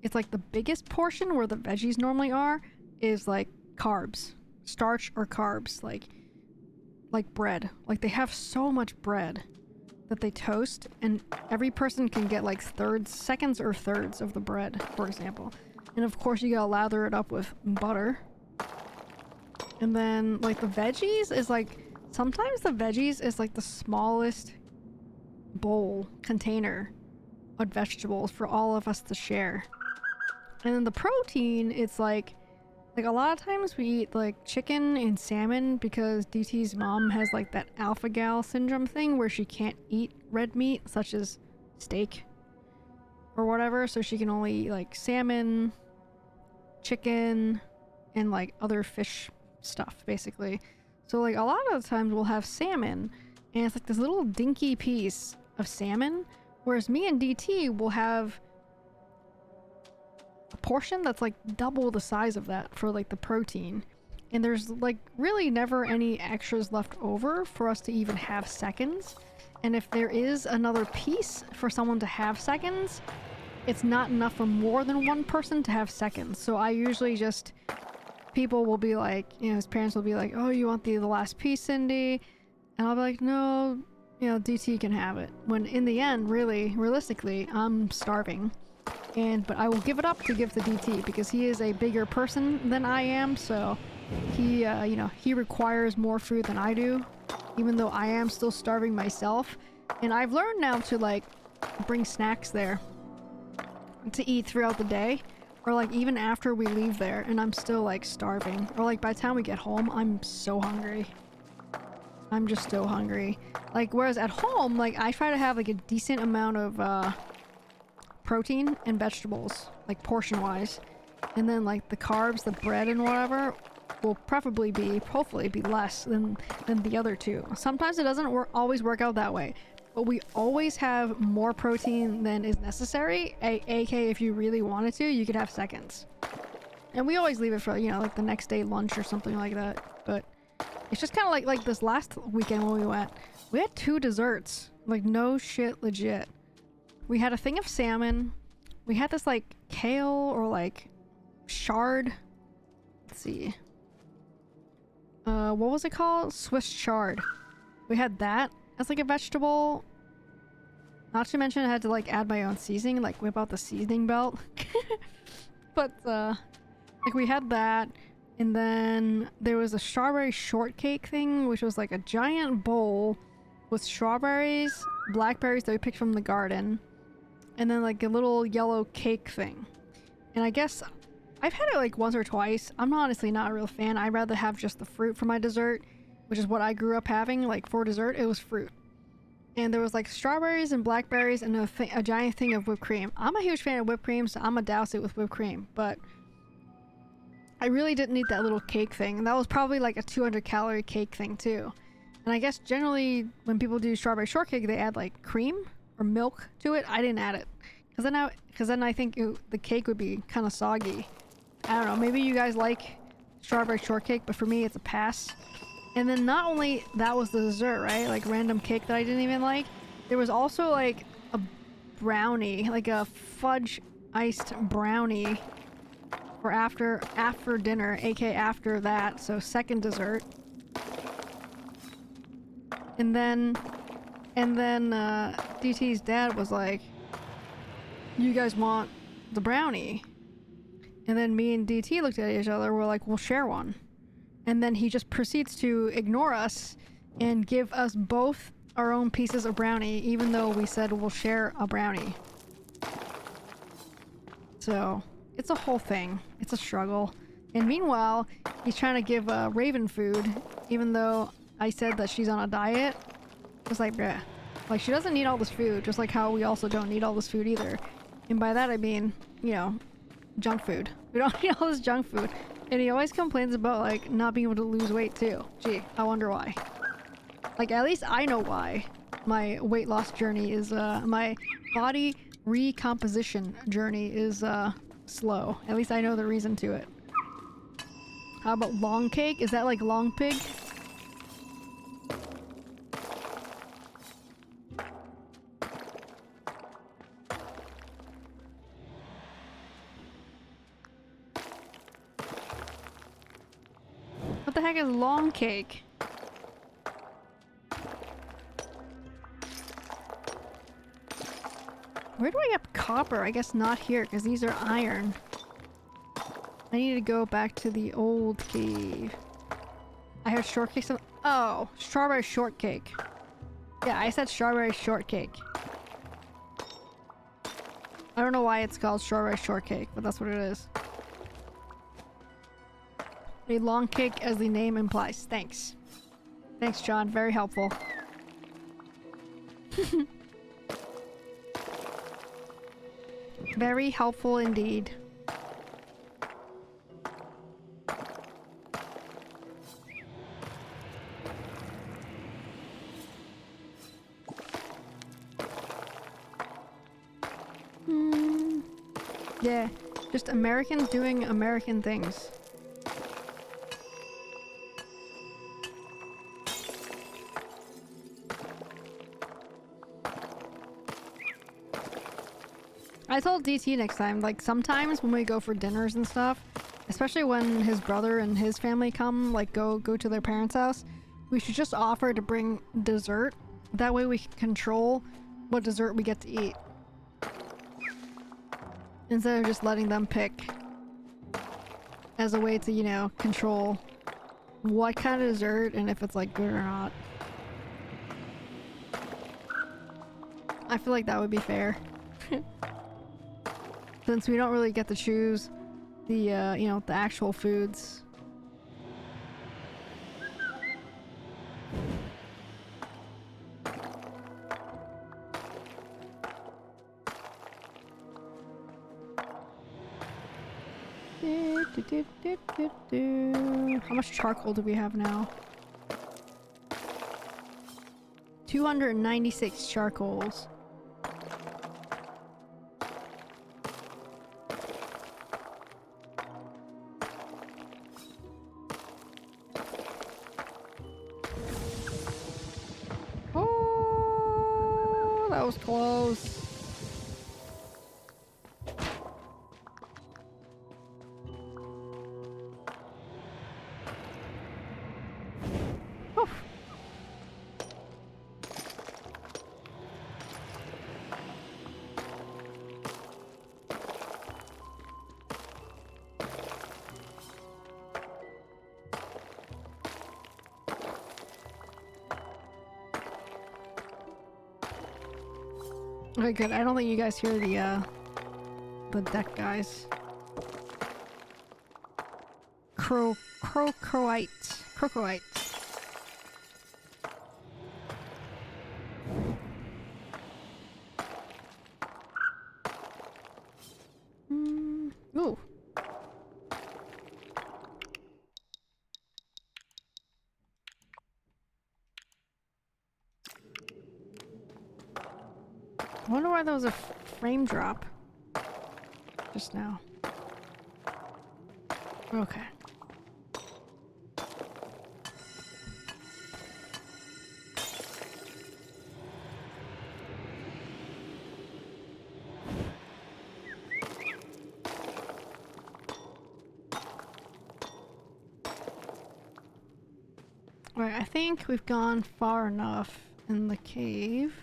It's like the biggest portion where the veggies normally are is like carbs, starch or carbs, like bread. Like they have so much bread that they toast, and every person can get like seconds or thirds of the bread, for example. And of course you gotta lather it up with butter. And then like the veggies is like, sometimes the veggies is like the smallest bowl container of vegetables for all of us to share. And then the protein, it's like a lot of times we eat like chicken and salmon because DT's mom has like that alpha gal syndrome thing where she can't eat red meat such as steak or whatever, so she can only eat like salmon, chicken, and like other fish stuff basically. So like a lot of the times we'll have salmon and it's like this little dinky piece of salmon, whereas me and DT will have a portion that's like double the size of that for like the protein. And there's like really never any extras left over for us to even have seconds. And if there is another piece for someone to have seconds, it's not enough for more than one person to have seconds. So I usually just, people will be like, you know, his parents will be like, oh, you want the last piece, Cindy? And I'll be like, no, you know, DT can have it. When in the end, really, realistically, I'm starving. But I will give it up to give to DT because he is a bigger person than I am, so he, you know, he requires more food than I do, even though I am still starving myself. And I've learned now to like bring snacks there to eat throughout the day, or like even after we leave there and I'm still like starving, or like by the time we get home I'm so hungry. I'm just so hungry. Like whereas at home, like I try to have like a decent amount of protein and vegetables, like portion wise, and then like the carbs, the bread and whatever will preferably be, hopefully be less than the other two. Sometimes it doesn't always work out that way, but we always have more protein than is necessary. AK if you really wanted to, you could have seconds. And we always leave it for, you know, like the next day lunch or something like that. But it's just kind of like this last weekend when we went, we had 2 desserts. Like no shit, legit. We had a thing of salmon. We had this like kale or like chard. Let's see. What was it called? Swiss chard. We had that as like a vegetable. Not to mention I had to like add my own seasoning, like whip out the seasoning belt. But like we had that, and then there was a strawberry shortcake thing, which was like a giant bowl with strawberries, blackberries that we picked from the garden, and then like a little yellow cake thing. And I guess I've had it like once or twice. I'm honestly not a real fan. I'd rather have just the fruit for my dessert, which is what I grew up having. Like for dessert, it was fruit. And there was like strawberries and blackberries and a giant thing of whipped cream. I'm a huge fan of whipped cream, so I'm gonna douse it with whipped cream. But I really didn't eat that little cake thing. And that was probably like a 200 calorie cake thing too. And I guess generally when people do strawberry shortcake, they add like cream or milk to it. I didn't add it because then I think the cake would be kind of soggy. I don't know, maybe you guys like strawberry shortcake, but for me it's a pass. And then not only that was the dessert, right, like random cake that I didn't even like, there was also like a brownie, like a fudge iced brownie for after dinner, aka after that, so second dessert. And then DT's dad was like, you guys want the brownie? And then me and DT looked at each other, we're like, we'll share one. And then he just proceeds to ignore us and give us both our own pieces of brownie, even though we said we'll share a brownie. So it's a whole thing. It's a struggle. And meanwhile, he's trying to give Raven food, even though I said that she's on a diet. It's like, bruh. Like, she doesn't need all this food, just like how we also don't need all this food either. And by that I mean, you know, junk food. We don't need all this junk food. And he always complains about, like, not being able to lose weight, too. Gee, I wonder why. Like, at least I know why my weight loss journey is, my body recomposition journey is, slow. At least I know the reason to it. How about long cake? Is that like long pig? What the heck is long cake? Where do I get copper? I guess not here, because these are iron. I need to go back to the old cave. I heard shortcake. Oh, strawberry shortcake. Yeah, I said strawberry shortcake. I don't know why it's called strawberry shortcake, but that's what it is. A long cake, as the name implies. Thanks. Thanks, John. Very helpful. Very helpful indeed. Yeah, just Americans doing American things. I told DT next time, like, sometimes when we go for dinners and stuff, especially when his brother and his family come, like, go to their parents' house, we should just offer to bring dessert. That way we can control what dessert we get to eat. Instead of just letting them pick. As a way to, you know, control what kind of dessert and if it's, like, good or not. I feel like that would be fair. Since we don't really get to choose the, you know, the actual foods. How much charcoal do we have now? 296 charcoals. Oh, that was close. Okay, good. I don't think you guys hear the deck guys. Crocoite. Ooh. I wonder why there was a frame drop just now. Okay. Alright, I think we've gone far enough in the cave.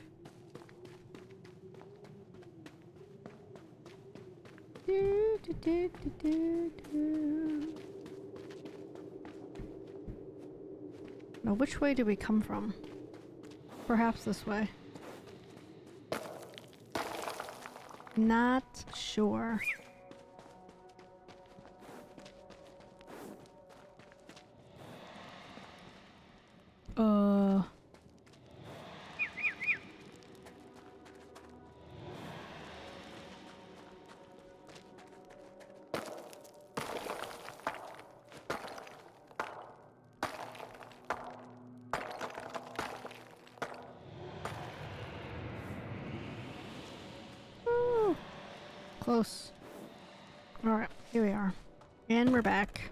Now, which way did we come from? Perhaps this way. Not sure. Close. Alright, here we are. And we're back.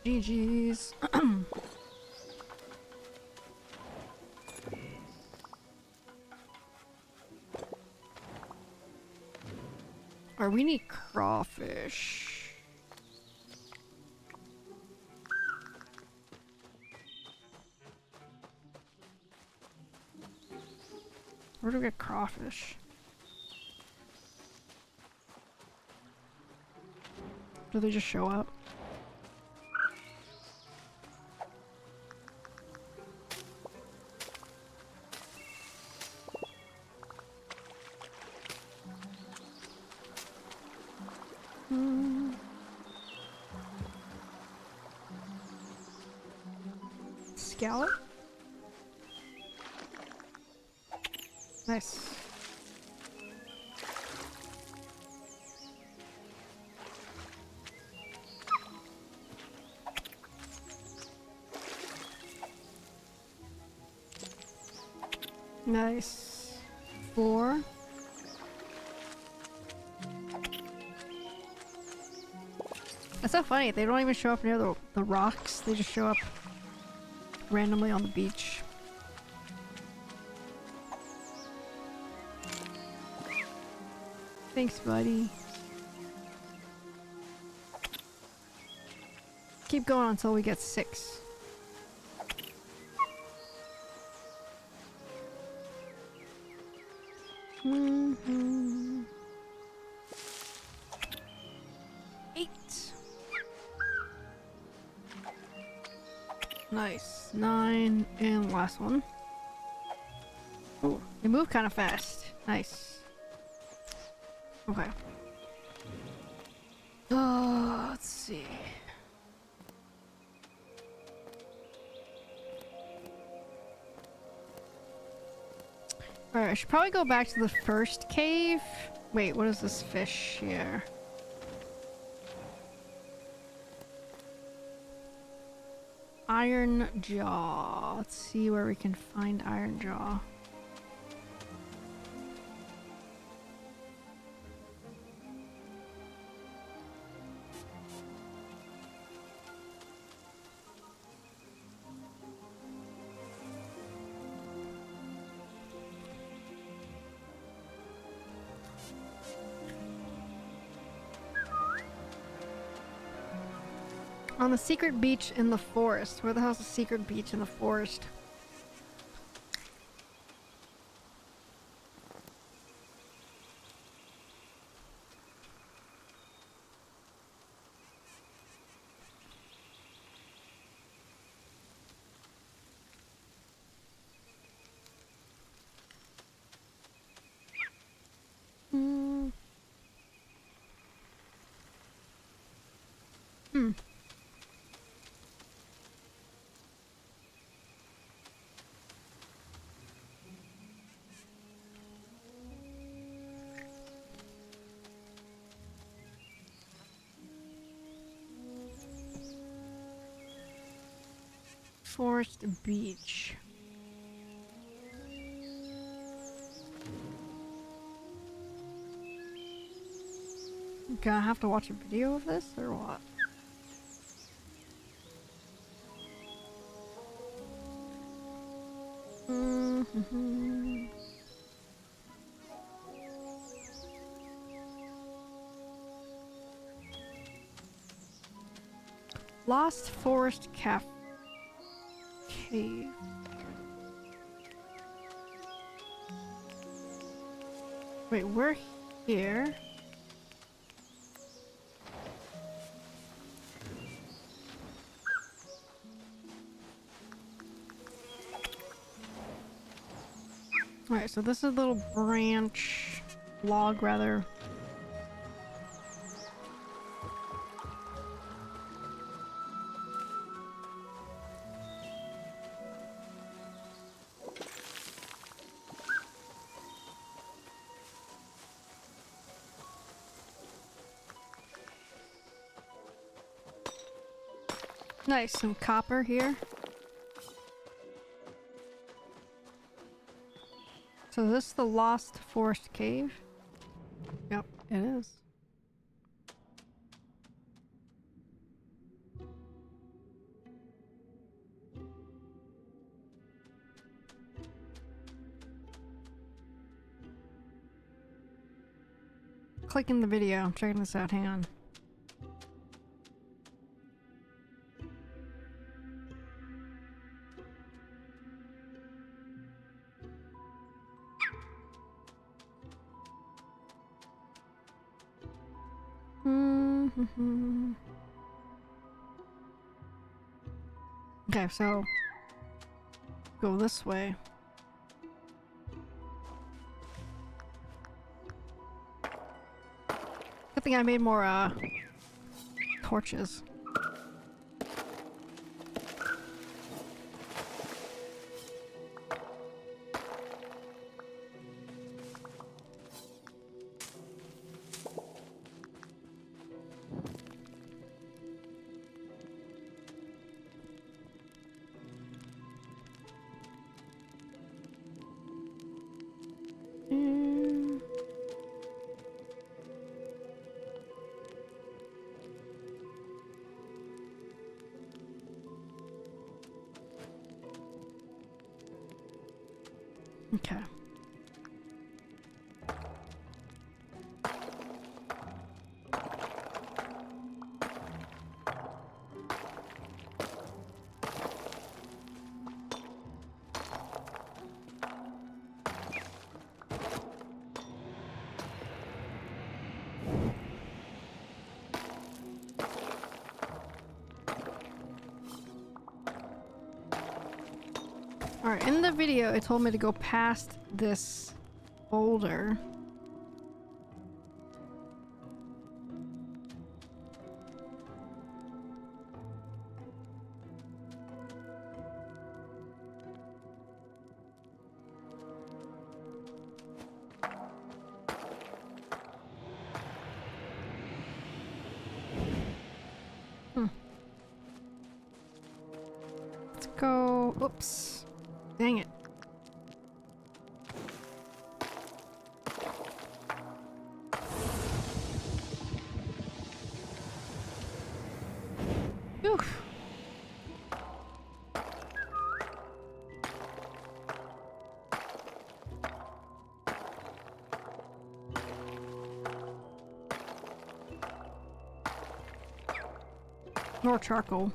GG's. Alright, we need crawfish. Where do we get crawfish? Do they just show up? Scallop? Nice. Nice. 4. That's so funny. They don't even show up near the rocks. They just show up randomly on the beach. Thanks, buddy. Keep going until we get 6. Mm-hmm. 8. Nice. 9 and last one. Oh, they move kind of fast. Nice. Okay. Let's see. Alright, I should probably go back to the first cave. Wait, what is this fish here? Iron jaw. Let's see where we can find iron jaw. On the secret beach in the forest. Where the hell's the secret beach in the forest? Forest beach. Gonna have to watch a video of this or what? Lost Forest Cave. Wait, we're here. Alright, so this is a little branch, log rather. Nice, some copper here. So is this the Lost Forest Cave? Yep, it is. clicking the video. I'm checking this out. Hang on. Okay, so go this way. Good thing I made more torches. Okay. Alright, in the video it told me to go past this boulder. Let's go. Oops. Dang it. Oof. More charcoal.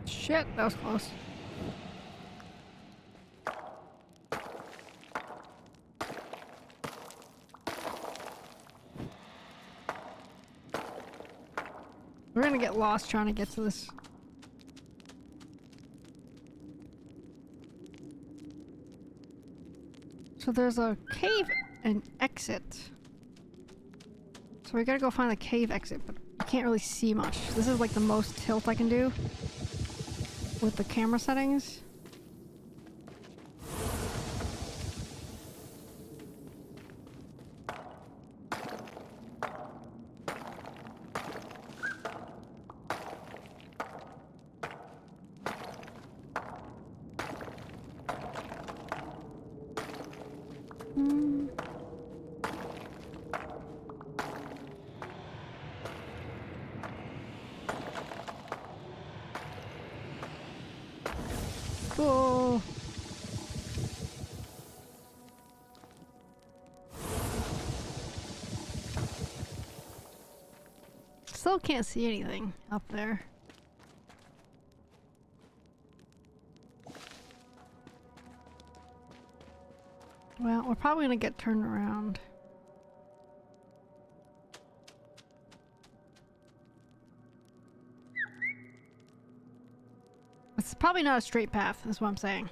Shit, that was close. We're gonna get lost trying to get to this. So there's a cave and exit. So we gotta go find the cave exit, but I can't really see much. This is like the most tilt I can do with the camera settings. Cool. Still can't see anything up there. Well, we're probably gonna get turned around. It's probably not a straight path, is what I'm saying.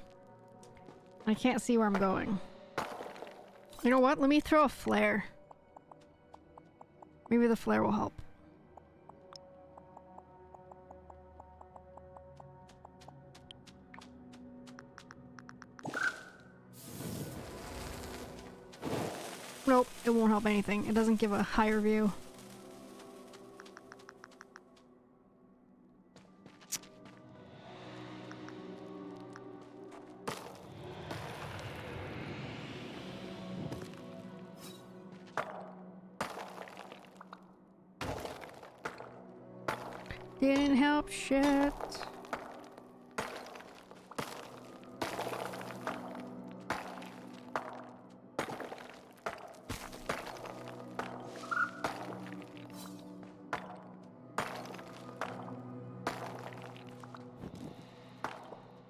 I can't see where I'm going. You know what? Let me throw a flare. Maybe the flare will help. Nope, it won't help anything. It doesn't give a higher view. Didn't help shit.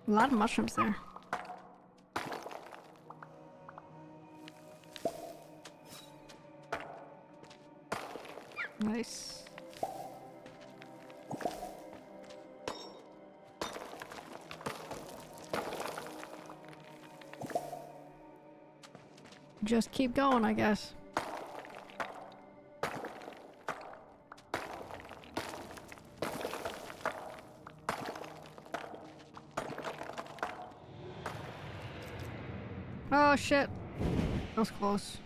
A lot of mushrooms there. Nice. Just keep going, I guess. Oh shit. That was close.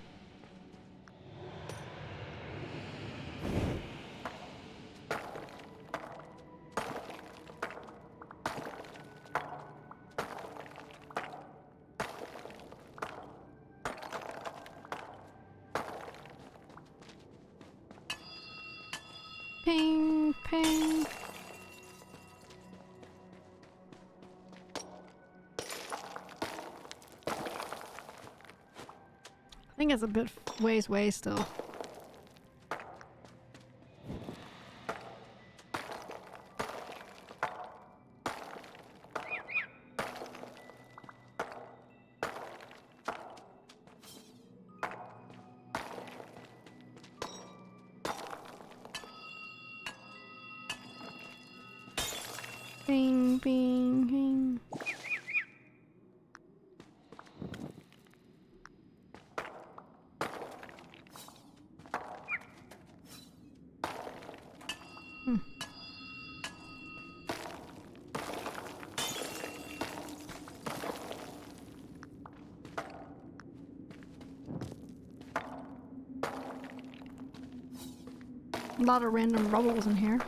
Ping, ping. I think it's a bit ways away still. Bing, bing, bing. A lot of random rubbles in here.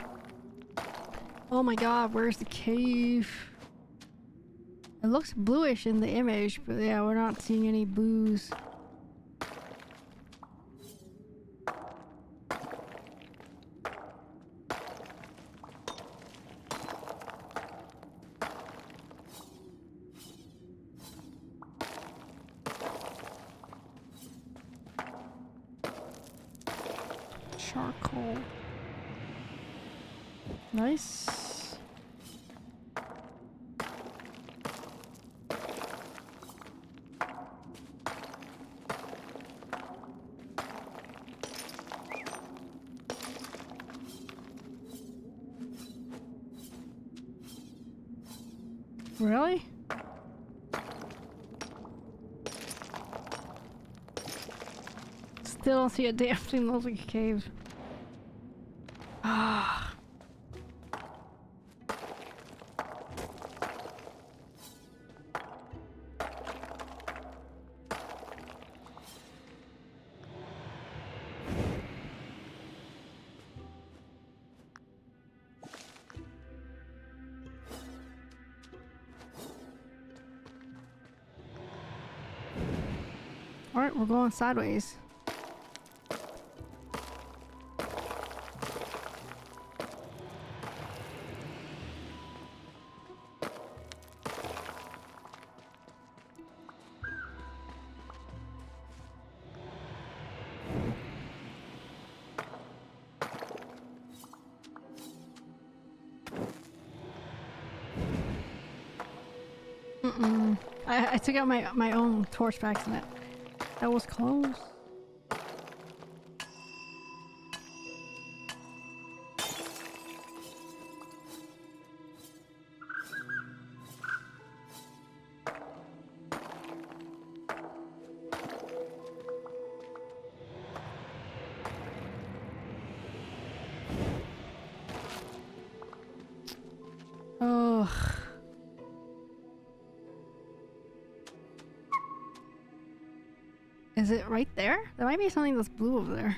Oh my god, where's the cave? It looks bluish in the image, but yeah, we're not seeing any blues. Charcoal. Nice. Really? Still don't see a damn thing. Looks like a cave. Ah. Alright, we're going sideways. I took out my own torch packs in it. That was close. Oh. Is it right there? There might be something that's blue over there.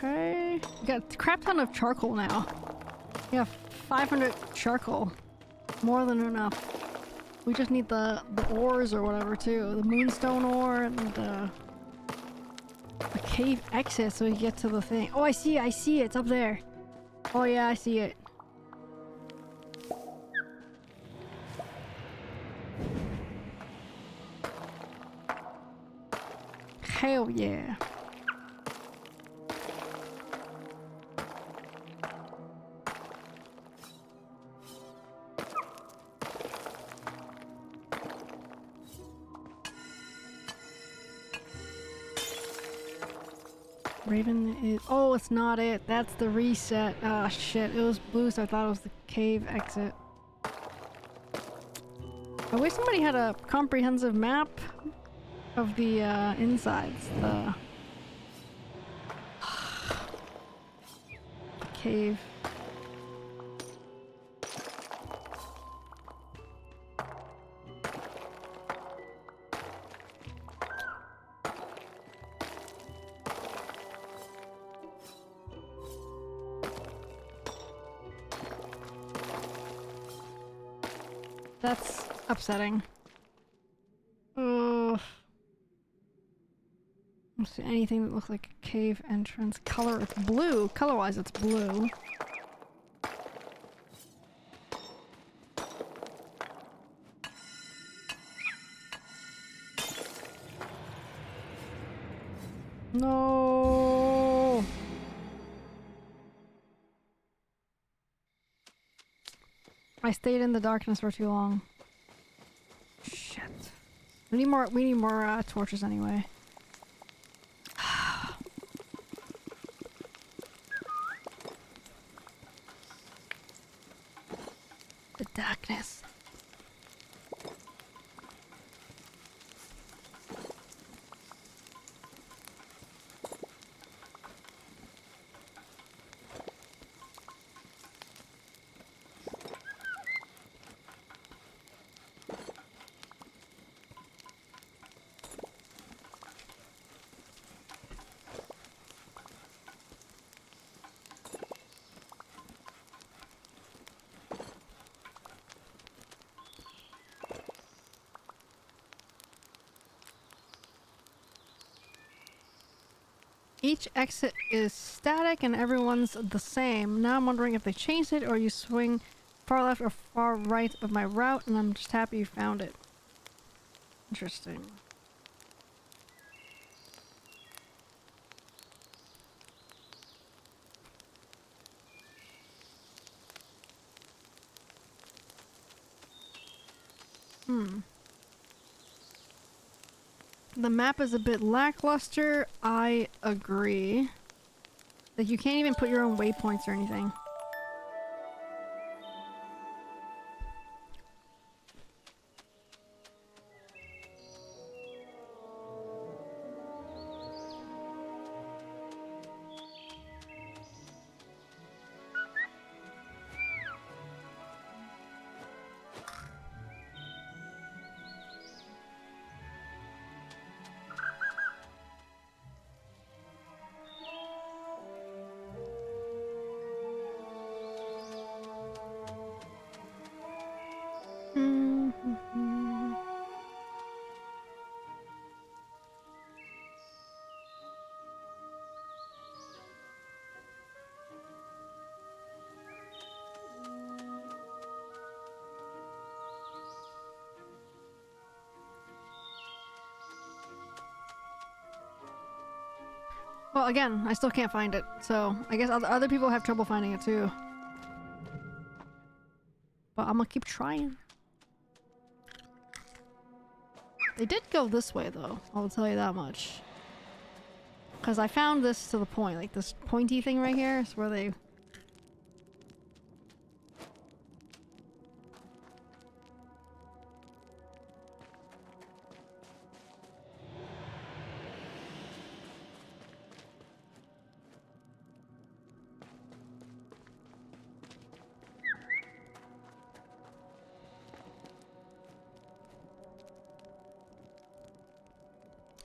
Okay. We got a crap ton of charcoal now. We have 500 charcoal. More than enough. We just need the ores or whatever too. The moonstone ore and the cave exit so we get to the thing. Oh, I see it. It's up there. Oh yeah, I see it. Hell yeah. Raven is— oh, it's not it. That's the reset. Ah, shit. It was blue, so I thought it was the cave exit. I wish somebody had a comprehensive map of the insides. The cave. That's upsetting. Ugh. I don't see anything that looks like a cave entrance. Color, it's blue. Color-wise, it's blue. No. I stayed in the darkness for too long. Shit. We need more torches anyway. The darkness. Each exit is static and everyone's the same. Now I'm wondering if they changed it or you swing far left or far right of my route, and I'm just happy you found it. Interesting. The map is a bit lackluster. I agree. Like, you can't even put your own waypoints or anything. Well, again, I still can't find it, so I guess other people have trouble finding it too. But I'm gonna keep trying. They did go this way though, I'll tell you that much. Because I found this to the point, like this pointy thing right here is where they...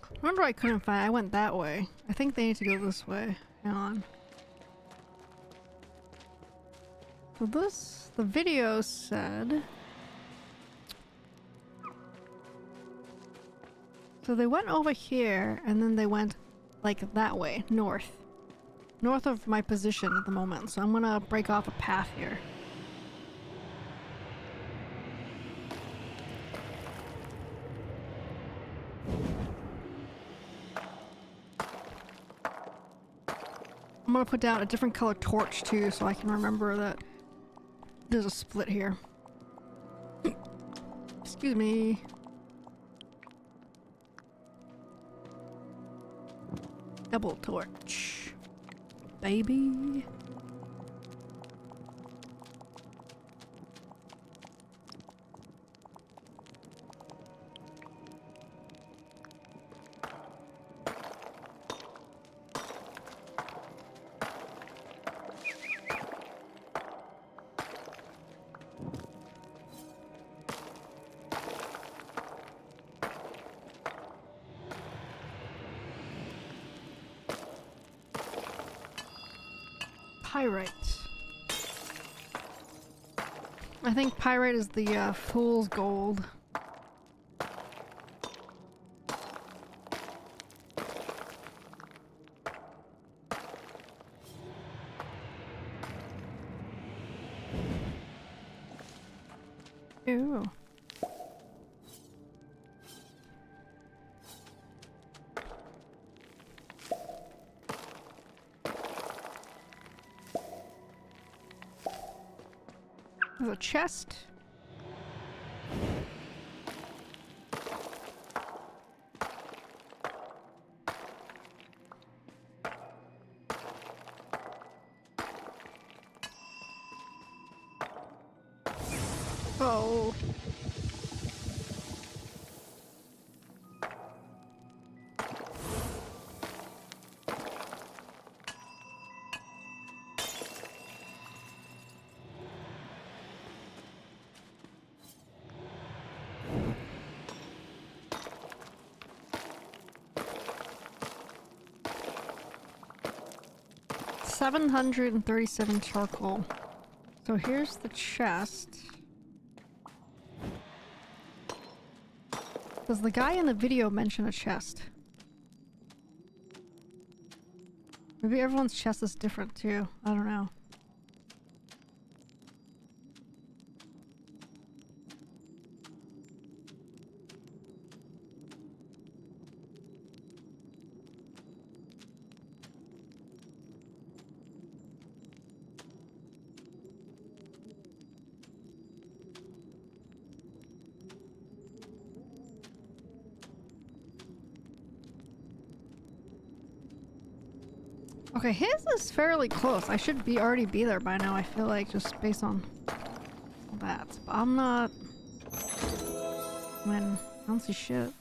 I wonder why I couldn't find— I went that way. I think they need to go this way. Hang on. So this, the video said... So they went over here, and then they went, like, that way, north. North of my position at the moment, so I'm gonna break off a path here. I'm gonna put down a different color torch, too, so I can remember that there's a split here. Excuse me. Double torch. Baby. Pyrite. I think pyrite is the fool's gold. Ew. There's a chest. Oh. $737 charcoal. So here's the chest. Does the guy in the video mention a chest? Maybe everyone's chest is different too. I don't know. Okay, his is fairly close. I should already be there by now, I feel like, just based on that. But I'm not... I don't see shit.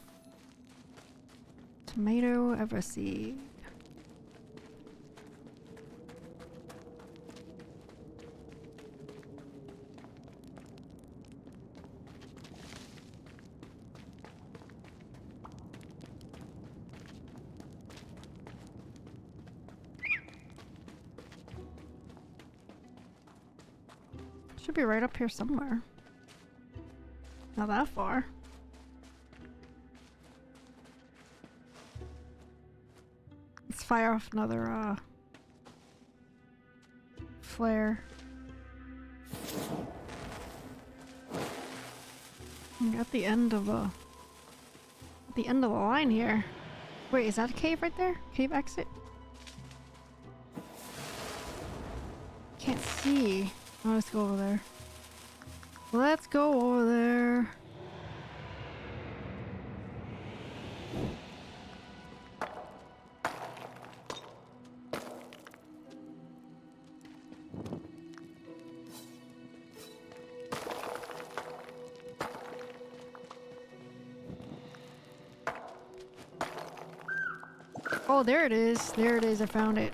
Tomato everseed. Should be right up here somewhere. Not that far. Let's fire off another flare. I'm at the end of the line here. Wait, is that a cave right there? Cave exit? Can't see. Oh, let's go over there. Let's go over there. Oh, there it is. There it is. I found it.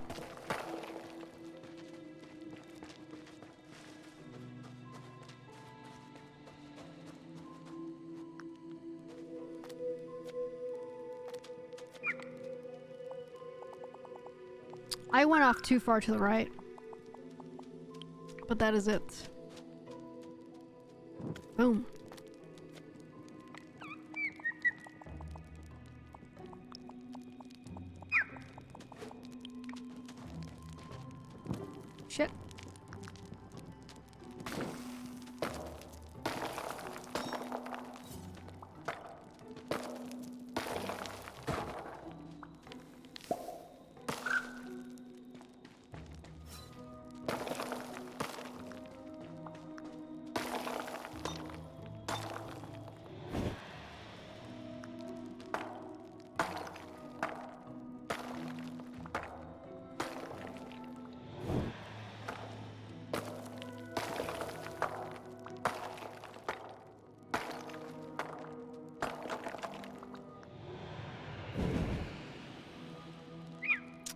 I went off too far to the right. But that is it. Boom. Shit.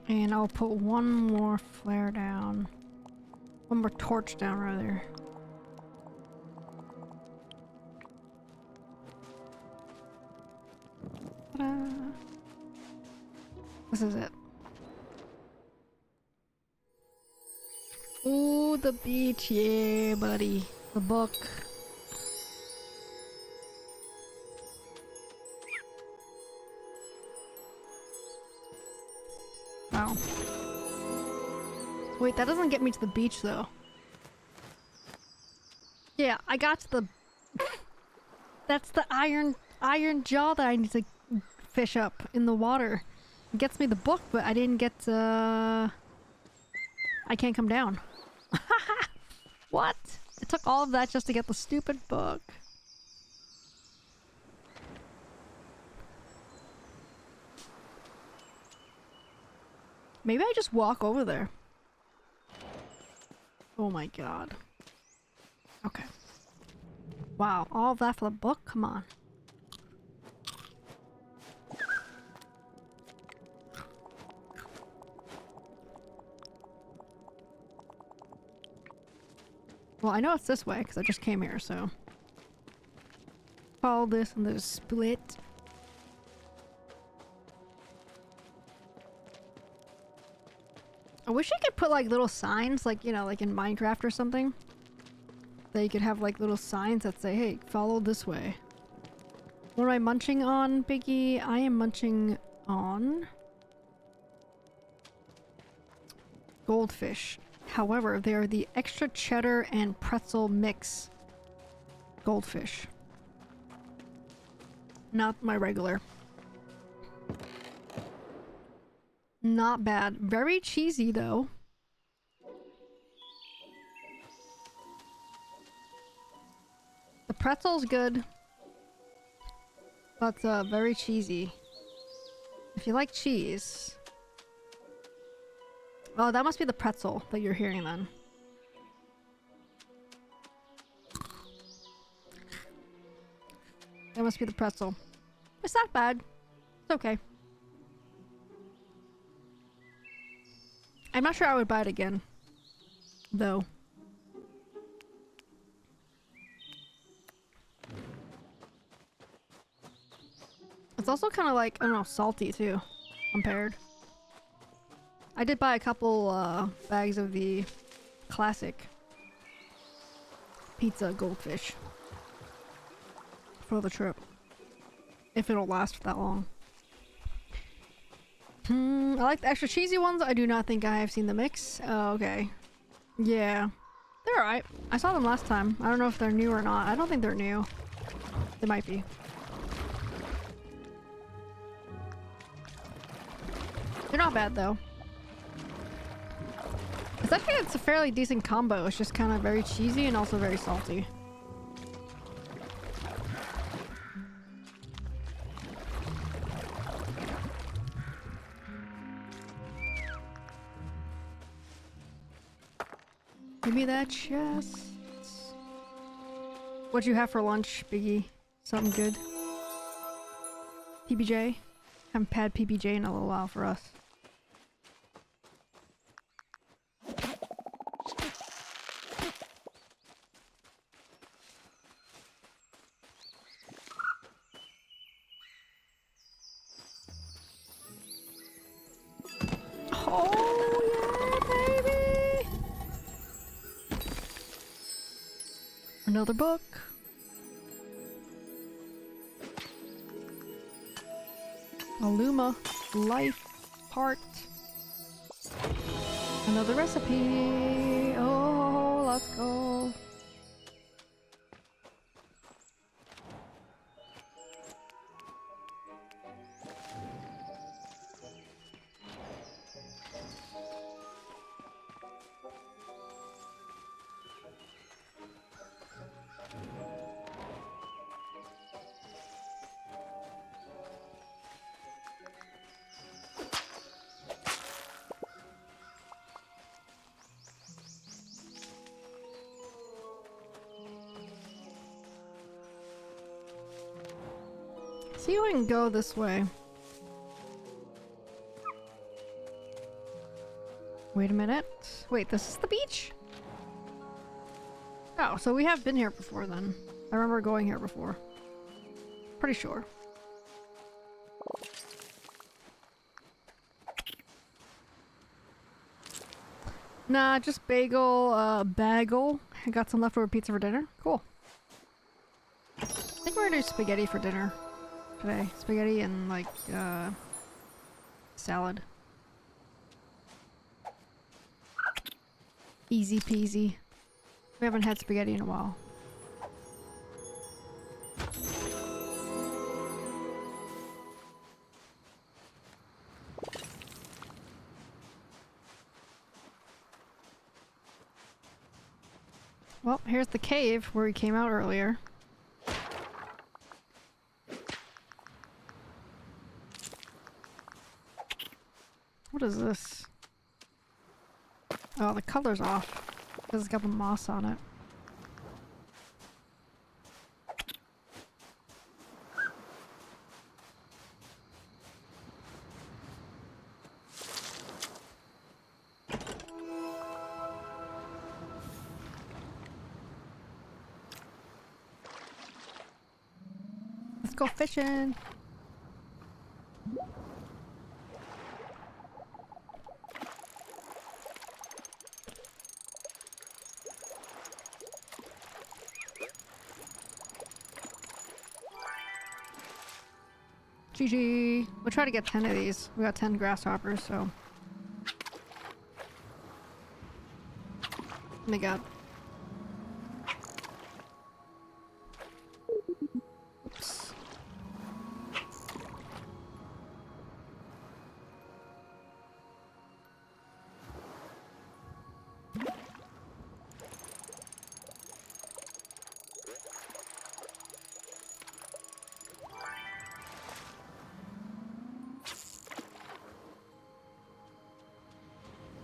And I'll put one more flare down. One more torch down, rather. Ta-da. This is it. Ooh, the beach. Yeah, buddy. The book. Wow. Wait, that doesn't get me to the beach, though. Yeah, I got to the... That's the iron jaw that I need to fish up in the water. It gets me the book, but I didn't get I can't come down. What? It took all of that just to get the stupid book. Maybe I just walk over there. Oh my god. Okay. Wow, all of that for the book? Come on. Well, I know it's this way because I just came here, so. Follow this and there's a split. I wish I could put like little signs, like, you know, like in Minecraft or something. That you could have like little signs that say, hey, follow this way. What am I munching on, Biggie? I am munching on goldfish. However, they are the extra cheddar and pretzel mix goldfish. Not my regular. Not bad. Very cheesy though. The pretzel's good. But very cheesy. If you like cheese. Oh, that must be the pretzel that you're hearing then. That must be the pretzel. It's not bad. It's okay. I'm not sure I would buy it again. Though. It's also kind of like, I don't know, salty too. Compared. I did buy a couple bags of the classic pizza goldfish for the trip. If it'll last that long. I like the extra cheesy ones. I do not think I have seen the mix. Oh, okay. Yeah. They're alright. I saw them last time. I don't know if they're new or not. I don't think they're new. They might be. They're not bad though. It's a fairly decent combo. It's just kind of very cheesy and also very salty. Give me that chest. What'd you have for lunch, Biggie? Something good? PBJ? Haven't had PBJ in a little while for us. Oh Another book. Aluma. Life. Heart. Another recipe. Oh, let's go. See if I can go this way. Wait a minute. Wait, this is the beach? Oh, so we have been here before then. I remember going here before. Pretty sure. Nah, just bagel. I got some leftover pizza for dinner. Cool. I think we're gonna do spaghetti for dinner today. Spaghetti and like, salad. Easy peasy. We haven't had spaghetti in a while. Well, here's the cave where we came out earlier. What is this? Oh, the color's off. Because it's got the moss on it. Let's go fishing! GG. We'll try to get 10 of these. We got 10 grasshoppers, so. Oh my god. Oops.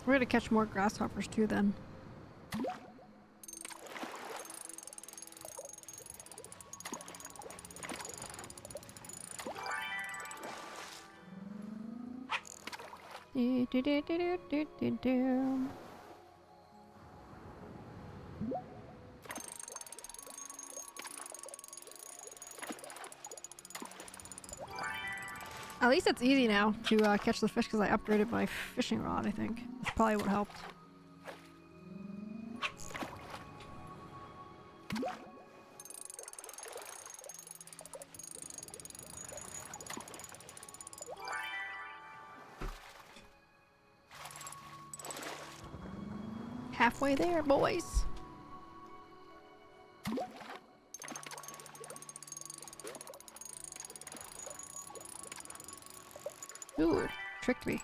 We're gonna catch more grasshoppers too then. At least it's easy now to catch the fish because I upgraded my fishing rod, I think. That's probably what helped. Halfway there, boys! Ooh, tricked me.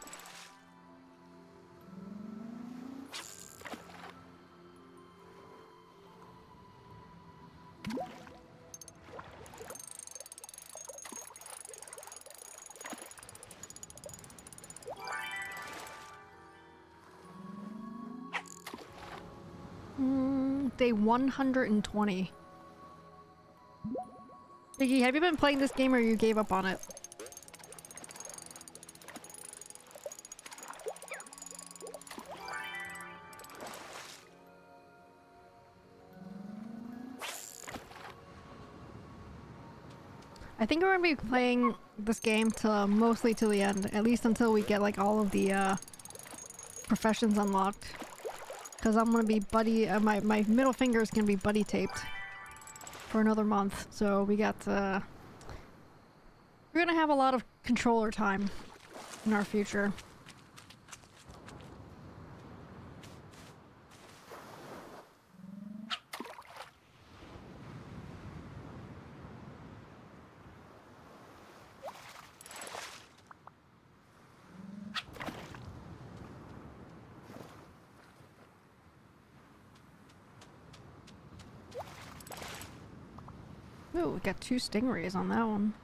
Day 120. Vicky, have you been playing this game or you gave up on it? I think we're gonna be playing this game mostly to the end, at least until we get like all of the professions unlocked. Because I'm gonna be buddy, my middle finger is gonna be buddy taped for another month, so we got we're gonna have a lot of controller time in our future. Ooh, we got 2 stingrays on that one.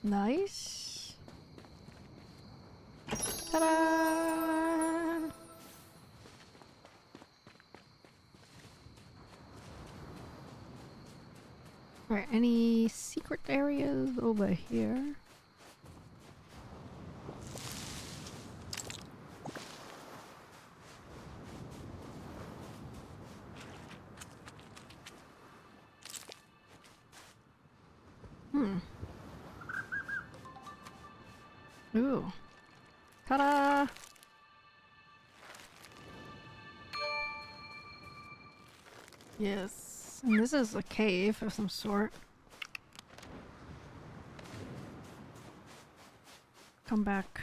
Nice. Ta-da! Alright, any secret areas over here? Ooh. Ta-da! Yes. And this is a cave of some sort. Come back.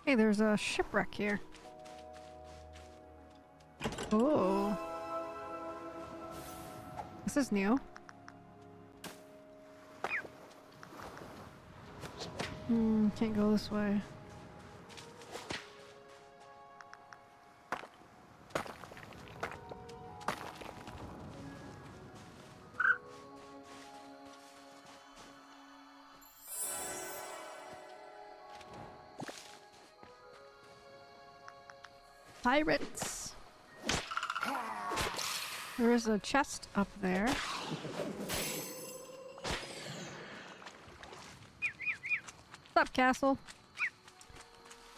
Hey, there's a shipwreck here. Oh. This is new. Can't go this way. Pirates! There is a chest up there. What's up, castle?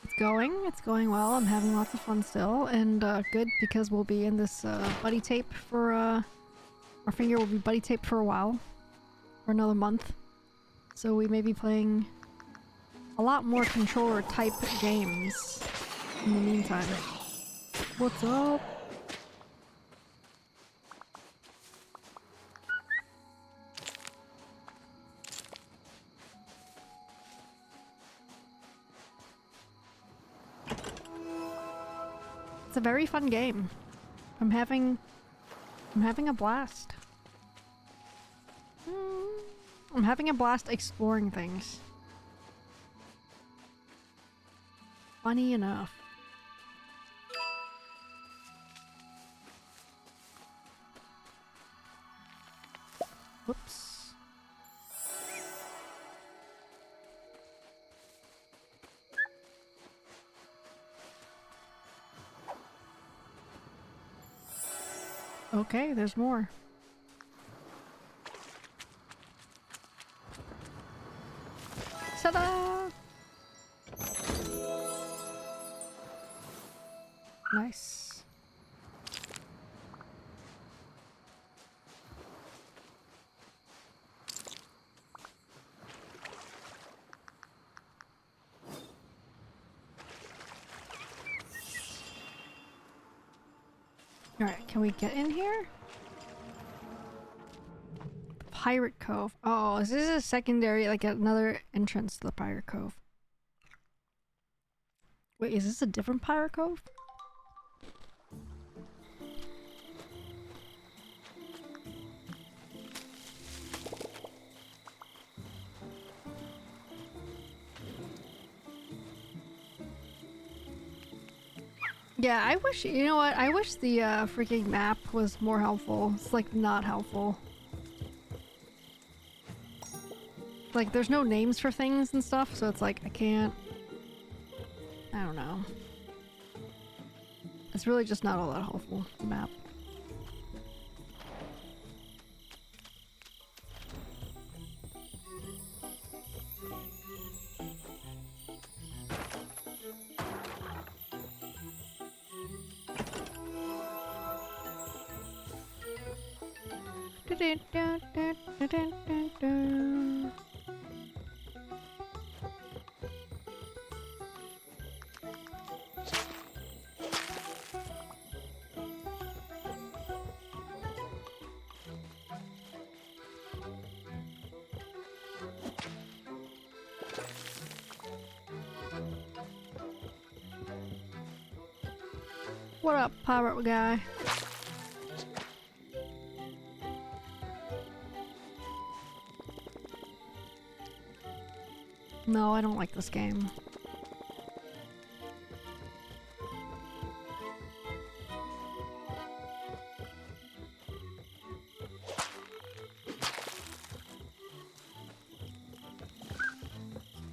It's going well. I'm having lots of fun still, and good because we'll be in this buddy tape for our finger will be buddy taped for a while, for another month. So we may be playing a lot more controller type games in the meantime. What's up? It's a very fun game. I'm having a blast. I'm having a blast exploring things. Funny enough. Whoops. Okay, there's more. Ta-da! Nice. Alright, can we get in here? Pirate Cove. Oh, is this a secondary, like another entrance to the Pirate Cove? Wait, is this a different Pirate Cove? Yeah, I wish, you know what? I wish the freaking map was more helpful. It's like not helpful. Like there's no names for things and stuff, so it's like I can't... I don't know. It's really just not all that helpful, the map. What up, pirate guy? No, I don't like this game.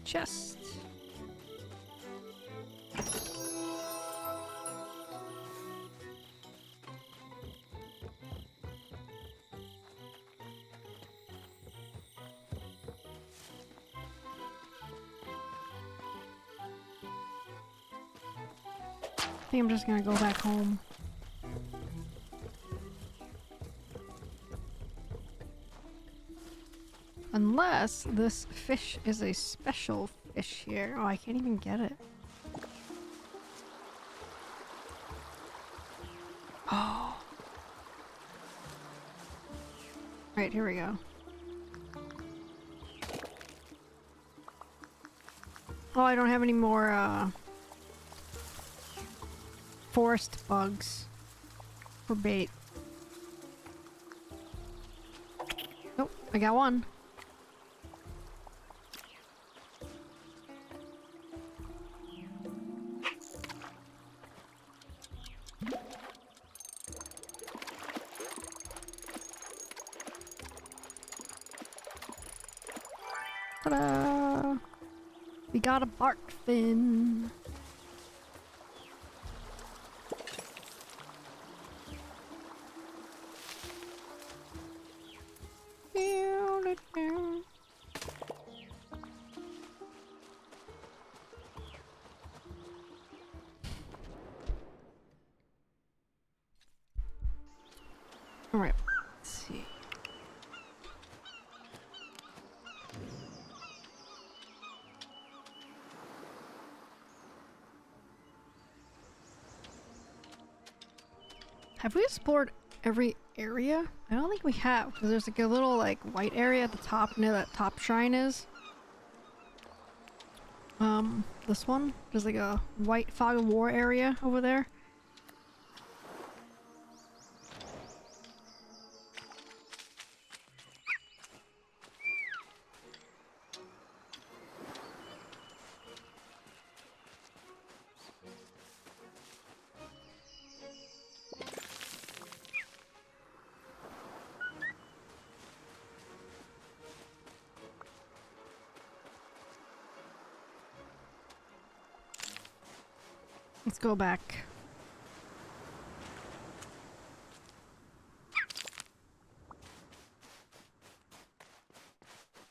Chest. I think I'm just gonna go back home. Unless this fish is a special fish here. Oh, I can't even get it. Oh. Right, here we go. Oh, I don't have any more, forest bugs for bait. Nope, I got one. Ta-da! We got a bark fin. Alright, let's see. Have we explored every area? I don't think we have, because there's like a little like white area at the top near that top shrine is. This one? There's like a white fog of war area over there. Let's go back.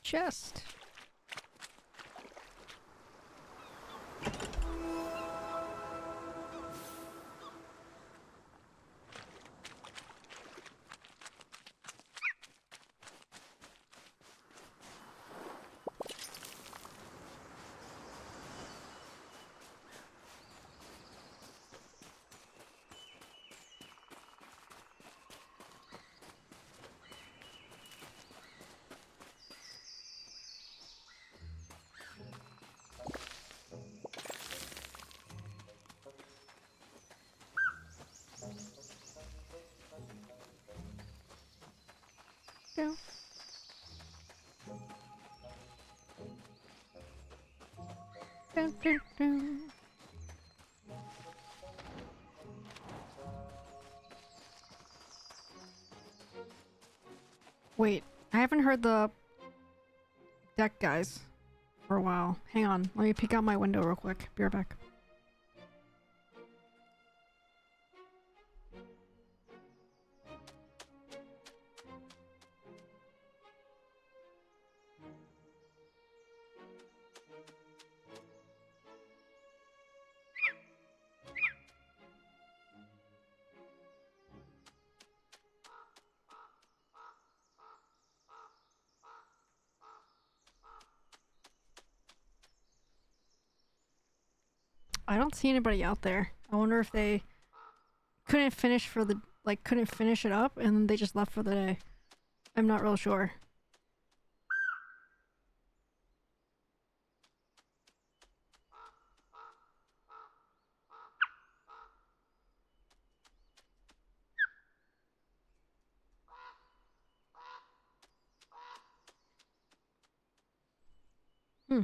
Chest. Go. Dun, dun, dun. Wait, I haven't heard the deck guys for a while. Hang on, let me peek out my window real quick. Be right back. I don't see anybody out there. I wonder if they couldn't finish for the couldn't finish it up and they just left for the day. I'm not real sure. Hmm.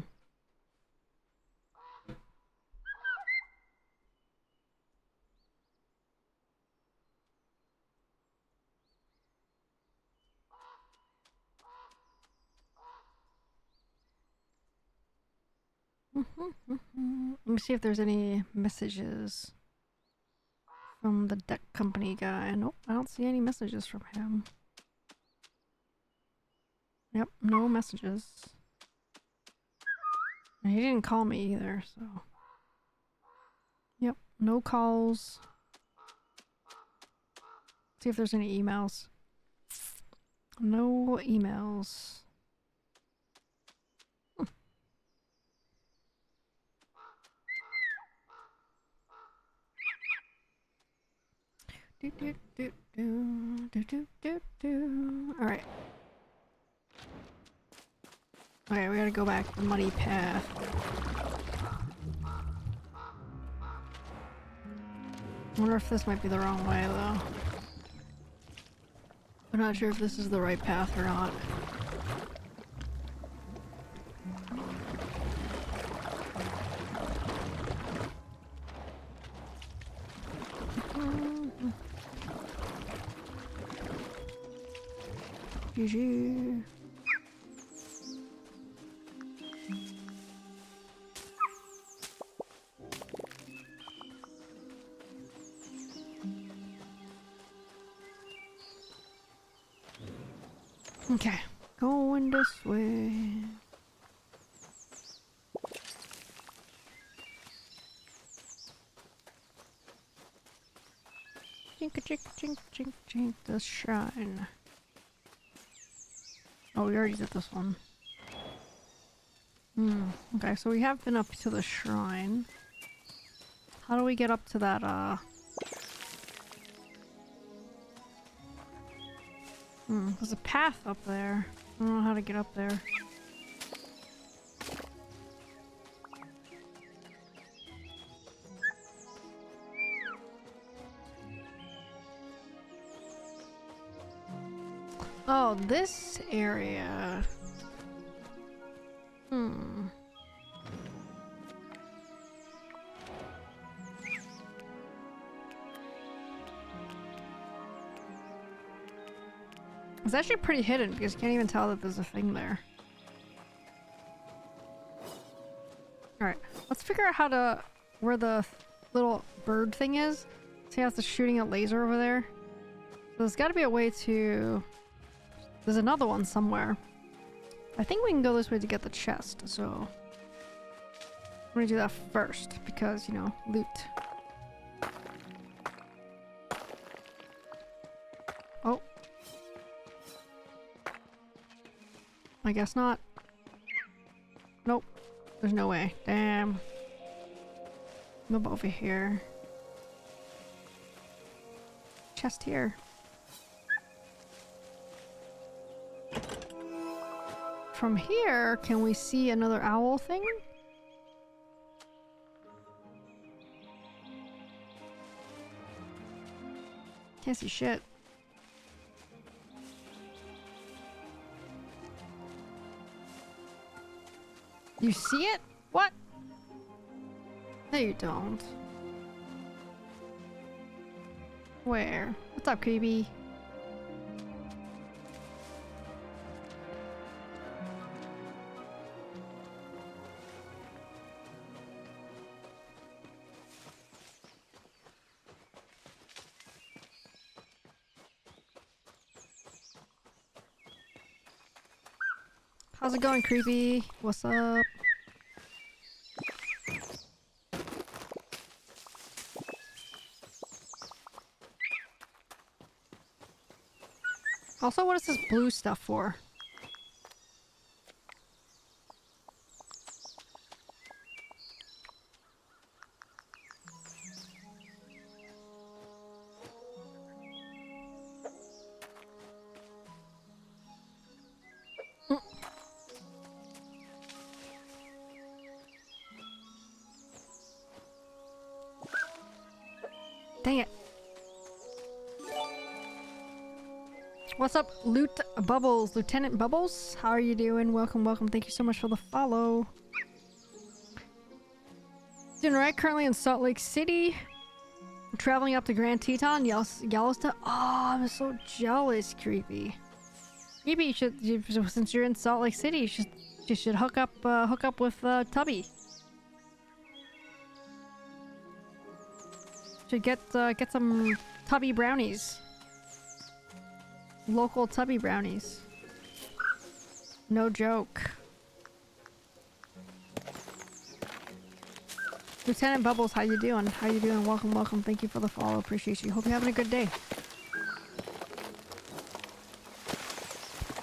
Let me see if there's any messages from the deck company guy. Nope, I don't see any messages from him. Yep, no messages. And he didn't call me either, so... Yep, no calls. See if there's any emails. No emails. Do do do do do do do do. All right. Okay, we gotta go back the muddy path. I wonder if this might be the wrong way though. I'm not sure if this is the right path or not. GG. Okay, going this way. Chink chink chink chink chink the shrine. Oh, we already did this one. Okay, so we have been up to the shrine. How do we get up to that, there's a path up there. I don't know how to get up there. Oh, this area. It's actually pretty hidden because you can't even tell that there's a thing there. Alright, let's figure out how to... where the little bird thing is. See how it's shooting a laser over there? So there's gotta be a way to... There's another one somewhere. I think we can go this way to get the chest, so... I'm gonna do that first, because, you know, loot. Oh. I guess not. Nope. There's no way. Damn. No over here. Chest here. From here, can we see another owl thing? Can't see shit. You see it? What? No, you don't. Where? What's up, creepy? How's it going, creepy? What's up? Also, what is this blue stuff for? Dang it. What's up, Lieutenant Bubbles? How are you doing? Welcome, welcome. Thank you so much for the follow. Doing right. Currently in Salt Lake City. I'm traveling up to Grand Teton, Yellowstone. Oh, I'm so jealous, Creepy. Maybe you should, since you're in Salt Lake City, you should hook up with Tubby. Should get some Tubby brownies. Local Tubby brownies. No joke. Lieutenant Bubbles, how you doing? How you doing? Welcome, welcome. Thank you for the follow. Appreciate you. Hope you're having a good day.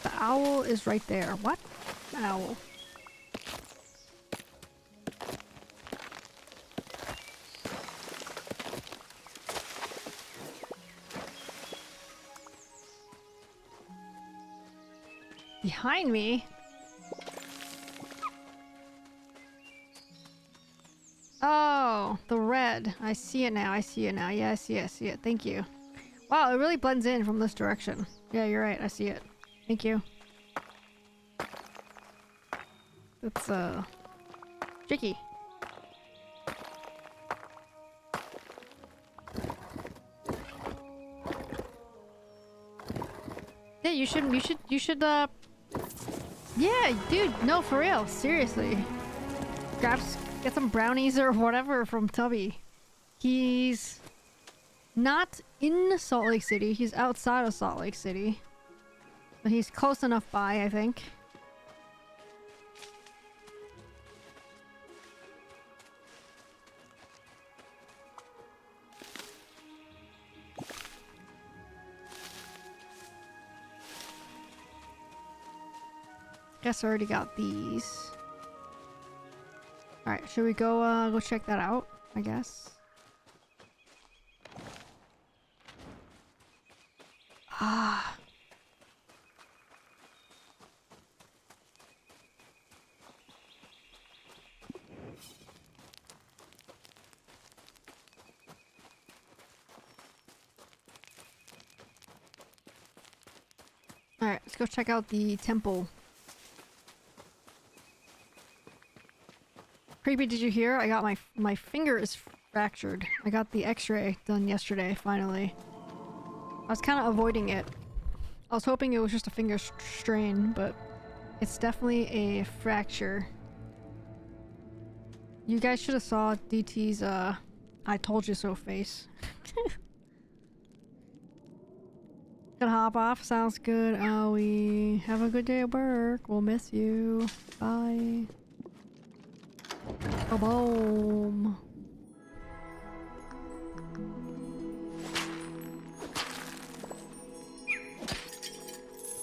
The owl is right there. What? The owl. Behind me? Oh, the red. I see it now. I see it now. Yeah, I see it. Thank you. Wow, it really blends in from this direction. Yeah, you're right. I see it. Thank you. That's, tricky. Yeah, you should, yeah, dude, no, for real. Seriously. Get some brownies or whatever from Tubby. He's not in Salt Lake City. He's outside of Salt Lake City. But he's close enough by, I think. Guess I already got these. Alright, should we go check that out, I guess? Ah. Alright, let's go check out the temple. Creepy, did you hear? I got my finger is fractured. I got the x-ray done yesterday, finally. I was kind of avoiding it. I was hoping it was just a finger strain, but it's definitely a fracture. You guys should have saw DT's, I told you so face. Gonna hop off? Sounds good, Owie. Have a good day at work. We'll miss you. Bye. Boom.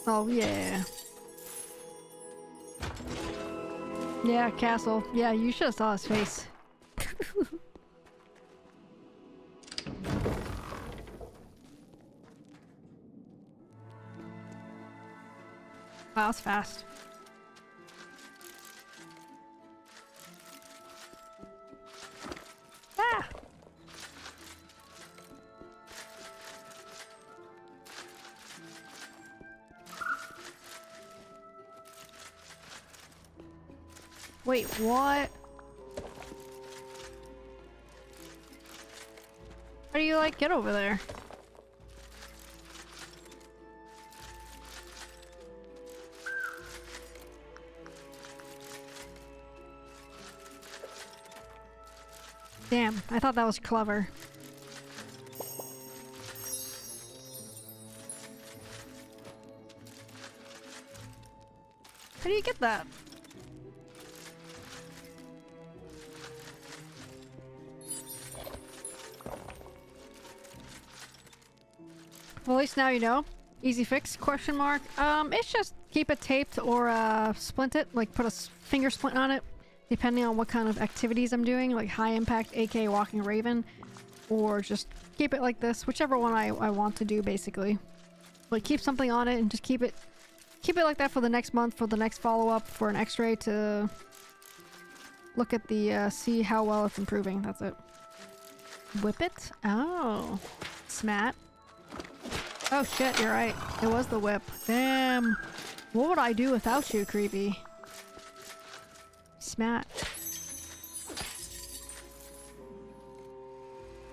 Oh yeah. Yeah, Castle. Yeah, you should have saw his face. Wow, that's fast. Ah! Wait, what? How do you, like, get over there? Damn, I thought that was clever. How do you get that? Well, at least now you know. Easy fix, question mark. It's just keep it taped or splint it, like put a finger splint on it, depending on what kind of activities I'm doing, like high impact, aka walking Raven, or just keep it like this, whichever one I want to do, basically. Like keep something on it and just keep it like that for the next month, for the next follow-up, for an x-ray to look at the, see how well it's improving, that's it. Whip it? Oh. Smat. Oh shit, you're right. It was the whip. Damn. What would I do without you, creepy? Smat.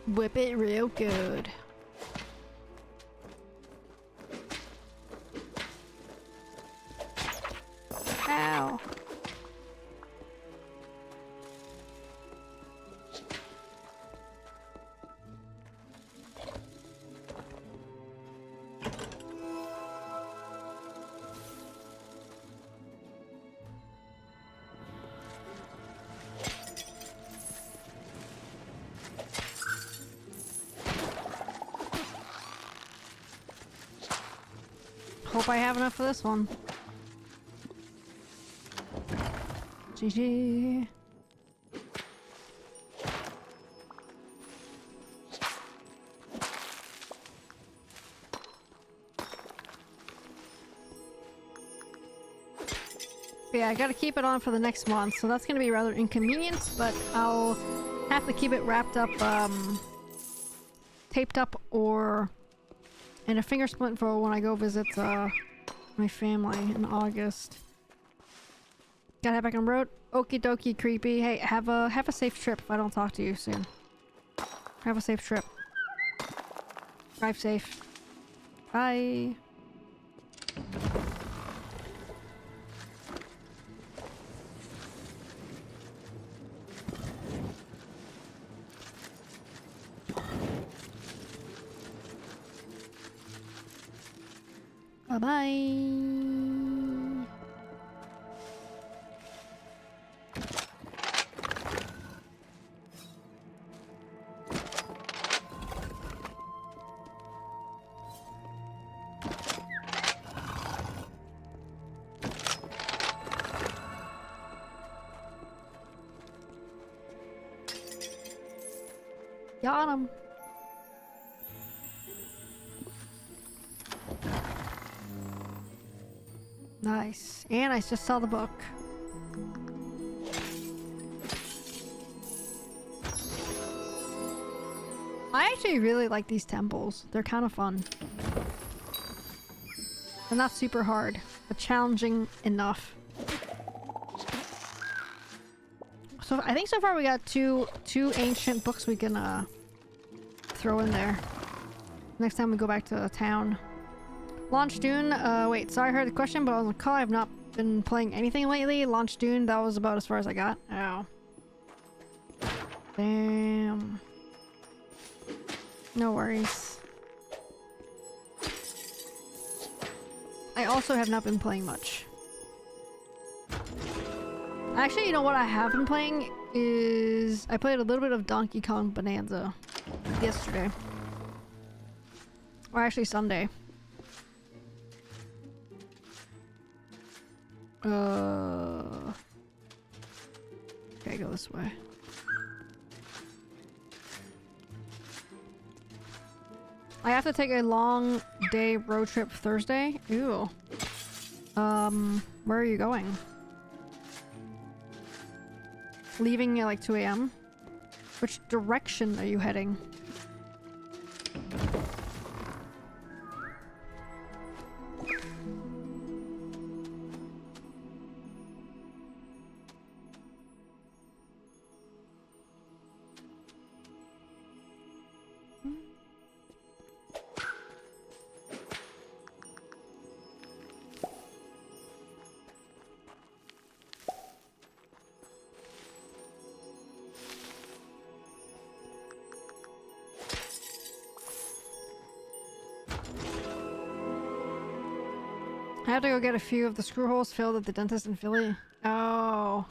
Whip it real good. Ow. Hope I have enough for this one. GG. Yeah, I gotta keep it on for the next month, so that's gonna be rather inconvenient, but I'll have to keep it wrapped up, taped up, or in a finger splint for when I go visit, my family in August. Gotta head back on the road. Okie dokie, creepy. Hey, have a safe trip if I don't talk to you soon. Have a safe trip. Drive safe. Bye. Bye-bye. Got him. Nice. And I just saw the book. I actually really like these temples. They're kind of fun. They're not super hard, but challenging enough. So I think so far we got two ancient books we can throw in there. Next time we go back to town. Launch Dune, wait, sorry I heard the question, but on the call I have not been playing anything lately. Launch Dune, that was about as far as I got. Oh. Damn. No worries. I also have not been playing much. Actually, you know what I have been playing is... I played a little bit of Donkey Kong Bonanza yesterday. Or actually Sunday. Okay, go this way. I have to take a long day road trip Thursday. Ew. Where are you going? Leaving at like 2 a.m? Which direction are you heading? I have to go get a few of the screw holes filled at the dentist in Philly. Oh.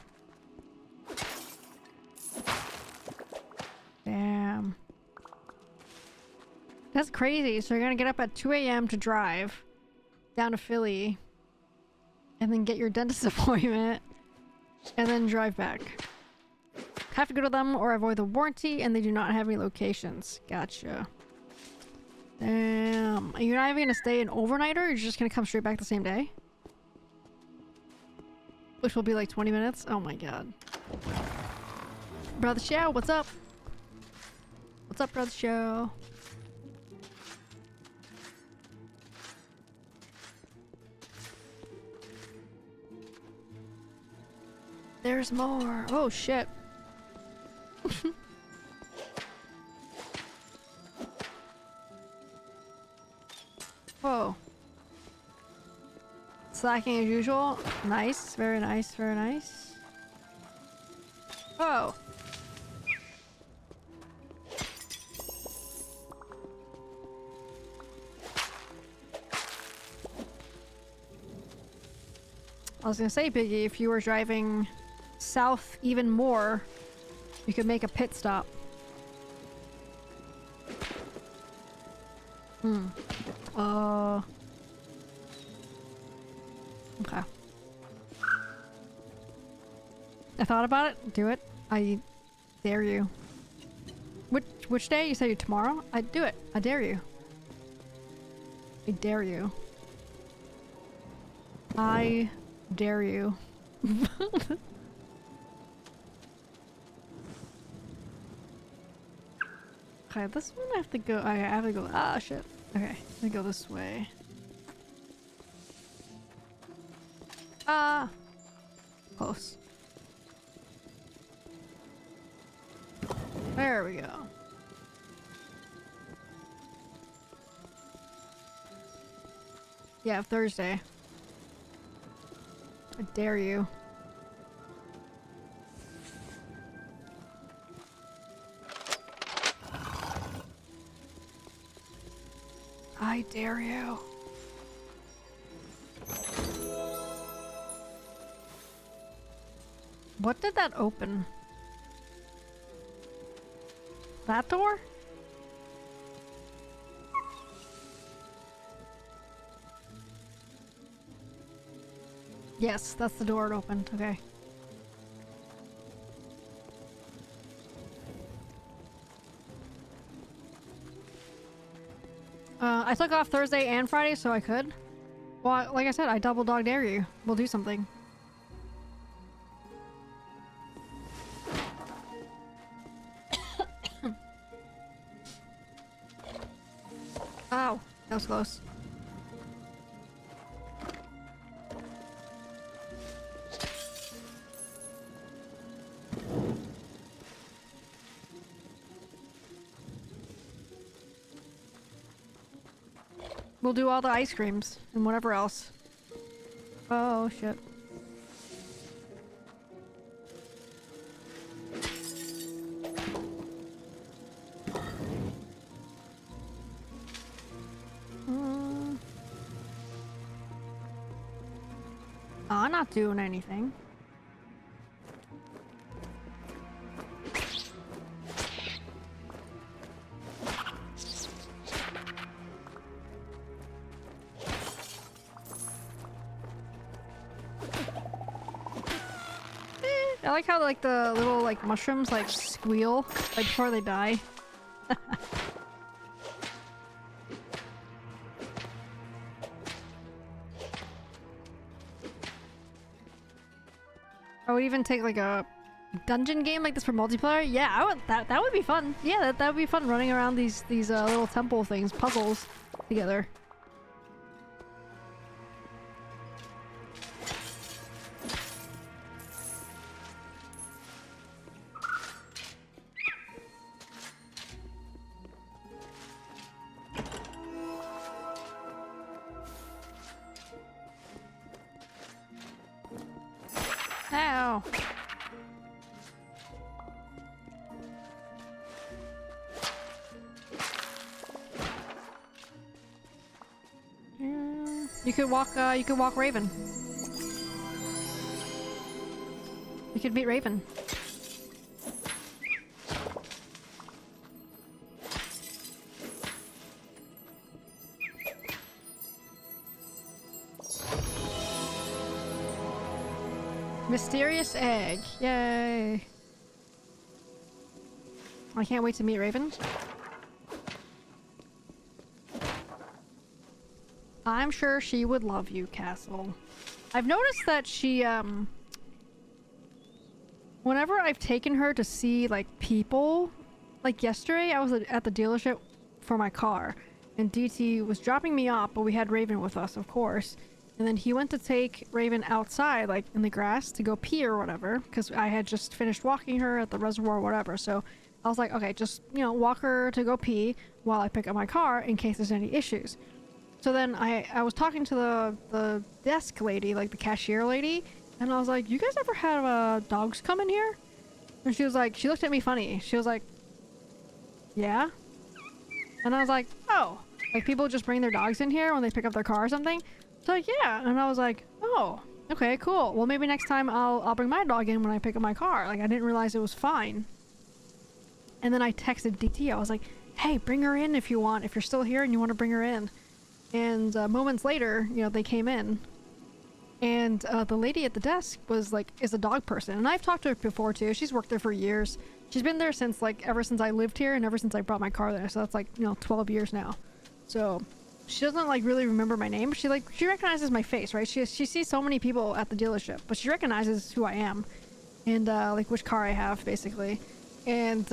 Damn. That's crazy. So you're gonna get up at 2 a.m. to drive down to Philly and then get your dentist appointment and then drive back. Have to go to them or avoid the warranty, and they do not have any locations. Gotcha. Damn. You're not even gonna stay an overnighter? You're just gonna come straight back the same day? Which will be like 20 minutes? Oh my god. Brother Xiao, what's up? What's up, Brother Show? There's more. Oh shit. Whoa. Slacking as usual. Nice. Very nice. Very nice. Oh. I was gonna say, Piggy, if you were driving south even more, you could make a pit stop. Okay. I thought about it. Do it. I dare you. Which day? You say tomorrow? I'd do it. I dare you. I dare you. I dare you. Okay, this one I have to go. I have to go. Ah, shit. Okay, let me go this way. Close. There we go. Yeah, Thursday. I dare you. I dare you. What did that open? That door? Yes, that's the door it opened. Okay. I took off Thursday and Friday, so I could. Well, like I said, I double dog dare you. We'll do something. Ow, that was close. We'll do all the ice creams and whatever else. Oh shit. I'm not doing anything. I like how like the little like mushrooms like squeal like before they die. I would even take like a dungeon game like this for multiplayer. Yeah, I would. That would be fun. Yeah, that would be fun running around these little temple things, puzzles together. Ow. You could walk Raven. You could meet Raven. Mysterious egg. Yay. I can't wait to meet Raven. I'm sure she would love you, Castle. I've noticed that she, whenever I've taken her to see, like, people, like yesterday, I was at the dealership for my car, and DT was dropping me off, but we had Raven with us, of course. And then he went to take Raven outside, like in the grass, to go pee or whatever, because I had just finished walking her at the reservoir or whatever. So I was like, okay, just, you know, walk her to go pee while I pick up my car in case there's any issues. So then I was talking to the desk lady, like the cashier lady, and I was like, you guys ever have dogs come in here? And she was like, she looked at me funny. She was like, yeah? And I was like, oh, like people just bring their dogs in here when they pick up their car or something? So like, yeah. And I was like, oh, okay, cool. Well, maybe next time I'll bring my dog in when I pick up my car. Like, I didn't realize it was fine. And then I texted DT. I was like, hey, bring her in if you want. If you're still here and you want to bring her in. And moments later, you know, they came in. And the lady at the desk was like, is a dog person. And I've talked to her before too. She's worked there for years. She's been there since like, ever since I lived here and ever since I brought my car there. So that's like, you know, 12 years now. So she doesn't like really remember my name, but she recognizes my face, right? She sees so many people at the dealership, but she recognizes who I am and like which car I have basically. And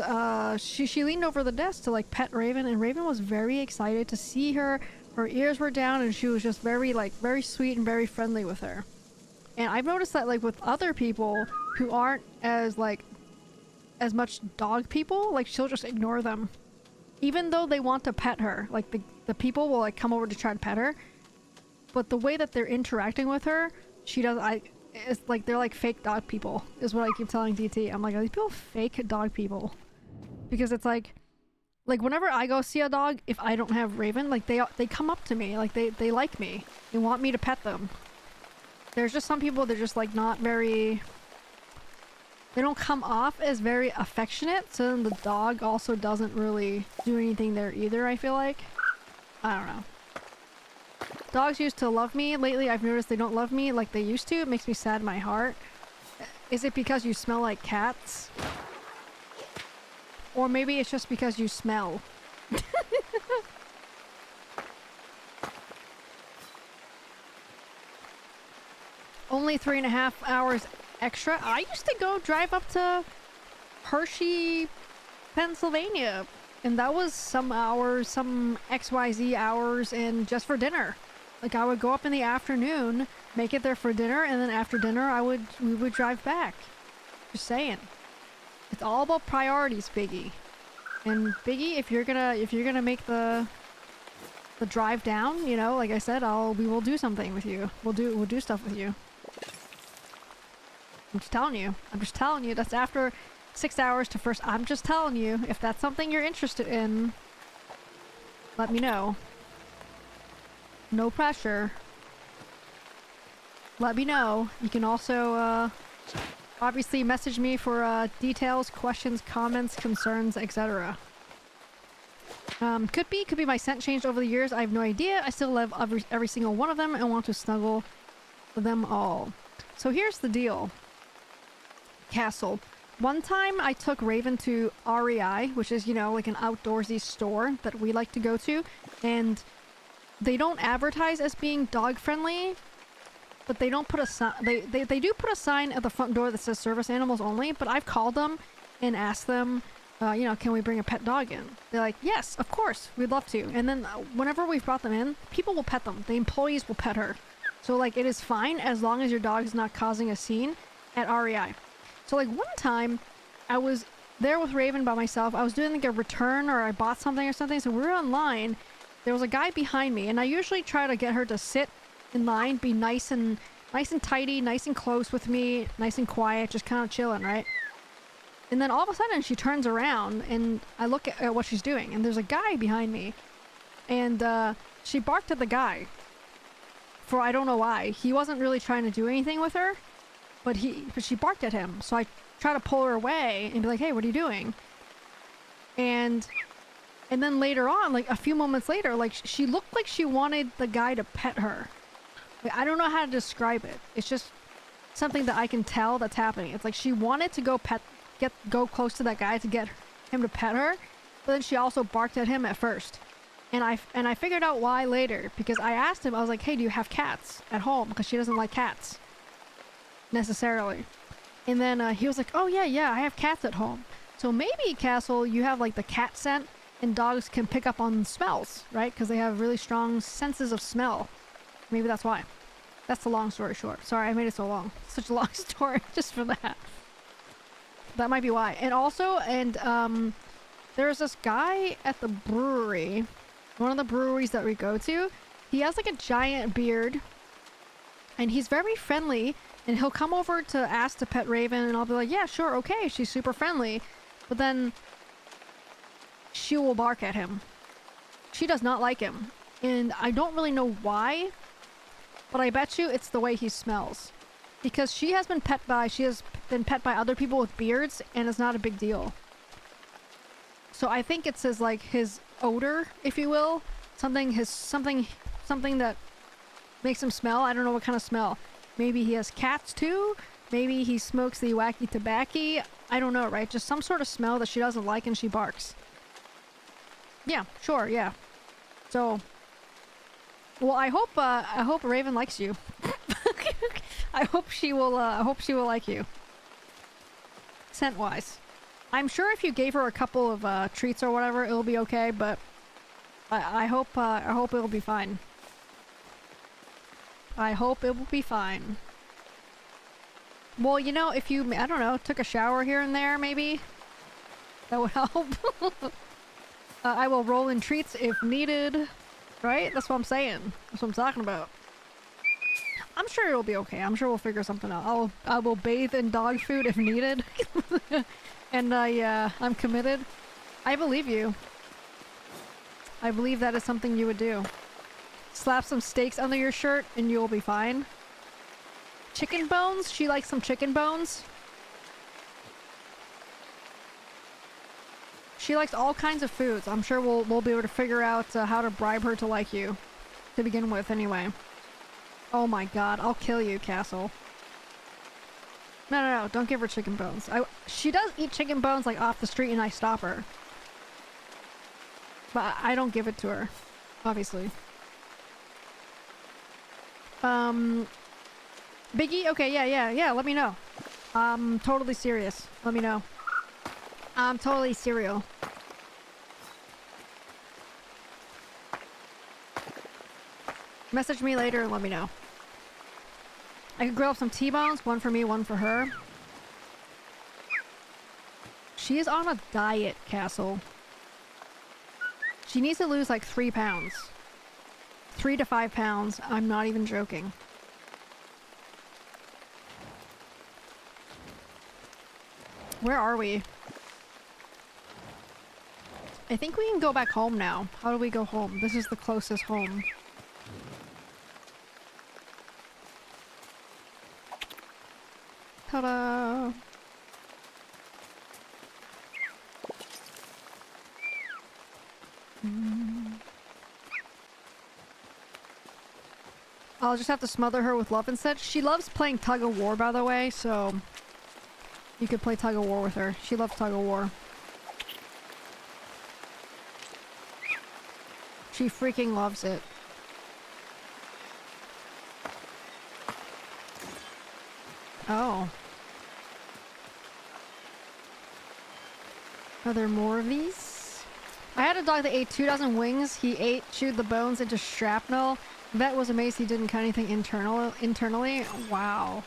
she leaned over the desk to like pet Raven, and Raven was very excited to see her. Her ears were down and she was just very sweet and very friendly with her. And I've noticed that like with other people who aren't as much dog people, like she'll just ignore them. Even though they want to pet her, like the people will like come over to try to pet her, but the way that they're interacting with her, it's like they're like fake dog people, is what I keep telling DT. I'm like, are these people fake dog people? Because it's like whenever I go see a dog, if I don't have Raven, like they come up to me, like they like me, they want me to pet them. There's just some people, they're just like not very. They don't come off as very affectionate, so then the dog also doesn't really do anything there either, I feel like. I don't know. Dogs used to love me. Lately, I've noticed they don't love me like they used to. It makes me sad in my heart. Is it because you smell like cats? Or maybe it's just because you smell. Only 3.5 hours extra. I used to go drive up to Hershey, Pennsylvania, and that was some hours, some XYZ hours, and just for dinner. Like I would go up in the afternoon, make it there for dinner, and then after dinner we would drive back. Just saying. It's all about priorities, Biggie. And Biggie, if you're gonna make the drive down, you know, like I said, we will do something with you. We'll do stuff with you. I'm just telling you, that's after 6 hours to first. I'm just telling you, if that's something you're interested in, let me know. No pressure. Let me know. You can also, obviously message me for, details, questions, comments, concerns, etc. Could be my scent changed over the years. I have no idea. I still love every single one of them and want to snuggle them all. So here's the deal. Castle. One time I took Raven to REI, which is, you know, like an outdoorsy store that we like to go to, and they don't advertise as being dog friendly, but they don't put a sign. They do put a sign at the front door that says service animals only, but I've called them and asked them, you know, can we bring a pet dog in? They're like, yes, of course, we'd love to. And then whenever we've brought them in, people will pet them. The employees will pet her. So like it is fine as long as your dog is not causing a scene at REI. So like one time I was there with Raven by myself. I was doing like a return, or I bought something or something. So we were online. There was a guy behind me, and I usually try to get her to sit in line, be nice and tidy, nice and close with me, nice and quiet, just kind of chilling, right? And then all of a sudden she turns around and I look at what she's doing, and there's a guy behind me, and she barked at the guy for I don't know why. He wasn't really trying to do anything with her, but she barked at him. So I try to pull her away and be like, hey, what are you doing? And then later on, like a few moments later, like she looked like she wanted the guy to pet her. Like, I don't know how to describe it. It's just something that I can tell that's happening. It's like she wanted to go close to that guy to get him to pet her, but then she also barked at him at first. And I figured out why later, because I asked him, I was like, hey, do you have cats at home? Because she doesn't like cats necessarily. And then he was like, oh yeah, I have cats at home. So maybe, Castle, you have like the cat scent, and dogs can pick up on smells, right? Because they have really strong senses of smell. Maybe that's why. That's the long story short. Sorry, I made it so long. Such a long story just for that. That might be why. And also, there's this guy at the brewery, one of the breweries that we go to. He has like a giant beard, and he's very friendly, and he'll come over to ask to pet Raven, and I'll be like, yeah, sure, okay, she's super friendly. But then she will bark at him. She does not like him. And I don't really know why, but I bet you it's the way he smells. Because she has been pet by other people with beards, and it's not a big deal. So I think it's his, like, his odor, if you will. Something that makes him smell. I don't know what kind of smell. Maybe he has cats too? Maybe he smokes the wacky tobacco? I don't know, right? Just some sort of smell that she doesn't like and she barks. Yeah, sure, yeah. So, well, I hope Raven likes you. I hope she will like you. Scent-wise. I'm sure if you gave her a couple of treats or whatever, it'll be okay, but I hope it'll be fine. I hope it will be fine. Well, you know, if you, I don't know, took a shower here and there, maybe? That would help. I will roll in treats if needed. Right? That's what I'm saying. That's what I'm talking about. I'm sure it'll be okay. I'm sure we'll figure something out. I will bathe in dog food if needed. And I'm committed. I believe you. I believe that is something you would do. Slap some steaks under your shirt and you'll be fine. Chicken bones? She likes some chicken bones. She likes all kinds of foods. I'm sure we'll be able to figure out how to bribe her to like you. To begin with, anyway. Oh my god, I'll kill you, Castle. No, don't give her chicken bones. She does eat chicken bones, like, off the street and I stop her. But I don't give it to her. Obviously. Biggie? Okay, yeah, let me know. I'm totally serious. Let me know. I'm totally cereal. Message me later and let me know. I could grill up some T-bones, one for me, one for her. She is on a diet, Castle. She needs to lose like 3 pounds. 3 to 5 pounds. I'm not even joking. Where are we? I think we can go back home now. How do we go home? This is the closest home. Ta-da! I'll just have to smother her with love and such. She loves playing tug of war, by the way, so you could play tug of war with her. She loves tug of war. She freaking loves it. Oh. Are there more of these? I had a dog that ate 2 dozen wings. He chewed the bones into shrapnel. Vet was amazed he didn't cut anything internally. Wow.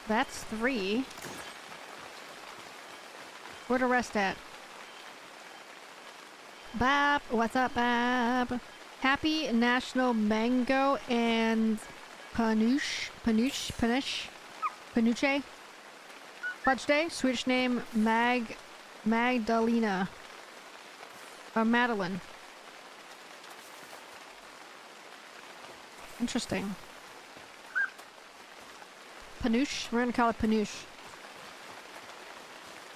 That's 3. Where the rest at? Bab, what's up, Bab? Happy National Mango and Panuche Fudge Day. Swedish name Magdalena. Or Madeline. Interesting. Panuche? We're gonna call it Panuche.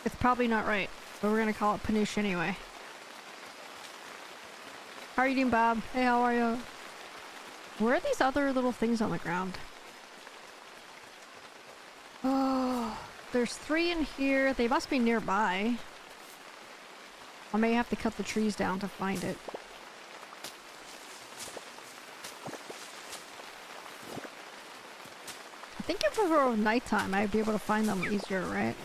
It's probably not right, but we're gonna call it Panuche anyway. How are you doing, Bob? Hey, how are you? Where are these other little things on the ground? Oh, there's 3 in here. They must be nearby. I may have to cut the trees down to find it. I think if it were nighttime, I'd be able to find them easier, right?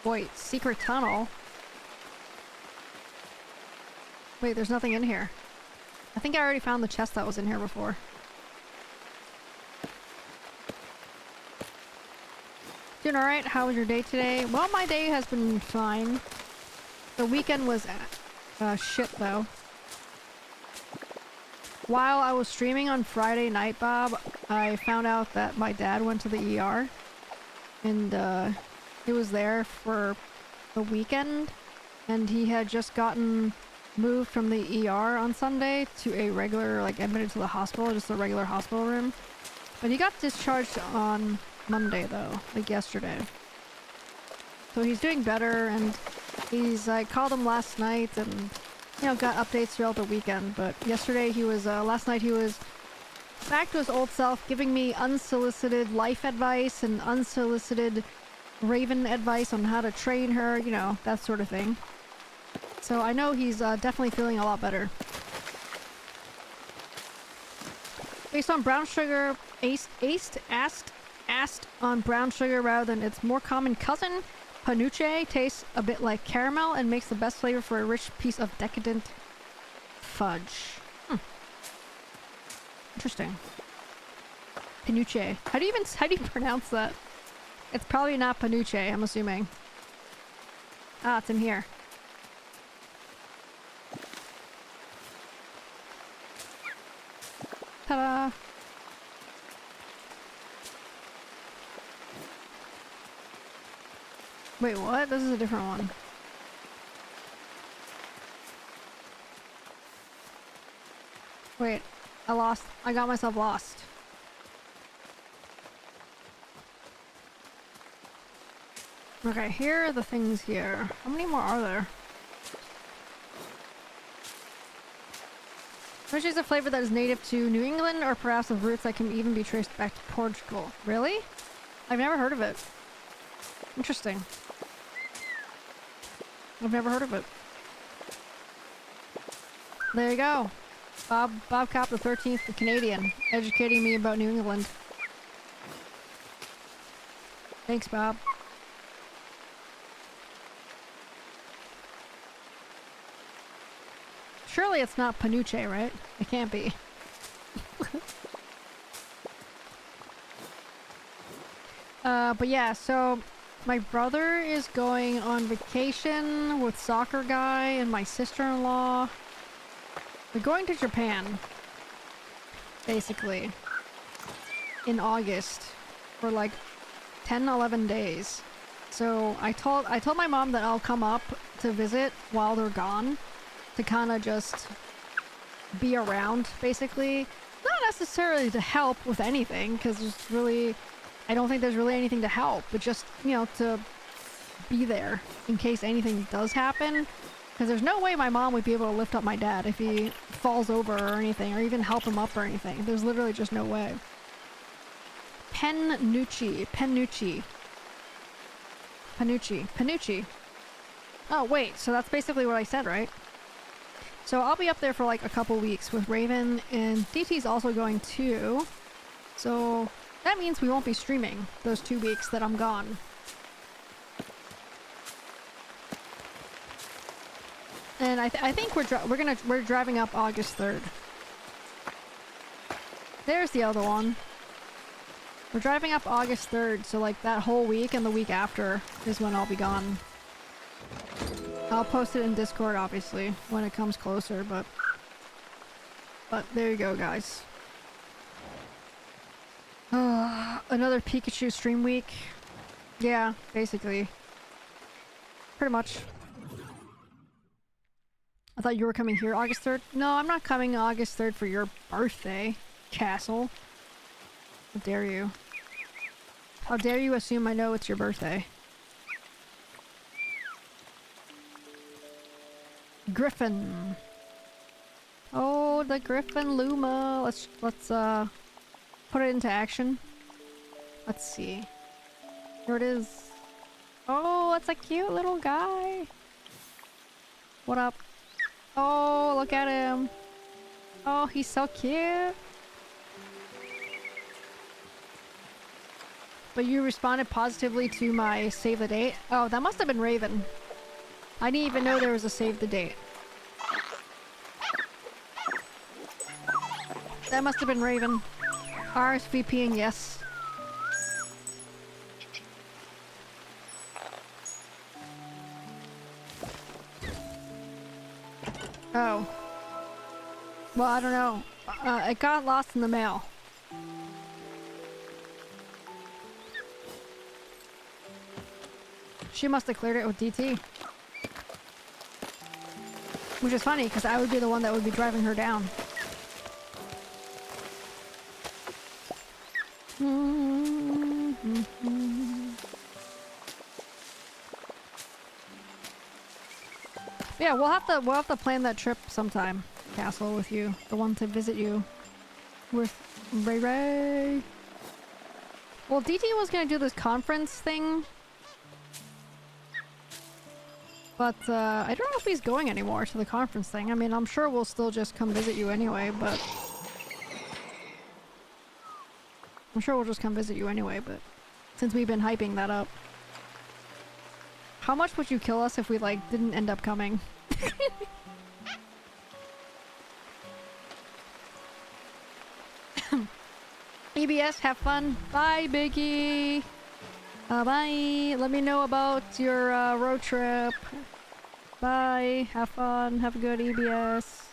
Wait, secret tunnel? Wait, there's nothing in here. I think I already found the chest that was in here before. Doing alright? How was your day today? Well, my day has been fine. The weekend was shit, though. While I was streaming on Friday night, Bob, I found out that my dad went to the ER. And, he was there for the weekend. And he had just gotten moved from the ER on Sunday to a regular, like, admitted to the hospital, just a regular hospital room. But he got discharged on Monday, though, like yesterday. So he's doing better, and I called him last night and, you know, got updates throughout the weekend. But yesterday he was, last night he was back to his old self, giving me unsolicited life advice and unsolicited Raven advice on how to train her, you know, that sort of thing. So I know he's definitely feeling a lot better. Based on brown sugar, asked on brown sugar rather than its more common cousin, panuche tastes a bit like caramel and makes the best flavor for a rich piece of decadent fudge. Interesting. Panuche. How do you pronounce that? It's probably not panuche, I'm assuming. Ah, it's in here. Ta-da! Wait, what? This is a different one. Wait, I got myself lost. Okay, here are the things here. How many more are there? Which is a flavor that is native to New England, or perhaps of roots that can even be traced back to Portugal. Really? I've never heard of it. Interesting. I've never heard of it. There you go. Bob Cop the 13th, the Canadian, educating me about New England. Thanks, Bob. Surely it's not panuche, right? It can't be. But yeah, so my brother is going on vacation with soccer guy and my sister-in-law. We're going to Japan, basically, in August for like 10, 11 days. So I told my mom that I'll come up to visit while they're gone, to kind of just be around, basically. Not necessarily to help with anything, because there's really, I don't think there's really anything to help, but just, you know, to be there in case anything does happen. Because there's no way my mom would be able to lift up my dad if he falls over or anything, or even help him up or anything. There's literally just no way. Panucci. Oh, wait, so that's basically what I said, right? So I'll be up there for like a couple weeks with Raven, and DT's also going too. So that means we won't be streaming those 2 weeks that I'm gone. And I think we're driving up August 3rd. There's the other one. We're driving up August 3rd, so like that whole week and the week after is when I'll be gone. I'll post it in Discord, obviously, when it comes closer, but there you go, guys. Another Pikachu stream week. Yeah, basically. Pretty much. I thought you were coming here August 3rd. No, I'm not coming August 3rd for your birthday, Castle. How dare you? How dare you assume I know it's your birthday? Griffin. Oh, the Griffin Luma. Let's put it into action. Let's see. Here it is. Oh, that's a cute little guy. What up? Oh, look at him. Oh, he's so cute. but you responded positively to my save the date. Oh, that must have been Raven. I didn't even know there was a save the date. That must have been Raven. RSVPing, yes. Oh. Well, I don't know. It got lost in the mail. She must have cleared it with DT. Which is funny, because I would be the one that would be driving her down. Yeah, we'll have to plan that trip sometime, Castle, with you. The one to visit you with Ray Ray. Well, DT was gonna do this conference thing, but I don't know if he's going anymore to the conference thing. I mean, I'm sure we'll still just come visit you anyway, but since we've been hyping that up. How much would you kill us if we, like, didn't end up coming? EBS, have fun. Bye, Biggie. Bye. Let me know about your road trip. Bye. Have fun. Have a good EBS.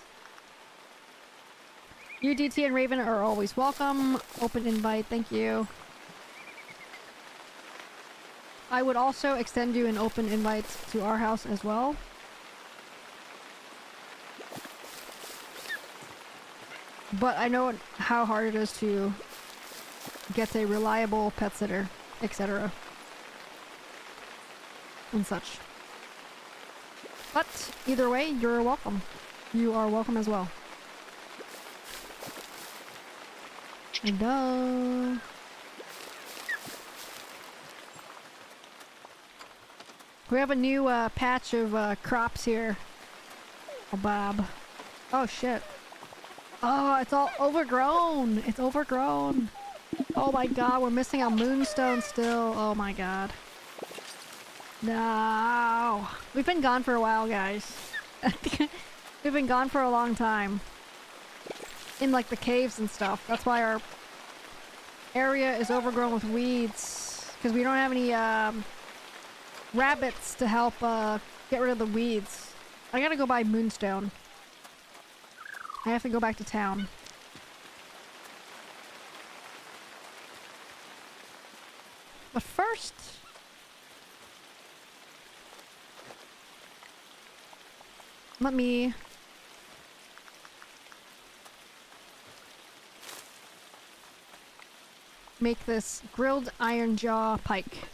You, DT, and Raven are always welcome. Open invite. Thank you. I would also extend you an open invite to our house as well. But I know how hard it is to get a reliable pet sitter, etc. and such. But either way, you're welcome. You are welcome as well. And we have a new patch of crops here. Oh, Bob. Oh, shit. Oh, it's all overgrown. It's overgrown. Oh my god, we're missing a moonstone still. Oh my god. No. We've been gone for a while, guys. We've been gone for a long time. In, like, the caves and stuff. That's why our area is overgrown with weeds. Because we don't have any, rabbits to help get rid of the weeds. I gotta go buy moonstone. I have to go back to town. But first, let me make this grilled iron jaw pike.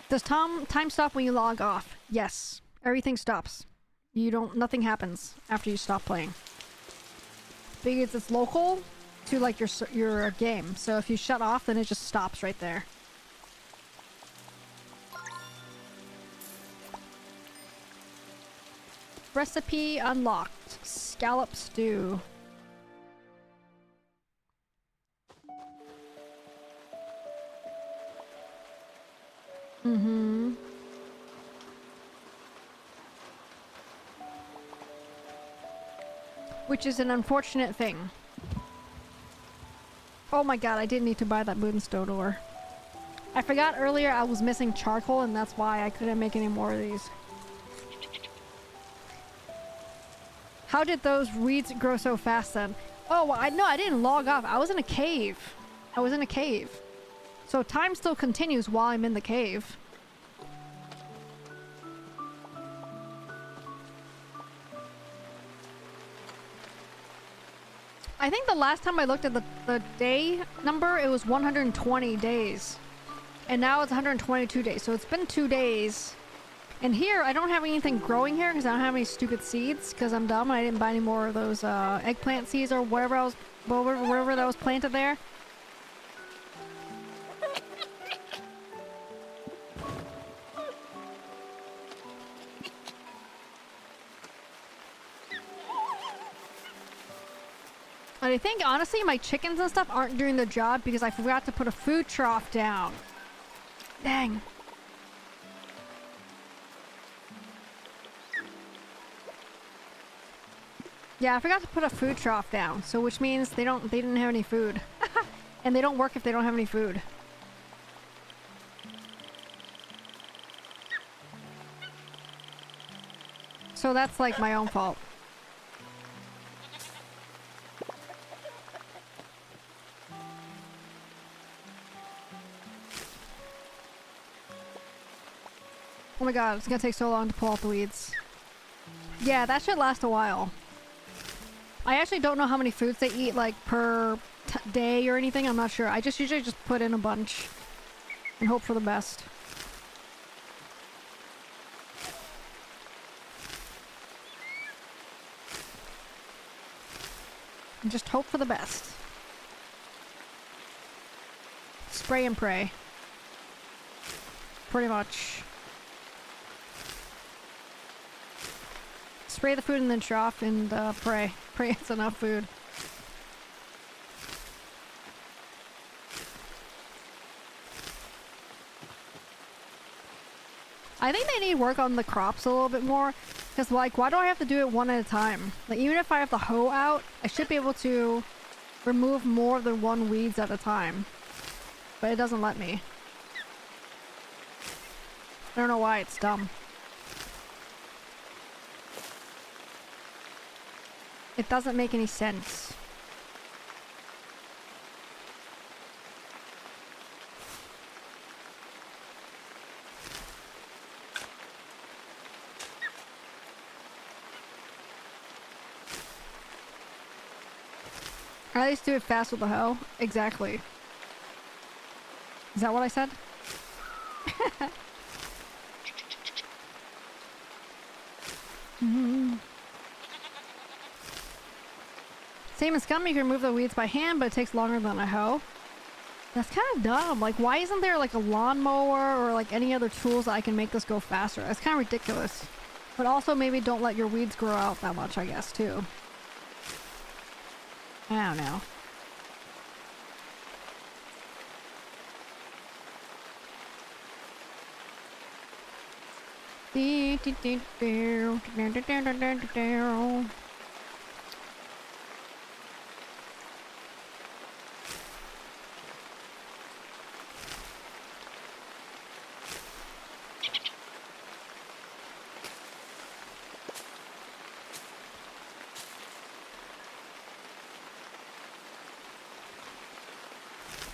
Does time stop when you log off? Yes. Everything stops. Nothing happens after you stop playing. Because it's local to, like, your game. So if you shut off, then it just stops right there. Recipe unlocked. Scallop stew. Mm-hmm. Which is an unfortunate thing. Oh my god, I didn't need to buy that moonstone ore. I forgot earlier I was missing charcoal and that's why I couldn't make any more of these. How did those weeds grow so fast then? Oh, well, I didn't log off. I was in a cave. So time still continues while I'm in the cave. I think the last time I looked at the day number, it was 120 days. And now it's 122 days. So it's been 2 days. And here, I don't have anything growing here because I don't have any stupid seeds because I'm dumb and I didn't buy any more of those eggplant seeds or whatever that was planted there. But I think, honestly, my chickens and stuff aren't doing their job because I forgot to put a food trough down. Dang. Yeah, I forgot to put a food trough down, so which means they didn't have any food. And they don't work if they don't have any food. So that's like my own fault. Oh my god, it's gonna take so long to pull out the weeds. Yeah, that should last a while. I actually don't know how many foods they eat, like, per day or anything. I'm not sure. I just usually just put in a bunch and hope for the best. And just hope for the best. Spray and pray. Pretty much. Spray the food and then trough and pray. Pray it's enough food. I think they need work on the crops a little bit more. Because, like, why do I have to do it one at a time? Like, even if I have the hoe out, I should be able to remove more than one weeds at a time. But it doesn't let me. I don't know why, it's dumb. It doesn't make any sense. Or at least do it fast with the hoe. Exactly. Is that what I said? Same as Scum, you can remove the weeds by hand, but it takes longer than a hoe. That's kind of dumb. Like, why isn't there like a lawnmower or like any other tools that I can make this go faster? That's kind of ridiculous. But also maybe don't let your weeds grow out that much, I guess, too. I don't know.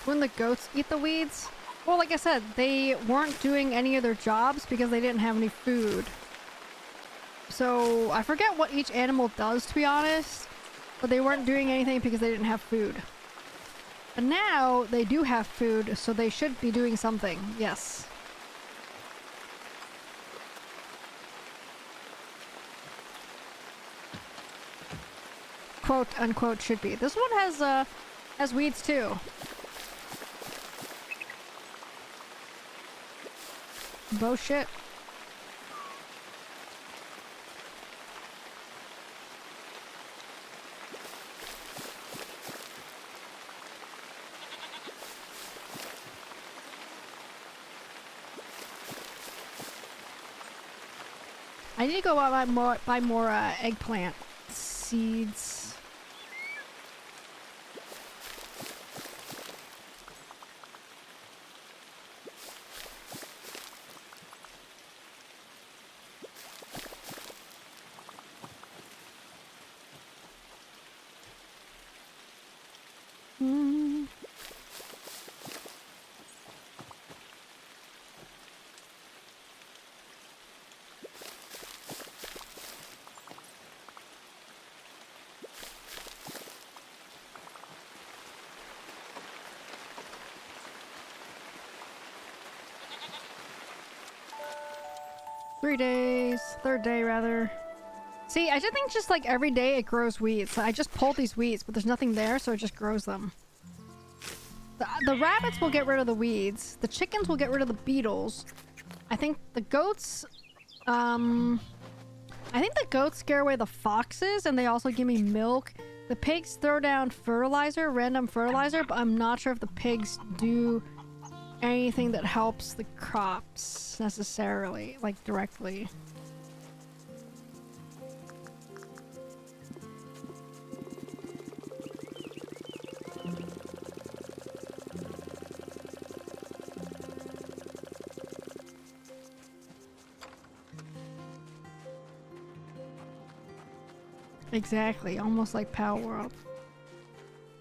When the goats eat the weeds? Well, like I said, they weren't doing any of their jobs because they didn't have any food. So, I forget what each animal does, to be honest. But they weren't doing anything because they didn't have food. But now, they do have food, so they should be doing something. Yes. Quote, unquote, should be. This one has weeds, too. Bullshit. I need to go out buy more eggplant seeds. Third day rather. See, I just think just like every day it grows weeds. I just pull these weeds, but there's nothing there, so it just grows them. The rabbits will get rid of the weeds. The chickens will get rid of the beetles. I think the goats, I think the goats scare away the foxes, and they also give me milk. The pigs throw down fertilizer, random fertilizer, but I'm not sure if the pigs do anything that helps the crops necessarily, like directly. Exactly, almost like Power World.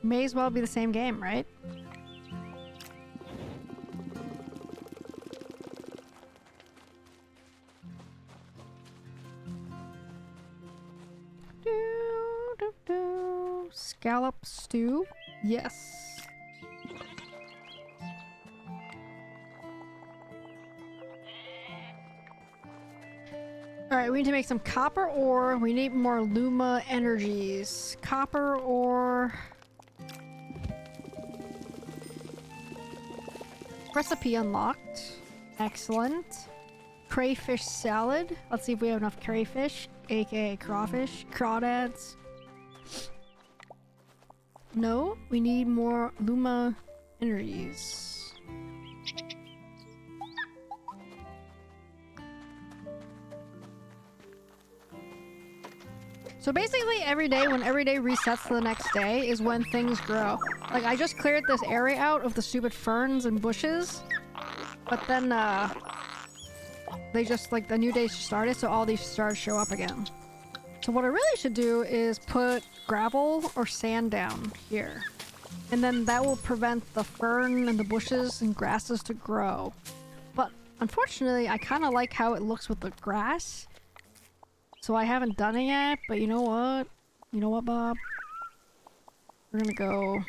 May as well be the same game, right? Scallop stew? Yes. Alright, we need to make some copper ore. We need more Luma energies. Copper ore. Recipe unlocked. Excellent. Crayfish salad. Let's see if we have enough crayfish, aka crawfish. Crawdads. No, we need more Luma energies. So basically every day, when every day resets to the next day, is when things grow. Like, I just cleared this area out of the stupid ferns and bushes, but then, they just, like, the new day started, so all these started to show up again. So what I really should do is put gravel or sand down here. And then that will prevent the fern and the bushes and grasses to grow. But unfortunately, I kind of like how it looks with the grass. So I haven't done it yet, but you know what? You know what, Bob? We're gonna go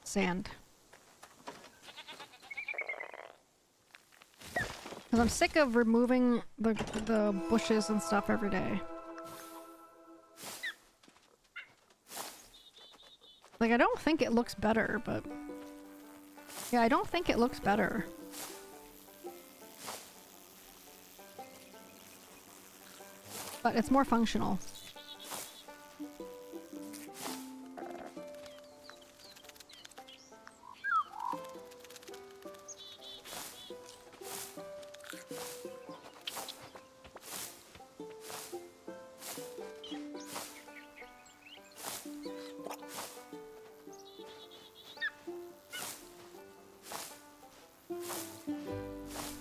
sand. Because I'm sick of removing the bushes and stuff every day. Like, I don't think it looks better, but... yeah, I don't think it looks better. But it's more functional.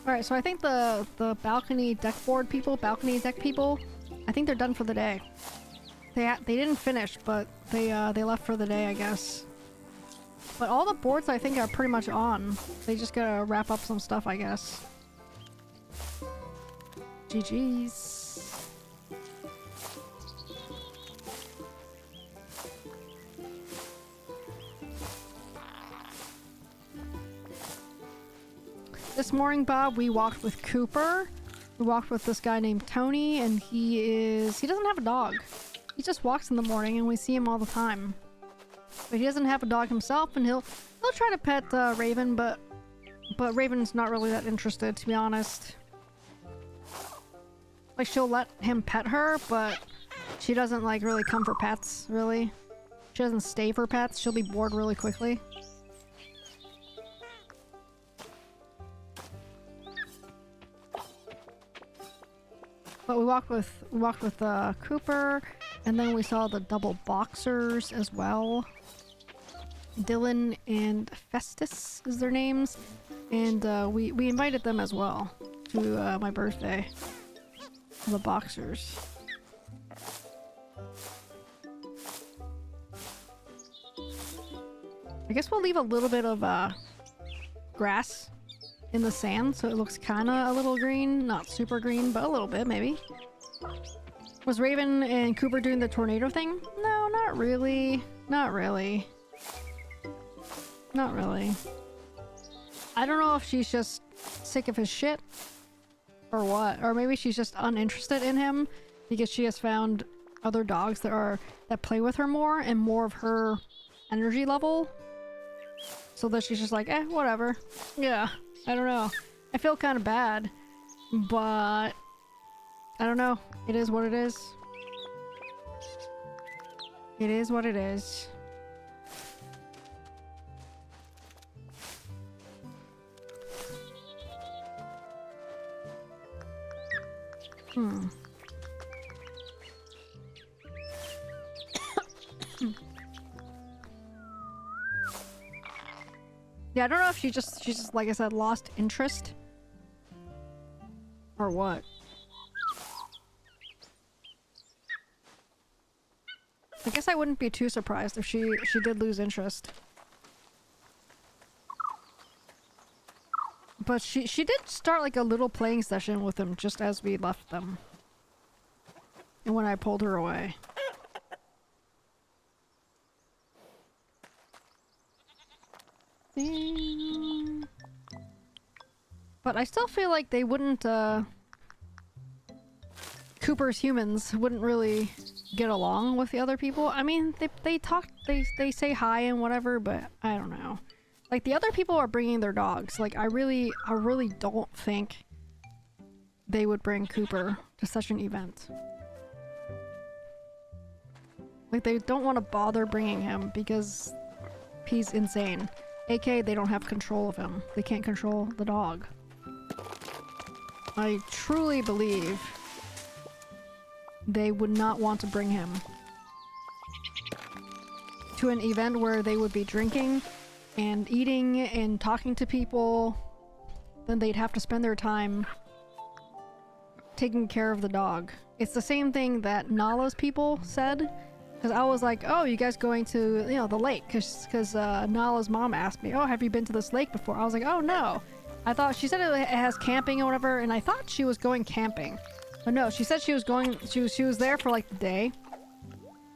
Alright, so I think the balcony deck people, I think they're done for the day. They didn't finish, but they left for the day, I guess. But all the boards I think are pretty much on. They just gotta wrap up some stuff, I guess. GG's. This morning, Bob, we walked with Cooper. We walked with this guy named Tony, and he doesn't have a dog. He just walks in the morning, and we see him all the time. But he doesn't have a dog himself, and he'll try to pet Raven, but Raven's not really that interested, to be honest. Like, she'll let him pet her, but she doesn't, like, really come for pets, really. She doesn't stay for pets. She'll be bored really quickly. But we walked with Cooper, and then we saw the double boxers as well. Dylan and Festus is their names, and we invited them as well to my birthday. The boxers. I guess we'll leave a little bit of grass in the sand, so it looks kind of a little green. Not super green, but a little bit, maybe. Was Raven and Cooper doing the tornado thing? No, not really. Not really. Not really. I don't know if she's just sick of his shit or what. Or maybe she's just uninterested in him because she has found other dogs that play with her more and more of her energy level. So that she's just like, eh, whatever. Yeah. I don't know. I feel kind of bad, but I don't know. It is what it is. It is what it is. Yeah, I don't know if she's just like I said, lost interest. Or what. I guess I wouldn't be too surprised if she did lose interest. But she did start like a little playing session with him just as we left them. And when I pulled her away. But I still feel like they wouldn't, Cooper's humans wouldn't really get along with the other people. I mean, they talk, they say hi and whatever, but I don't know. Like, the other people are bringing their dogs. Like, I really don't think they would bring Cooper to such an event. Like, they don't want to bother bringing him because he's insane. AKA, they don't have control of him. They can't control the dog. I truly believe they would not want to bring him to an event where they would be drinking and eating and talking to people. Then they'd have to spend their time taking care of the dog. It's the same thing that Nala's people said. Because I was like, oh, you guys going to, you know, the lake? Because Nala's mom asked me, oh, have you been to this lake before? I was like, oh, no. I thought, she said it has camping or whatever, and I thought she was going camping. But no, she said she was going, she was there for like the day.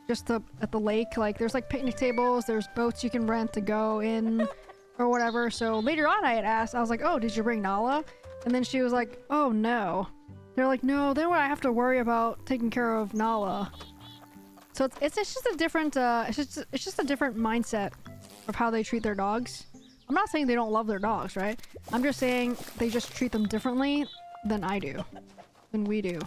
Just at the lake, like there's like picnic tables, there's boats you can rent to go in or whatever. So later on I had asked, I was like, oh, did you bring Nala? And then she was like, oh, no. They're like, no, then I have to worry about taking care of Nala. So it's just a different it's just a different mindset of how they treat their dogs. I'm not saying they don't love their dogs, right? I'm just saying they just treat them differently than I do, than we do.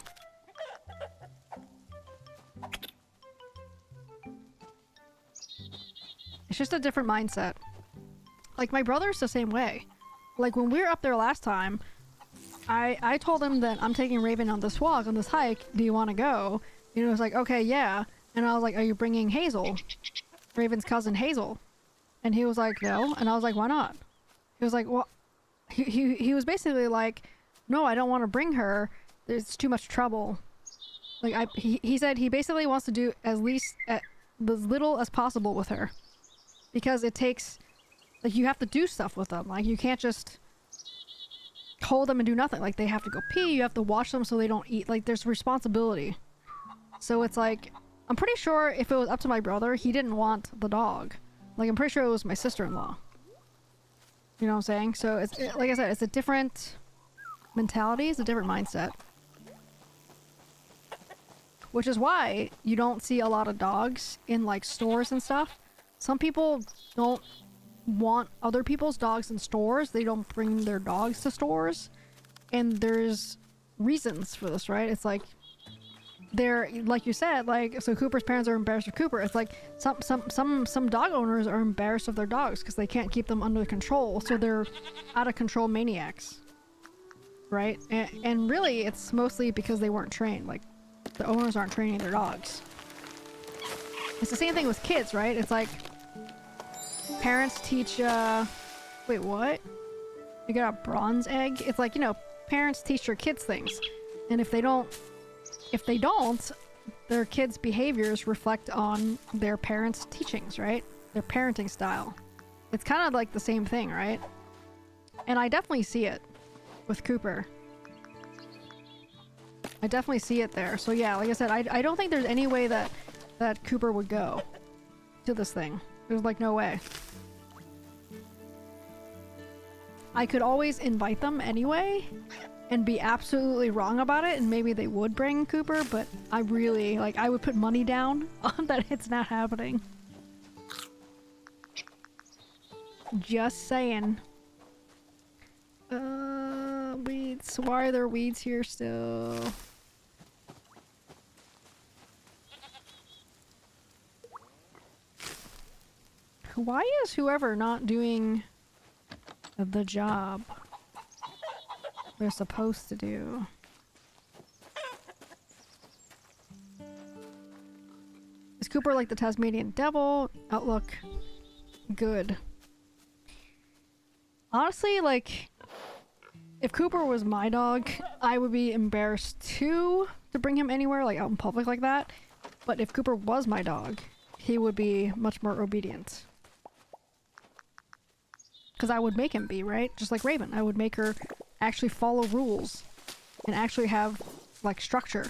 It's just a different mindset. Like my brother's the same way. Like when we were up there last time, I told him that I'm taking Raven on this walk, on this hike. Do you want to go? And he was like, okay, yeah. And I was like, are you bringing Hazel? Raven's cousin Hazel. And he was like, no. And I was like, why not? He was like, well, he was basically like, no, I don't want to bring her. There's too much trouble. Like he said he basically wants to do as little as possible with her. Because it takes, like you have to do stuff with them. Like you can't just hold them and do nothing. Like they have to go pee, you have to watch them so they don't eat. Like there's responsibility. So it's like, I'm pretty sure if it was up to my brother, he didn't want the dog. Like, I'm pretty sure it was my sister-in-law. You know what I'm saying? So, like I said, it's a different mentality. It's a different mindset. Which is why you don't see a lot of dogs in, like, stores and stuff. Some people don't want other people's dogs in stores. They don't bring their dogs to stores. And there's reasons for this, right? It's like, they're like you said, like so Cooper's parents are embarrassed of Cooper. It's like some dog owners are embarrassed of their dogs because they can't keep them under control, so they're out of control maniacs, right? And really it's mostly because they weren't trained. Like the owners aren't training their dogs. It's the same thing with kids, right? It's like parents teach wait, what? You got a bronze egg? It's like, you know, parents teach their kids things, and if they don't, their kids' behaviors reflect on their parents' teachings, right? Their parenting style. It's kind of like the same thing, right? And I definitely see it with Cooper. I definitely see it there. So yeah, like I said, I don't think there's any way that Cooper would go to this thing. There's like no way. I could always invite them anyway and be absolutely wrong about it, and maybe they would bring Cooper, but I really, like, I would put money down on that it's not happening. Just saying. Weeds. Why are there weeds here still? why is whoever not doing the job they're supposed to do? Is Cooper like the Tasmanian devil? Outlook. Good. Honestly, like, if Cooper was my dog, I would be embarrassed too to bring him anywhere, like out in public like that. But if Cooper was my dog, he would be much more obedient. Because I would make him be, right? Just like Raven. I would make her actually follow rules and actually have, like, structure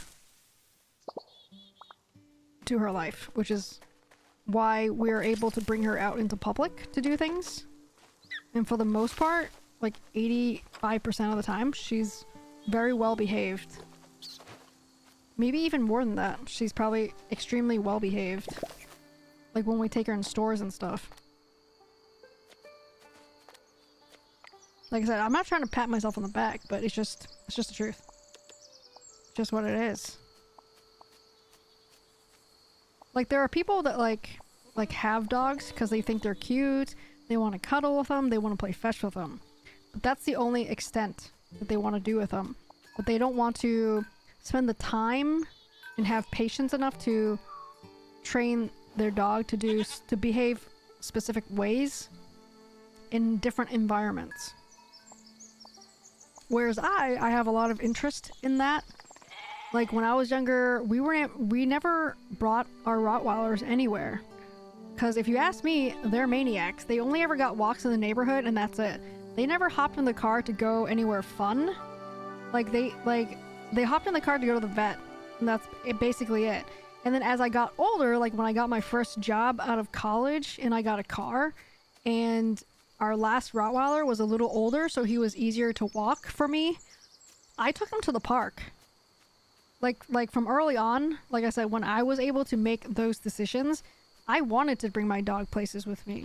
to her life, which is why we're able to bring her out into public to do things. And for the most part, like 85% of the time, she's very well behaved. Maybe even more than that. She's probably extremely well behaved. Like when we take her in stores and stuff. Like I said, I'm not trying to pat myself on the back, but it's just the truth. Just what it is. Like there are people that like have dogs because they think they're cute, they want to cuddle with them, they want to play fetch with them. But that's the only extent that they want to do with them. But they don't want to spend the time and have patience enough to train their dog to behave specific ways in different environments. Whereas I have a lot of interest in that. Like when I was younger, we never brought our Rottweilers anywhere. Because if you ask me, they're maniacs. They only ever got walks in the neighborhood and that's it. They never hopped in the car to go anywhere fun. They hopped in the car to go to the vet. And that's basically it. And then as I got older, like when I got my first job out of college and I got a car, and our last Rottweiler was a little older, so he was easier to walk for me, I took him to the park. Like from early on, like I said, when I was able to make those decisions, I wanted to bring my dog places with me.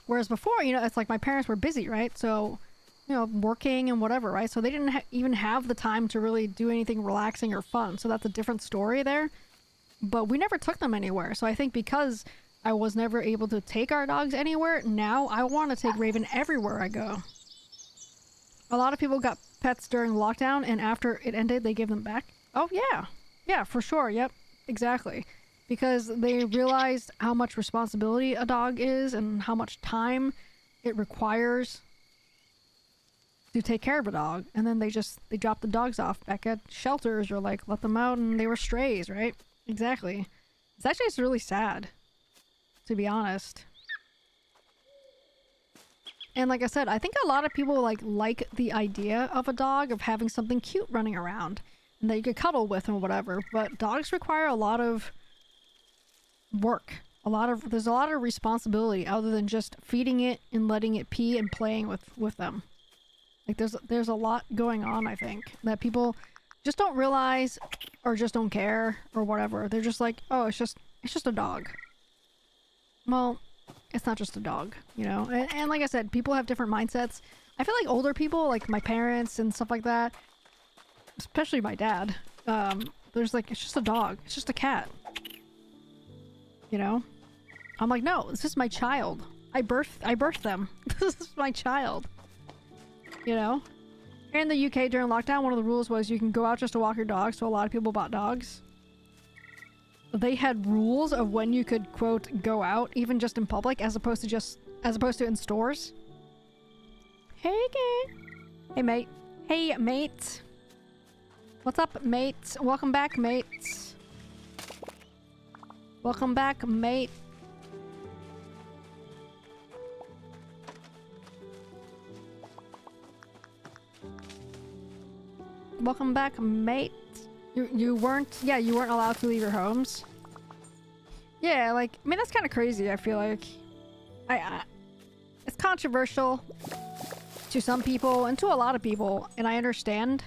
Whereas before, you know, it's like my parents were busy, right? So, you know, working and whatever, right? So they didn't even have the time to really do anything relaxing or fun. So that's a different story there. But we never took them anywhere. So I think because I was never able to take our dogs anywhere, now I want to take Raven everywhere I go. A lot of people got pets during lockdown, and after it ended, they gave them back. Oh, yeah. Yeah, for sure. Yep, exactly. Because they realized how much responsibility a dog is and how much time it requires to take care of a dog. And then they dropped the dogs off back at shelters or like let them out and they were strays, right? Exactly. It's actually just really sad, to be honest. And like I said, I think a lot of people like the idea of a dog, of having something cute running around and that you could cuddle with or whatever. But dogs require a lot of work. There's a lot of responsibility other than just feeding it and letting it pee and playing with them. Like there's a lot going on, I think, that people just don't realize or just don't care or whatever. They're just like, oh, it's just a dog. Well, it's not just a dog, you know? And like I said, people have different mindsets. I feel like older people, like my parents and stuff like that, especially my dad, there's like, it's just a dog. It's just a cat. You know? I'm like, no, this is my child. I birthed them. This is my child. You know? Here in the UK during lockdown, one of the rules was you can go out just to walk your dog, so a lot of people bought dogs. They had rules of when you could, quote, go out, even just in public, as opposed to in stores. Hey, gang. Hey, mate. Hey, mate. What's up, mate? Welcome back, mate. Welcome back, mate. Welcome back, mate. You weren't allowed to leave your homes. Yeah, like, I mean, that's kind of crazy, I feel like. It's controversial to some people and to a lot of people, and I understand.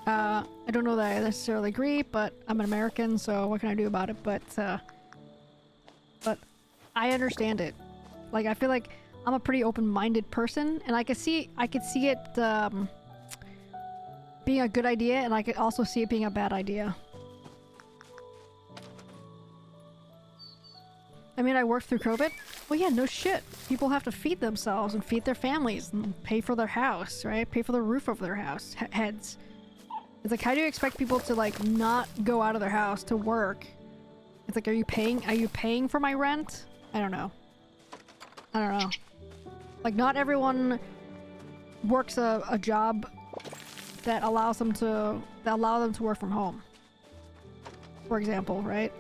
I don't know that I necessarily agree, but I'm an American, so what can I do about it? But I understand it. Like, I feel like I'm a pretty open-minded person, and I could see it, being a good idea, and I could also see it being a bad idea. I mean, I worked through COVID. Well, yeah, no shit. People have to feed themselves and feed their families and pay for their house, right? Pay for the roof over their house heads. It's like, how do you expect people to like not go out of their house to work? It's like, are you paying for my rent? I don't know. I don't know. Like, not everyone works a job that allows them to work from home. For example, right?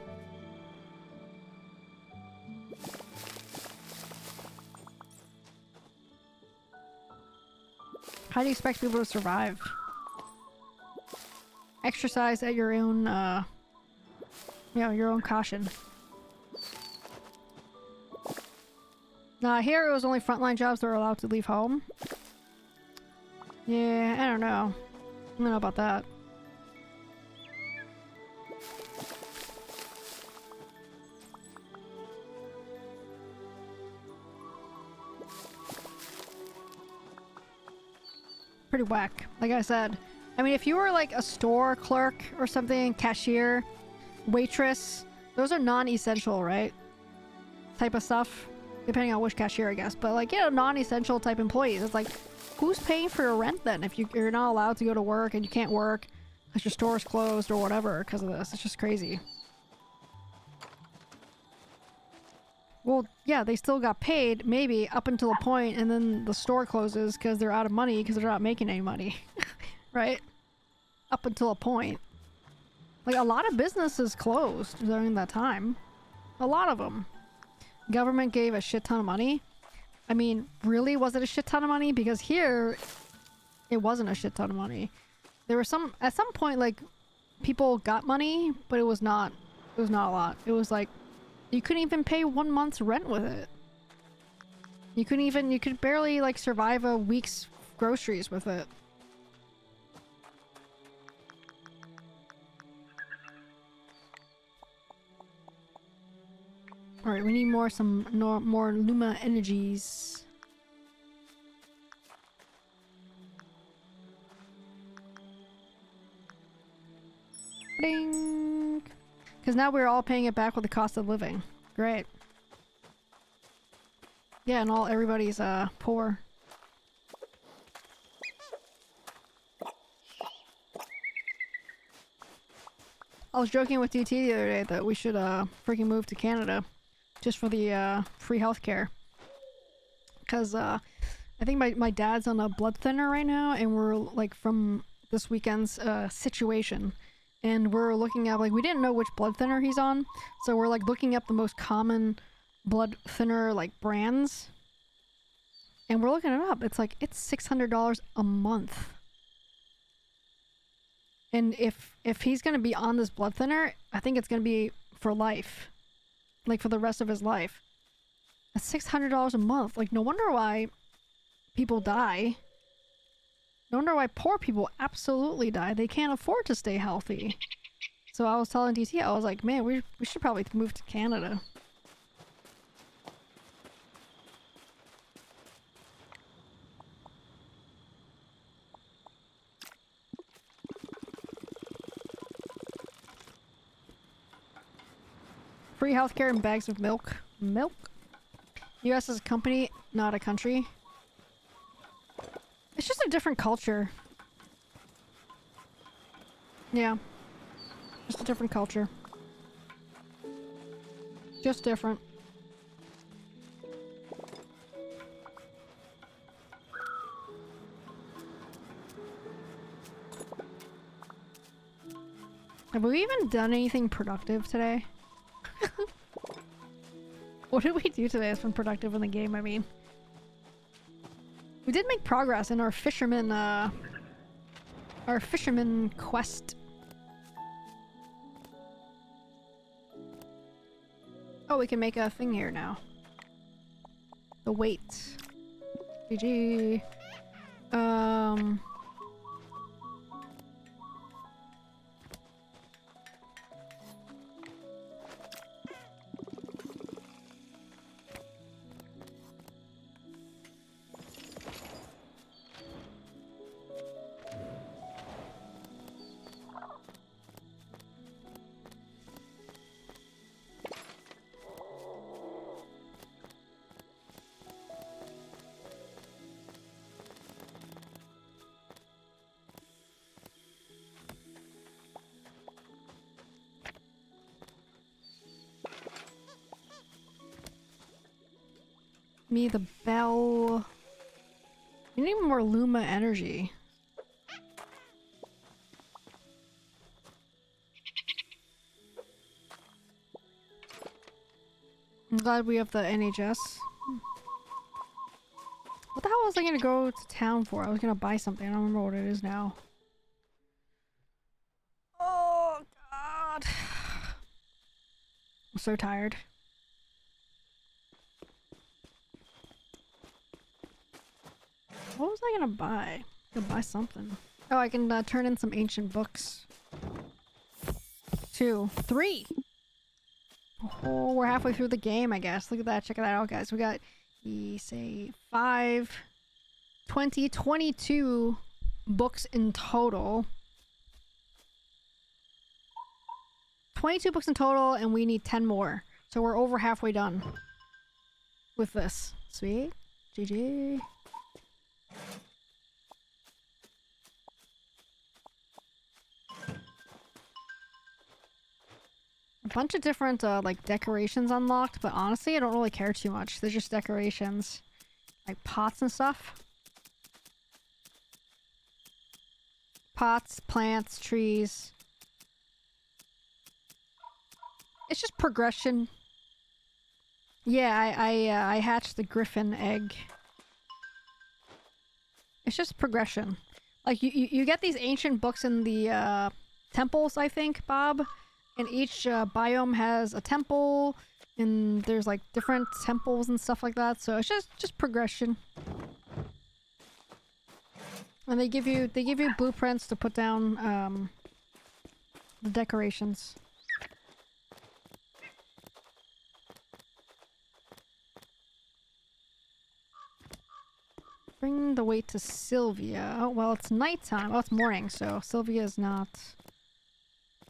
How do you expect people to survive? Exercise at your own, your own caution. Here it was only frontline jobs that were allowed to leave home. Yeah, I don't know. I don't know about that. Pretty whack, like I said. I mean, if you were like a store clerk or something, cashier, waitress, those are non-essential, right? Type of stuff. Depending on which cashier, I guess. But like, non-essential type employees. It's like, who's paying for your rent then if you're not allowed to go to work and you can't work because your store is closed or whatever because of this? It's just crazy. Well, yeah, they still got paid, maybe, up until a point, and then the store closes because they're out of money because they're not making any money. Right? Up until a point. Like, a lot of businesses closed during that time. A lot of them. Government gave a shit ton of money. I mean, really, was it a shit ton of money? Because here, it wasn't a shit ton of money. There were at some point, like, people got money, but it was not a lot. It was like, you couldn't even pay 1 month's rent with it. You could barely, like, survive a week's groceries with it. Alright, we need more Luma energies. Ding! Because now we're all paying it back with the cost of living. Great. Yeah, and everybody's poor. I was joking with DT the other day that we should freaking move to Canada just for the free healthcare. Because I think my dad's on a blood thinner right now, and we're like from this weekend's situation. And we're looking at, like, we didn't know which blood thinner he's on, so we're like looking up the most common blood thinner like brands. And we're looking it up. It's like, it's $600 a month. And if he's gonna be on this blood thinner, I think it's gonna be for life. Like, for the rest of his life. That's $600 a month. Like, no wonder why people die. No wonder why poor people absolutely die. They can't afford to stay healthy. So I was telling DT, I was like, man, we should probably move to Canada. Free healthcare and bags of milk. Milk? US is a company, not a country. It's just a different culture. Yeah. Just a different culture. Just different. Have we even done anything productive today? What did we do today that's been productive in the game, I mean? We did make progress in our fisherman quest. Oh, we can make a thing here now. The weight. GG. me the bell. We need more Luma energy. I'm glad we have the NHS. What the hell was I gonna go to town for? I was gonna buy something. I don't remember what it is now. Oh god. I'm so tired. What was I gonna buy? I could buy something. Oh, I can turn in some ancient books. 2. 3! Oh, we're halfway through the game, I guess. Look at that. Check that out, guys. We got, say, 5, 20, 22 books in total. 22 books in total, and we need 10 more. So we're over halfway done with this. Sweet. GG. A bunch of different, like, decorations unlocked, but honestly, I don't really care too much. They're just decorations. Like, pots and stuff. Pots, plants, trees. It's just progression. Yeah, I hatched the griffin egg. It's just progression. Like, you get these ancient books in the, temples, I think, Bob. And each biome has a temple, and there's like different temples and stuff like that. So it's just progression. And they give you blueprints to put down the decorations. Bring the weight to Sylvia. Oh, well, it's nighttime. Oh, it's morning, so Sylvia is not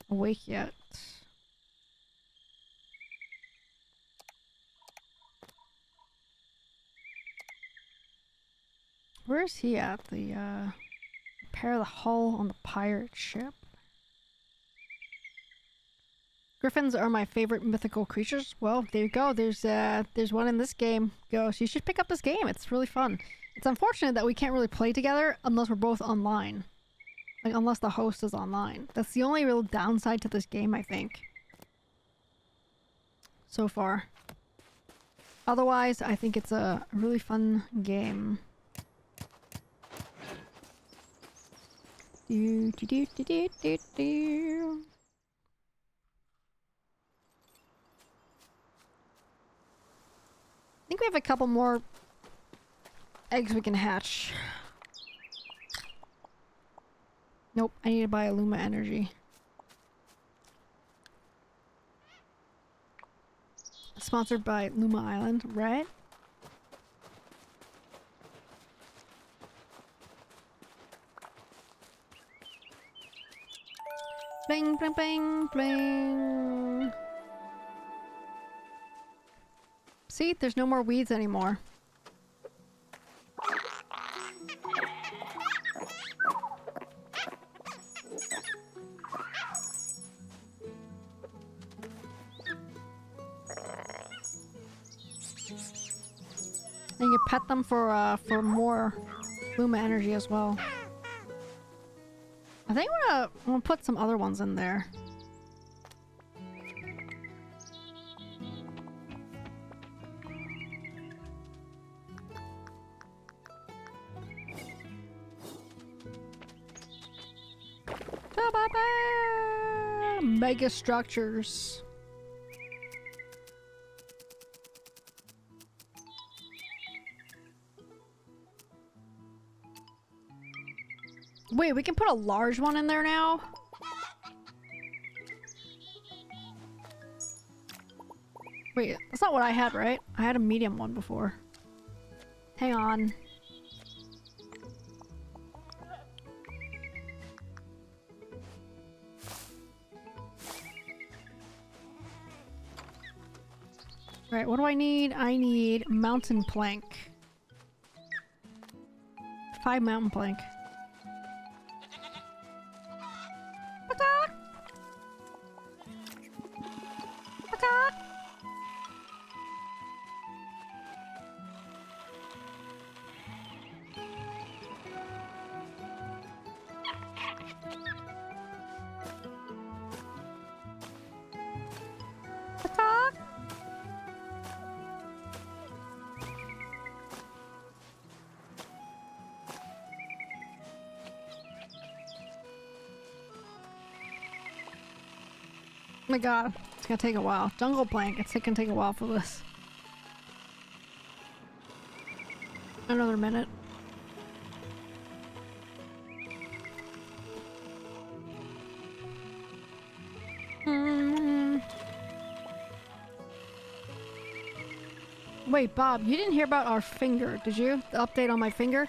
awake yet. Where's he at? The, repair the hull on the pirate ship. Griffins are my favorite mythical creatures. Well, there you go. There's one in this game. Go. So you should pick up this game. It's really fun. It's unfortunate that we can't really play together unless we're both online. Like, unless the host is online. That's the only real downside to this game, I think. So far. Otherwise, I think it's a really fun game. Do, do, do, do, do, do, do. I think we have a couple more eggs we can hatch. Nope, I need to buy a Luma energy. Sponsored by Luma Island, right? Bling, bling, bling, bling. See, there's no more weeds anymore. And you can pet them for more Luma energy as well. I think I'm gonna put some other ones in there. Mega structures. Wait, we can put a large one in there now? Wait, that's not what I had, right? I had a medium one before. Hang on. Right, what do I need? I need mountain plank. 5 mountain plank. my god, it's gonna take a while. Jungle Plank, it's gonna take a while for this. Another minute. Wait, Bob, you didn't hear about our finger, did you? The update on my finger?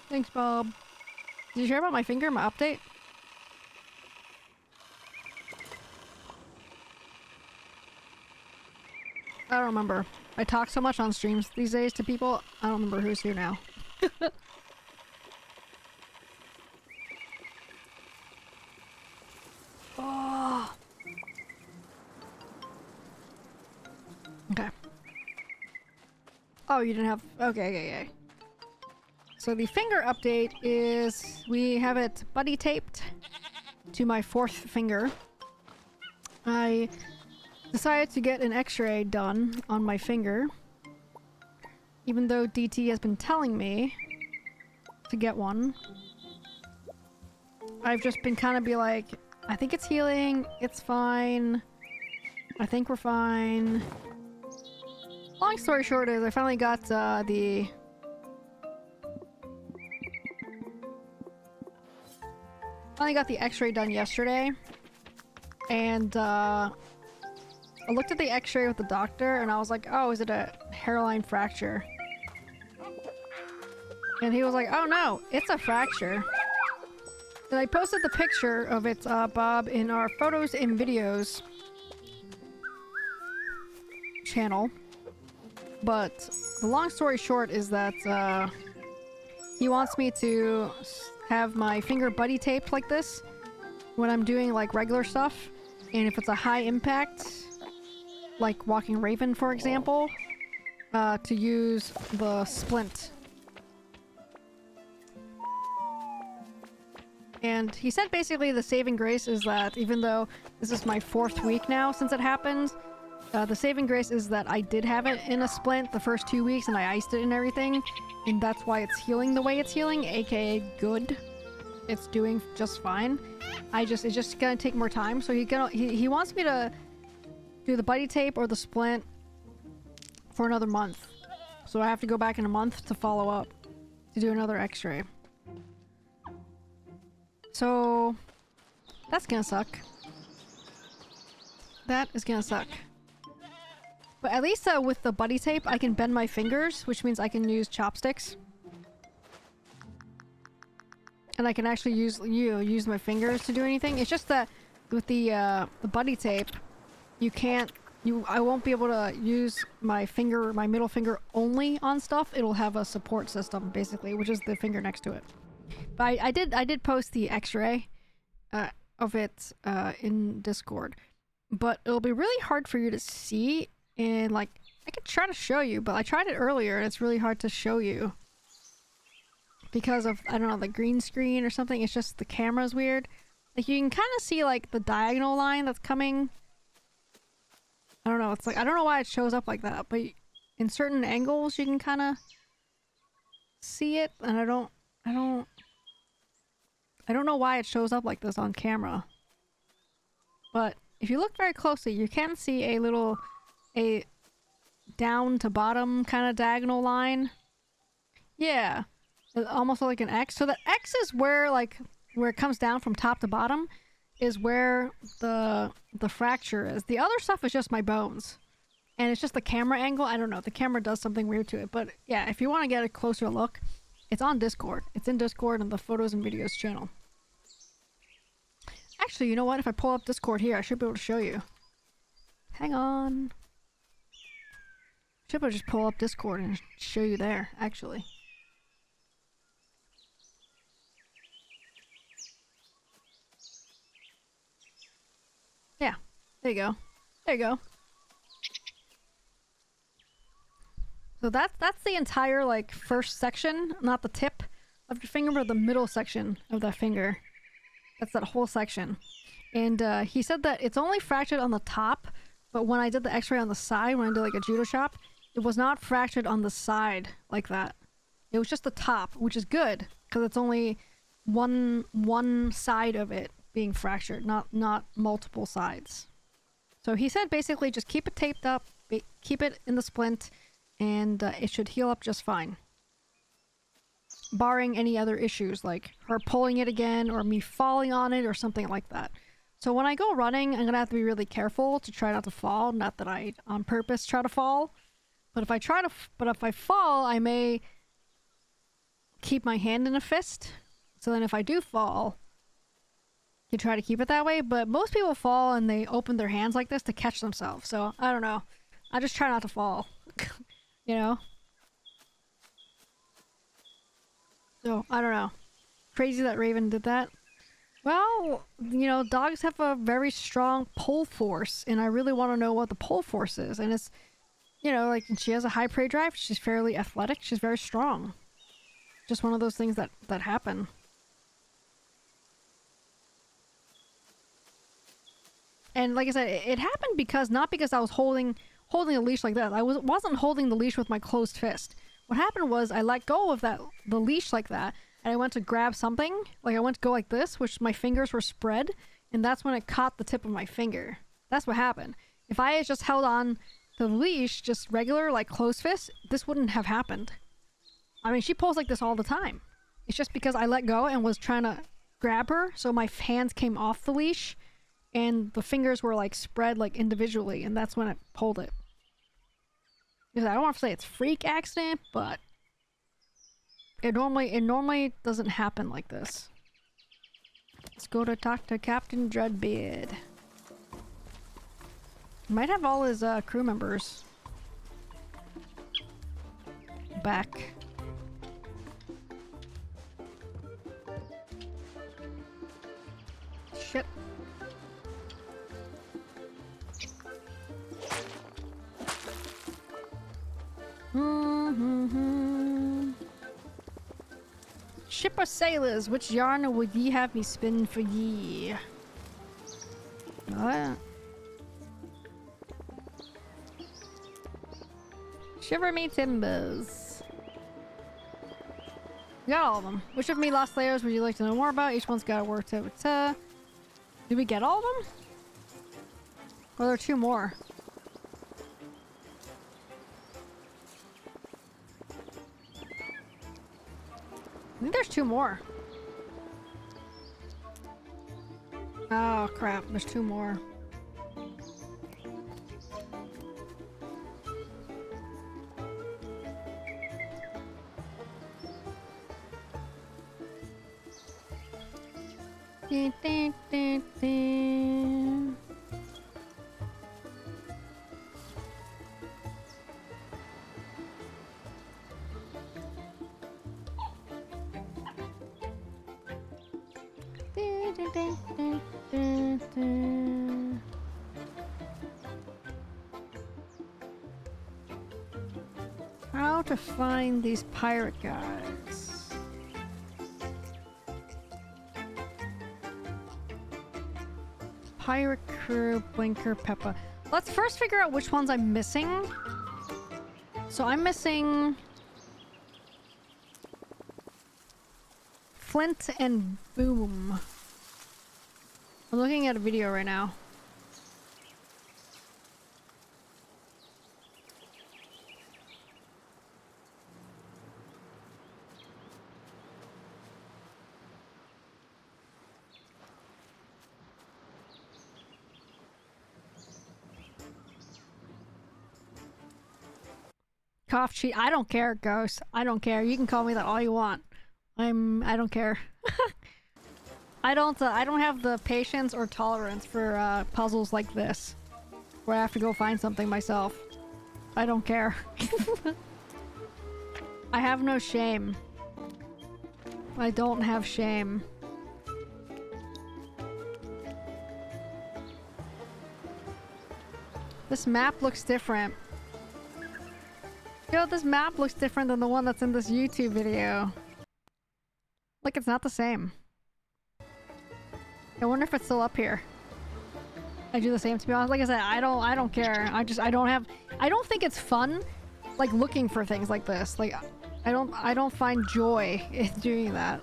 Thanks, Bob. Did you hear about my finger, my update? I don't remember. I talk so much on streams these days to people, I don't remember who's here now. Oh. Okay. Oh, you didn't have... Okay. So the finger update is... we have it buddy taped to my 4th finger. I decided to get an x-ray done on my finger. Even though DT has been telling me to get one. I've just been kind of be like, I think it's healing, it's fine. I think we're fine. Long story short is I finally got the x-ray done yesterday, and I looked at the x-ray with the doctor and I was like, oh, is it a hairline fracture? And he was like, oh no, it's a fracture. And I posted the picture of it, Bob, in our photos and videos channel. But the long story short is that he wants me to have my finger buddy taped like this when I'm doing like regular stuff. And if it's a high impact, like walking Raven for example, to use the splint. And he said basically the saving grace is that even though this is my 4th week now since it happened, the saving grace is that I did have it in a splint the first 2 weeks and I iced it and everything, and that's why it's healing the way it's healing, aka good. It's doing just fine. It's just gonna take more time, so he wants me to do the buddy tape or the splint for another month. So I have to go back in a month to follow up to do another x-ray. So that's gonna suck. That is gonna suck. But at least with the buddy tape, I can bend my fingers, which means I can use chopsticks. And I can actually use my fingers to do anything. It's just that with the buddy tape, I won't be able to use my middle finger only on stuff. It'll have a support system basically, which is the finger next to it. But I did post the x-ray of it in Discord. But it'll be really hard for you to see, and like I could try to show you, but I tried it earlier and it's really hard to show you. Because of, I don't know, the green screen or something. It's just the camera's weird. Like you can kind of see like the diagonal line that's coming. I don't know, it's like, I don't know why it shows up like that, but in certain angles you can kind of see it, and I don't know why it shows up like this on camera. But if you look very closely, you can see a down to bottom kind of diagonal line. Yeah. Almost like an X. So the X is where it comes down from top to bottom is where the fracture is. The other stuff is just my bones. And it's just the camera angle. I don't know. The camera does something weird to it. But yeah, if you want to get a closer look, it's on Discord. It's in Discord on the photos and videos channel. Actually, you know what? If I pull up Discord here, I should be able to show you. Hang on. Should be able to just pull up Discord and show you there, actually. Yeah, there you go. There you go. So that's the entire like first section, not the tip of your finger, but the middle section of that finger. That's that whole section. And he said that it's only fractured on the top, but when I did the x-ray on the side, when I did like a judo chop, it was not fractured on the side like that. It was just the top, which is good, because it's only one side of it being fractured, not multiple sides. So he said basically just keep it taped up, keep it in the splint, and it should heal up just fine. Barring any other issues, like her pulling it again, or me falling on it, or something like that. So when I go running, I'm gonna have to be really careful to try not to fall. Not that I on purpose try to fall, but if I fall, I may keep my hand in a fist. So then if I do fall, you try to keep it that way. But most people fall and they open their hands like this to catch themselves. So I don't know. I just try not to fall. You know? So I don't know. Crazy that Raven did that. Well, you know, dogs have a very strong pull force, and I really want to know what the pull force is. And it's, you know, like, she has a high prey drive, she's fairly athletic, she's very strong. Just one of those things that happen. And like I said, it happened because, not because I was holding a leash like that. I wasn't holding the leash with my closed fist. What happened was I let go of the leash like that, and I went to grab something. Like, I went to go like this, which my fingers were spread, and that's when it caught the tip of my finger. That's what happened. If I had just held on to the leash, just regular, like, closed fist, this wouldn't have happened. I mean, she pulls like this all the time. It's just because I let go and was trying to grab her, so my hands came off the leash, and the fingers were, like, spread, like, individually, and that's when it pulled it. Because I don't want to say it's freak accident, but it normally doesn't happen like this. Let's go to talk to Captain Dreadbeard. Might have all his crew members back. Shit. Ship of sailors, which yarn would ye have me spin for ye? What? Shiver me timbers. Got all of them. Which of me lost layers would you like to know more about? Each one's got a word to. Did we get all of them? Or are there two more? I think there's two more. Oh crap, there's two more. Dun, dun, dun, dun. How to find these pirate guys? Pirate crew, Blinker, Peppa. Let's first figure out which ones I'm missing. So I'm missing Flint and Boom. I'm looking at a video right now. Cough cheat. I don't care, Ghost. I don't care. You can call me that all you want. I don't care. I don't have the patience or tolerance for puzzles like this, where I have to go find something myself. I don't care. I have no shame. I don't have shame. This map looks different. Yo, this map looks different than the one that's in this YouTube video. Like, it's not the same. I wonder if it's still up here. I do the same, to be honest. Like I said, I don't care. I don't think it's fun, like, looking for things like this. Like, I don't find joy in doing that.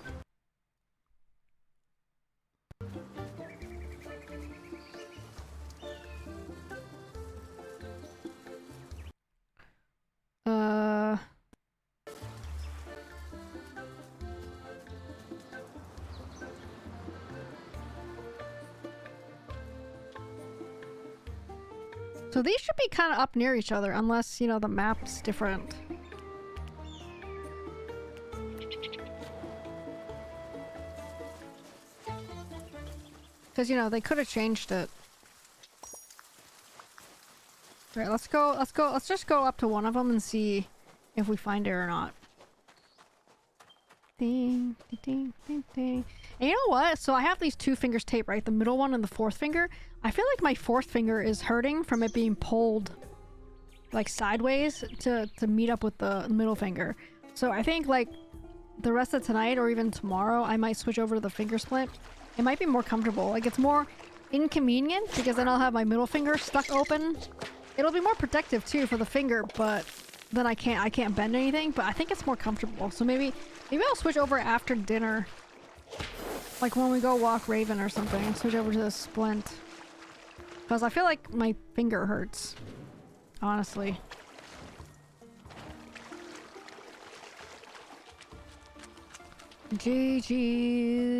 So these should be kind of up near each other, unless, you know, the map's different. Because, you know, they could have changed it. Alright, let's just go up to one of them and see if we find it or not. Ding, ding, ding, ding, ding. And you know what? So I have these 2 fingers taped, right? The middle one and the 4th finger. I feel like my 4th finger is hurting from it being pulled like sideways to meet up with the middle finger. So I think like the rest of tonight or even tomorrow, I might switch over to the finger splint. It might be more comfortable. Like it's more inconvenient because then I'll have my middle finger stuck open. It'll be more protective too for the finger, but then I can't bend anything, but I think it's more comfortable. So maybe I'll switch over after dinner. Like when we go walk Raven or something, switch over to the splint. Because I feel like my finger hurts. Honestly. GG's.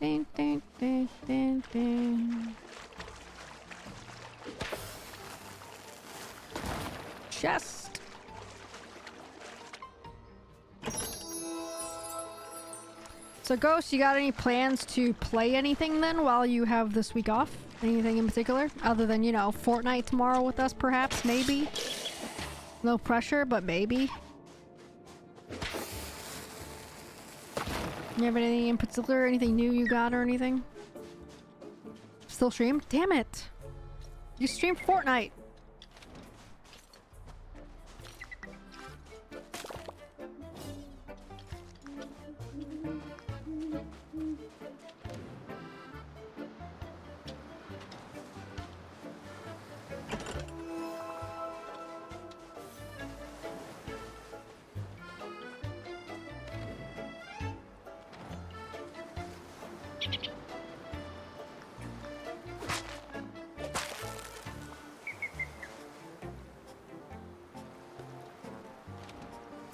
Ding, ding, ding, ding, ding. Chest. So Ghost, you got any plans to play anything then while you have this week off? Anything in particular? Other than, you know, Fortnite tomorrow with us perhaps? Maybe? No pressure, but maybe? You have anything in particular? Anything new you got or anything? Still stream? Damn it! You stream Fortnite!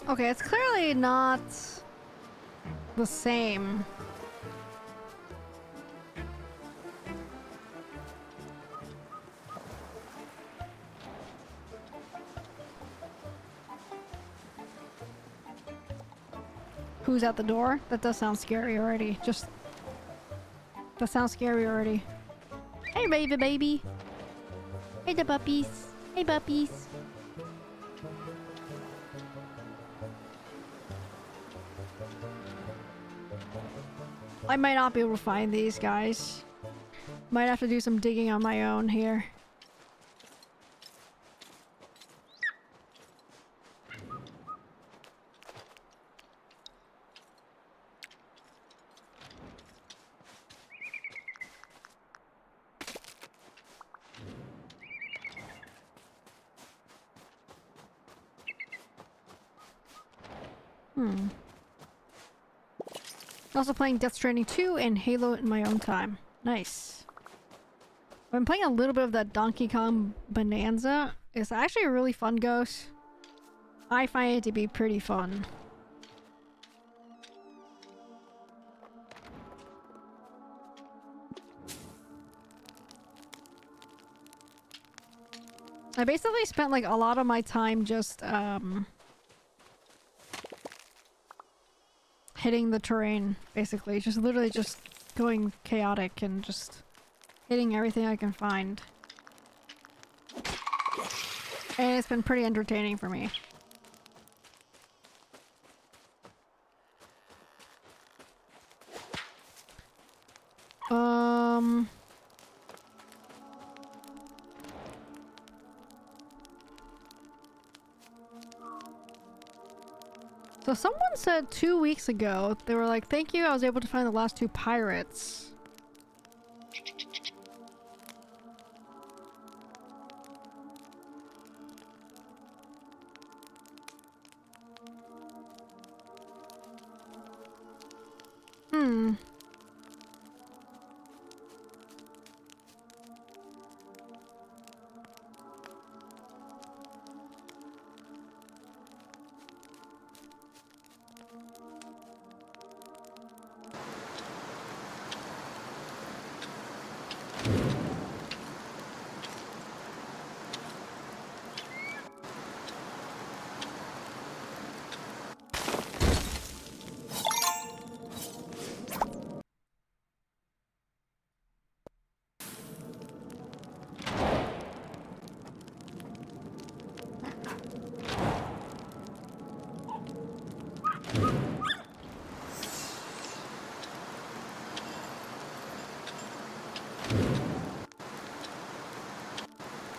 Okay, it's clearly not the same. Who's at the door? That does sound scary already. That sounds scary already. Hey, baby. Hey, the puppies. Hey, puppies. I might not be able to find these guys. Might have to do some digging on my own here. Also playing Death Stranding 2 and Halo in my own time. Nice. I've been playing a little bit of that Donkey Kong Bonanza. It's actually a really fun Ghost. I find it to be pretty fun. I basically spent like a lot of my time just hitting the terrain, basically. Just literally just going chaotic and just hitting everything I can find. And it's been pretty entertaining for me. So someone said 2 weeks ago, they were like, thank you, I was able to find the last 2 pirates.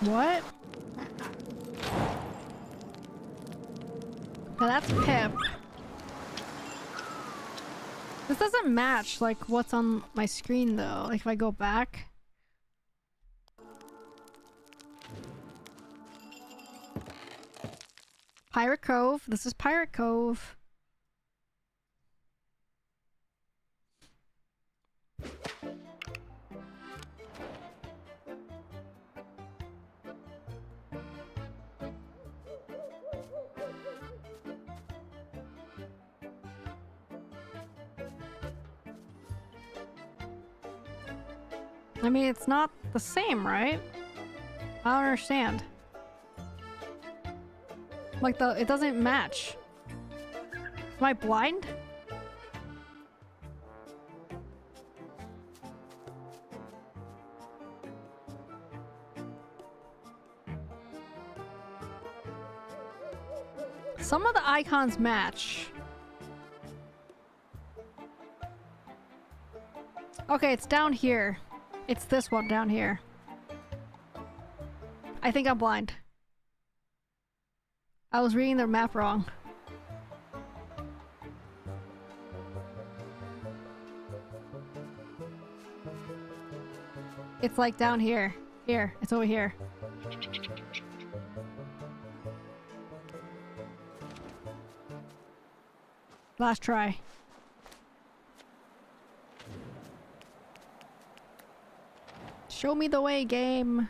What? Now that's Pip. This doesn't match like what's on my screen though. Like if I go back. Pirate Cove. This is Pirate Cove. I mean, it's not the same, right? I don't understand. Like it doesn't match. Am I blind? Some of the icons match. Okay, it's down here. It's this one down here. I think I'm blind. I was reading the map wrong. It's like down here. Here. It's over here. Last try. Show me the way, game.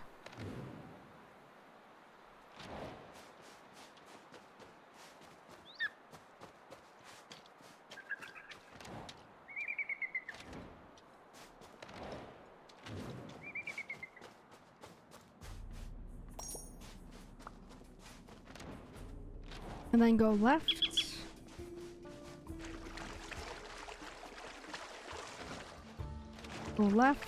And then go left. Go left.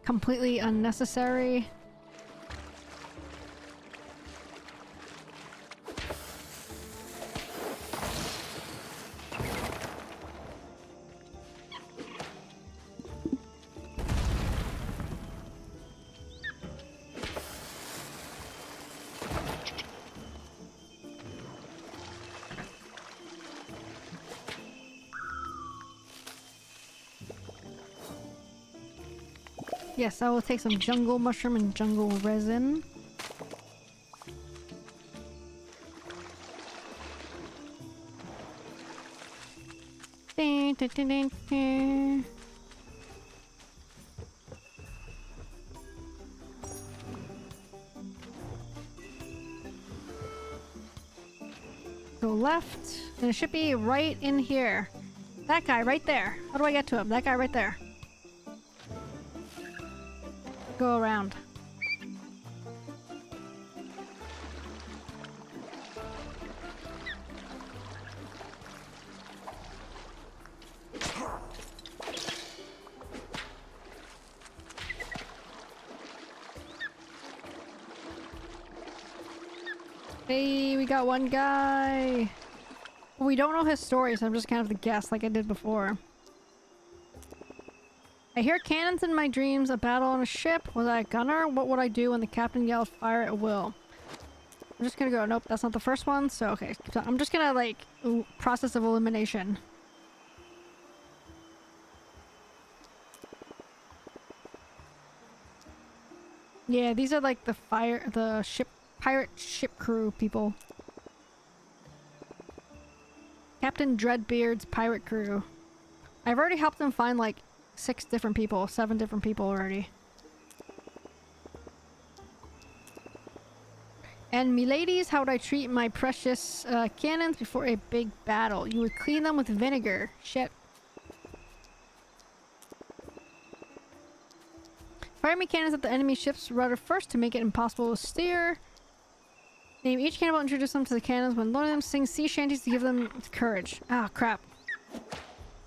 Completely unnecessary. Yes, I will take some jungle mushroom and jungle resin. Ding, ding, ding, ding, ding. Go left, and it should be right in here. That guy right there. How do I get to him? That guy right there. Go around. Hey, we got one guy. We don't know his story, so I'm just kind of the guess like I did before. I hear cannons in my dreams, a battle on a ship. Was I a gunner? What would I do when the captain yelled fire at will? I'm just gonna go, nope, that's not the first one, so okay. So I'm just gonna like, process of elimination. Yeah, these are like the pirate ship crew people. Captain Dreadbeard's pirate crew. I've already helped them find like 7 different people already. And miladies, how would I treat my precious cannons before a big battle? You would clean them with vinegar. Shit. Fire me cannons at the enemy ship's rudder first to make it impossible to steer. Name each cannonball and introduce them to the cannons. When loading them, sing sea shanties to give them courage. Ah, crap.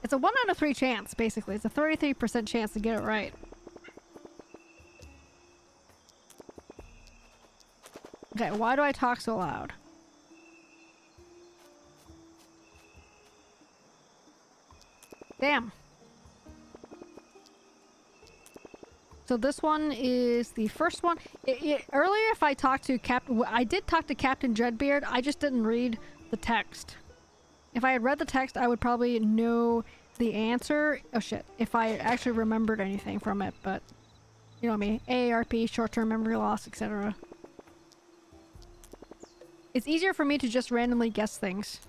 It's a 1 out of 3 chance, basically. It's a 33% chance to get it right. Okay, why do I talk so loud? Damn. So this one is the first one. Earlier, if I talked to I did talk to Captain Dreadbeard. I just didn't read the text. If I had read the text, I would probably know the answer. Oh shit! If I actually remembered anything from it, but you know me, AARP, short-term memory loss, etc. It's easier for me to just randomly guess things.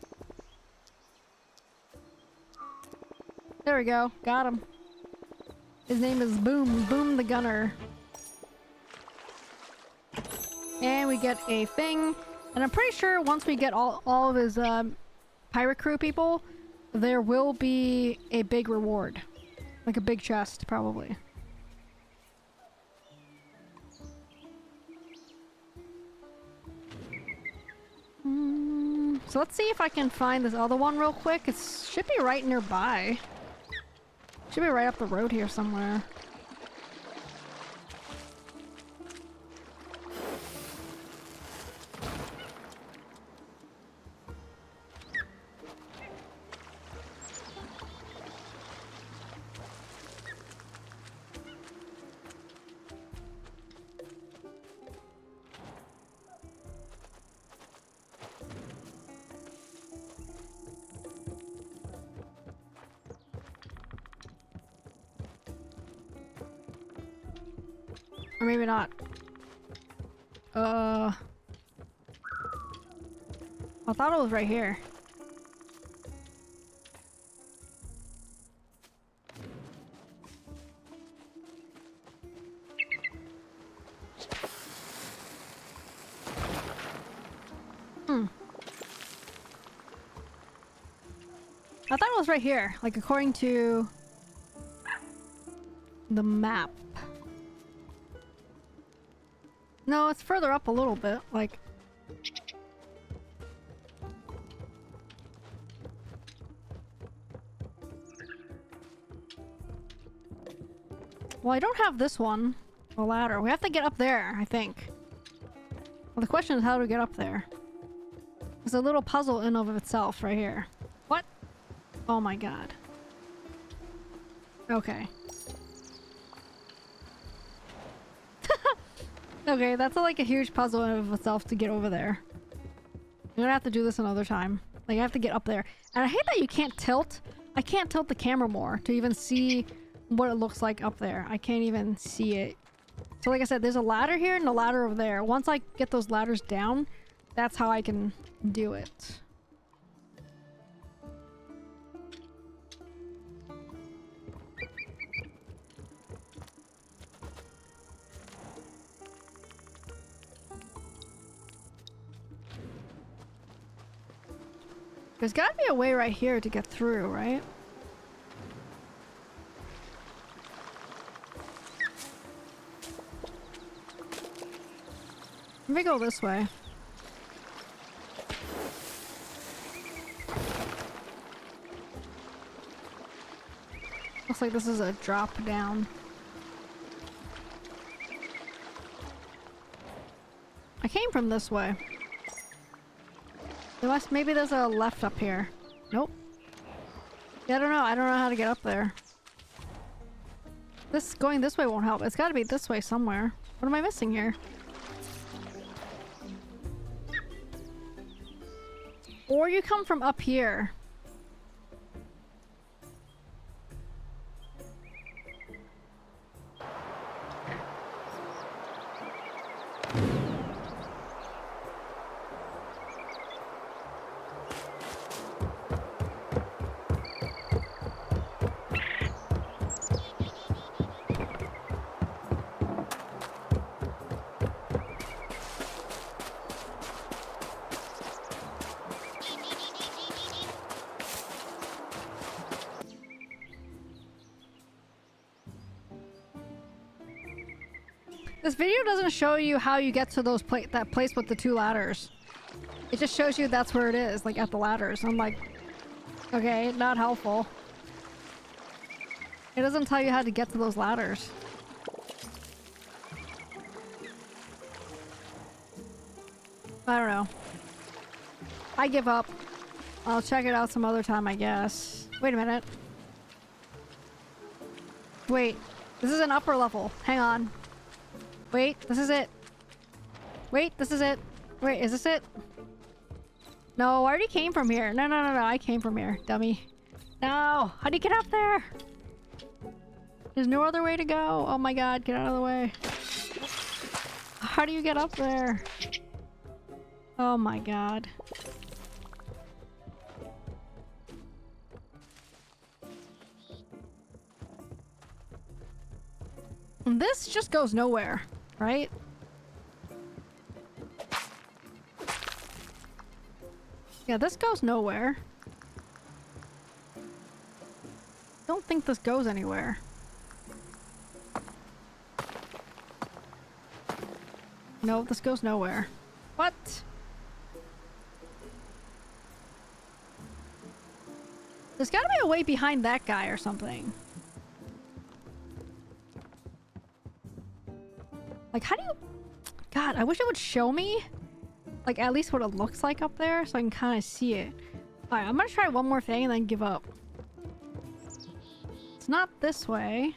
There we go. Got him. His name is Boom. Boom the Gunner. And we get a thing. And I'm pretty sure once we get all of his pirate crew people, there will be a big reward. Like a big chest, probably. So let's see if I can find this other one real quick. It should be right nearby. Should be right up the road here somewhere. Or maybe not. I thought it was right here. I thought it was right here, like according to the map. No, it's further up a little bit, like... Well, I don't have this one. The ladder. We have to get up there, I think. Well, the question is how to get up there. There's a little puzzle in of itself right here. What? Oh my god. Okay. Okay, that's like a huge puzzle in of itself to get over there. I'm gonna have to do this another time. Like, I have to get up there. And I hate that you can't tilt. I can't tilt the camera more to even see what it looks like up there. I can't even see it. So like I said, there's a ladder here and a ladder over there. Once I get those ladders down, that's how I can do it. There's gotta be a way right here to get through, right? Let me go this way. Looks like this is a drop down. I came from this way. Maybe there's a left up here. Nope. Yeah, I don't know. I don't know how to get up there. Going this way won't help. It's gotta be this way somewhere. What am I missing here? Or you come from up here. This video doesn't show you how you get to those that place with the two ladders. It just shows you that's where it is, like at the ladders. I'm like, okay, not helpful. It doesn't tell you how to get to those ladders. I don't know. I give up. I'll check it out some other time, I guess. Wait a minute. Wait. This is an upper level. Hang on. Wait, this is it. Wait, this is it. Wait, is this it? No, I already came from here. No, no, no, no. I came from here, dummy. No! How do you get up there? There's no other way to go. Oh my god, get out of the way. How do you get up there? Oh my god. This just goes nowhere, right? Yeah, this goes nowhere. Don't think this goes anywhere. No, this goes nowhere. What? There's gotta be a way behind that guy or something. Like, how do you... God, I wish it would show me, like, at least what it looks like up there so I can kind of see it. Alright, I'm gonna try one more thing and then give up. It's not this way.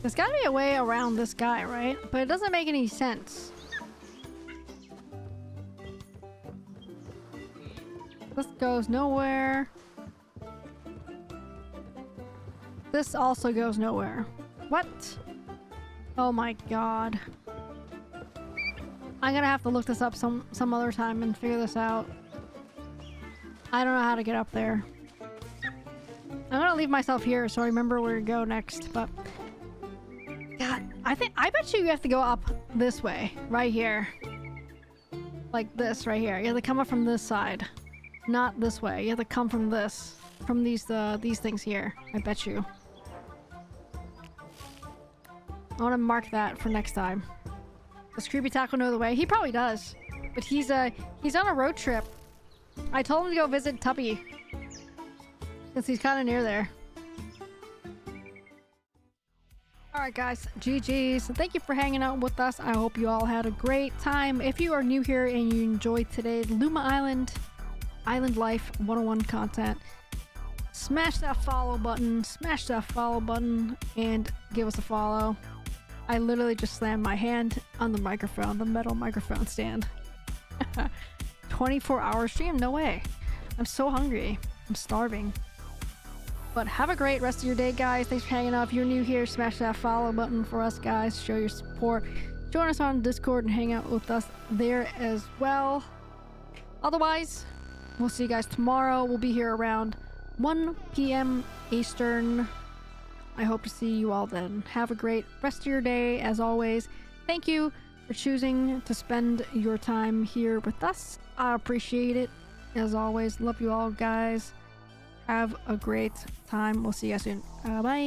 There's gotta be a way around this guy, right? But it doesn't make any sense. This goes nowhere. This also goes nowhere. What? Oh my god. I'm gonna have to look this up some other time and figure this out. I don't know how to get up there. I'm gonna leave myself here so I remember where to go next, but... God, I bet you have to go up this way, right here. Like this, right here. You have to come up from this side. Not this way. You have to come from this. From these things here. I bet you. I want to mark that for next time. Does Creepy Taco know the way? He probably does. But he's on a road trip. I told him to go visit Tubby. Since he's kind of near there. Alright guys, GG's. Thank you for hanging out with us. I hope you all had a great time. If you are new here and you enjoyed today's Luma Island Life 101 content, smash that follow button, and give us a follow. I literally just slammed my hand on the microphone, the metal microphone stand. 24-hour stream? No way. I'm so hungry. I'm starving. But have a great rest of your day, guys. Thanks for hanging out. If you're new here, smash that follow button for us, guys. Show your support. Join us on Discord and hang out with us there as well. Otherwise, we'll see you guys tomorrow. We'll be here around 1 p.m. Eastern. I hope to see you all then. Have a great rest of your day. As always, thank you for choosing to spend your time here with us. I appreciate it. As always, love you all, guys. Have a great time. We'll see you guys soon. Bye.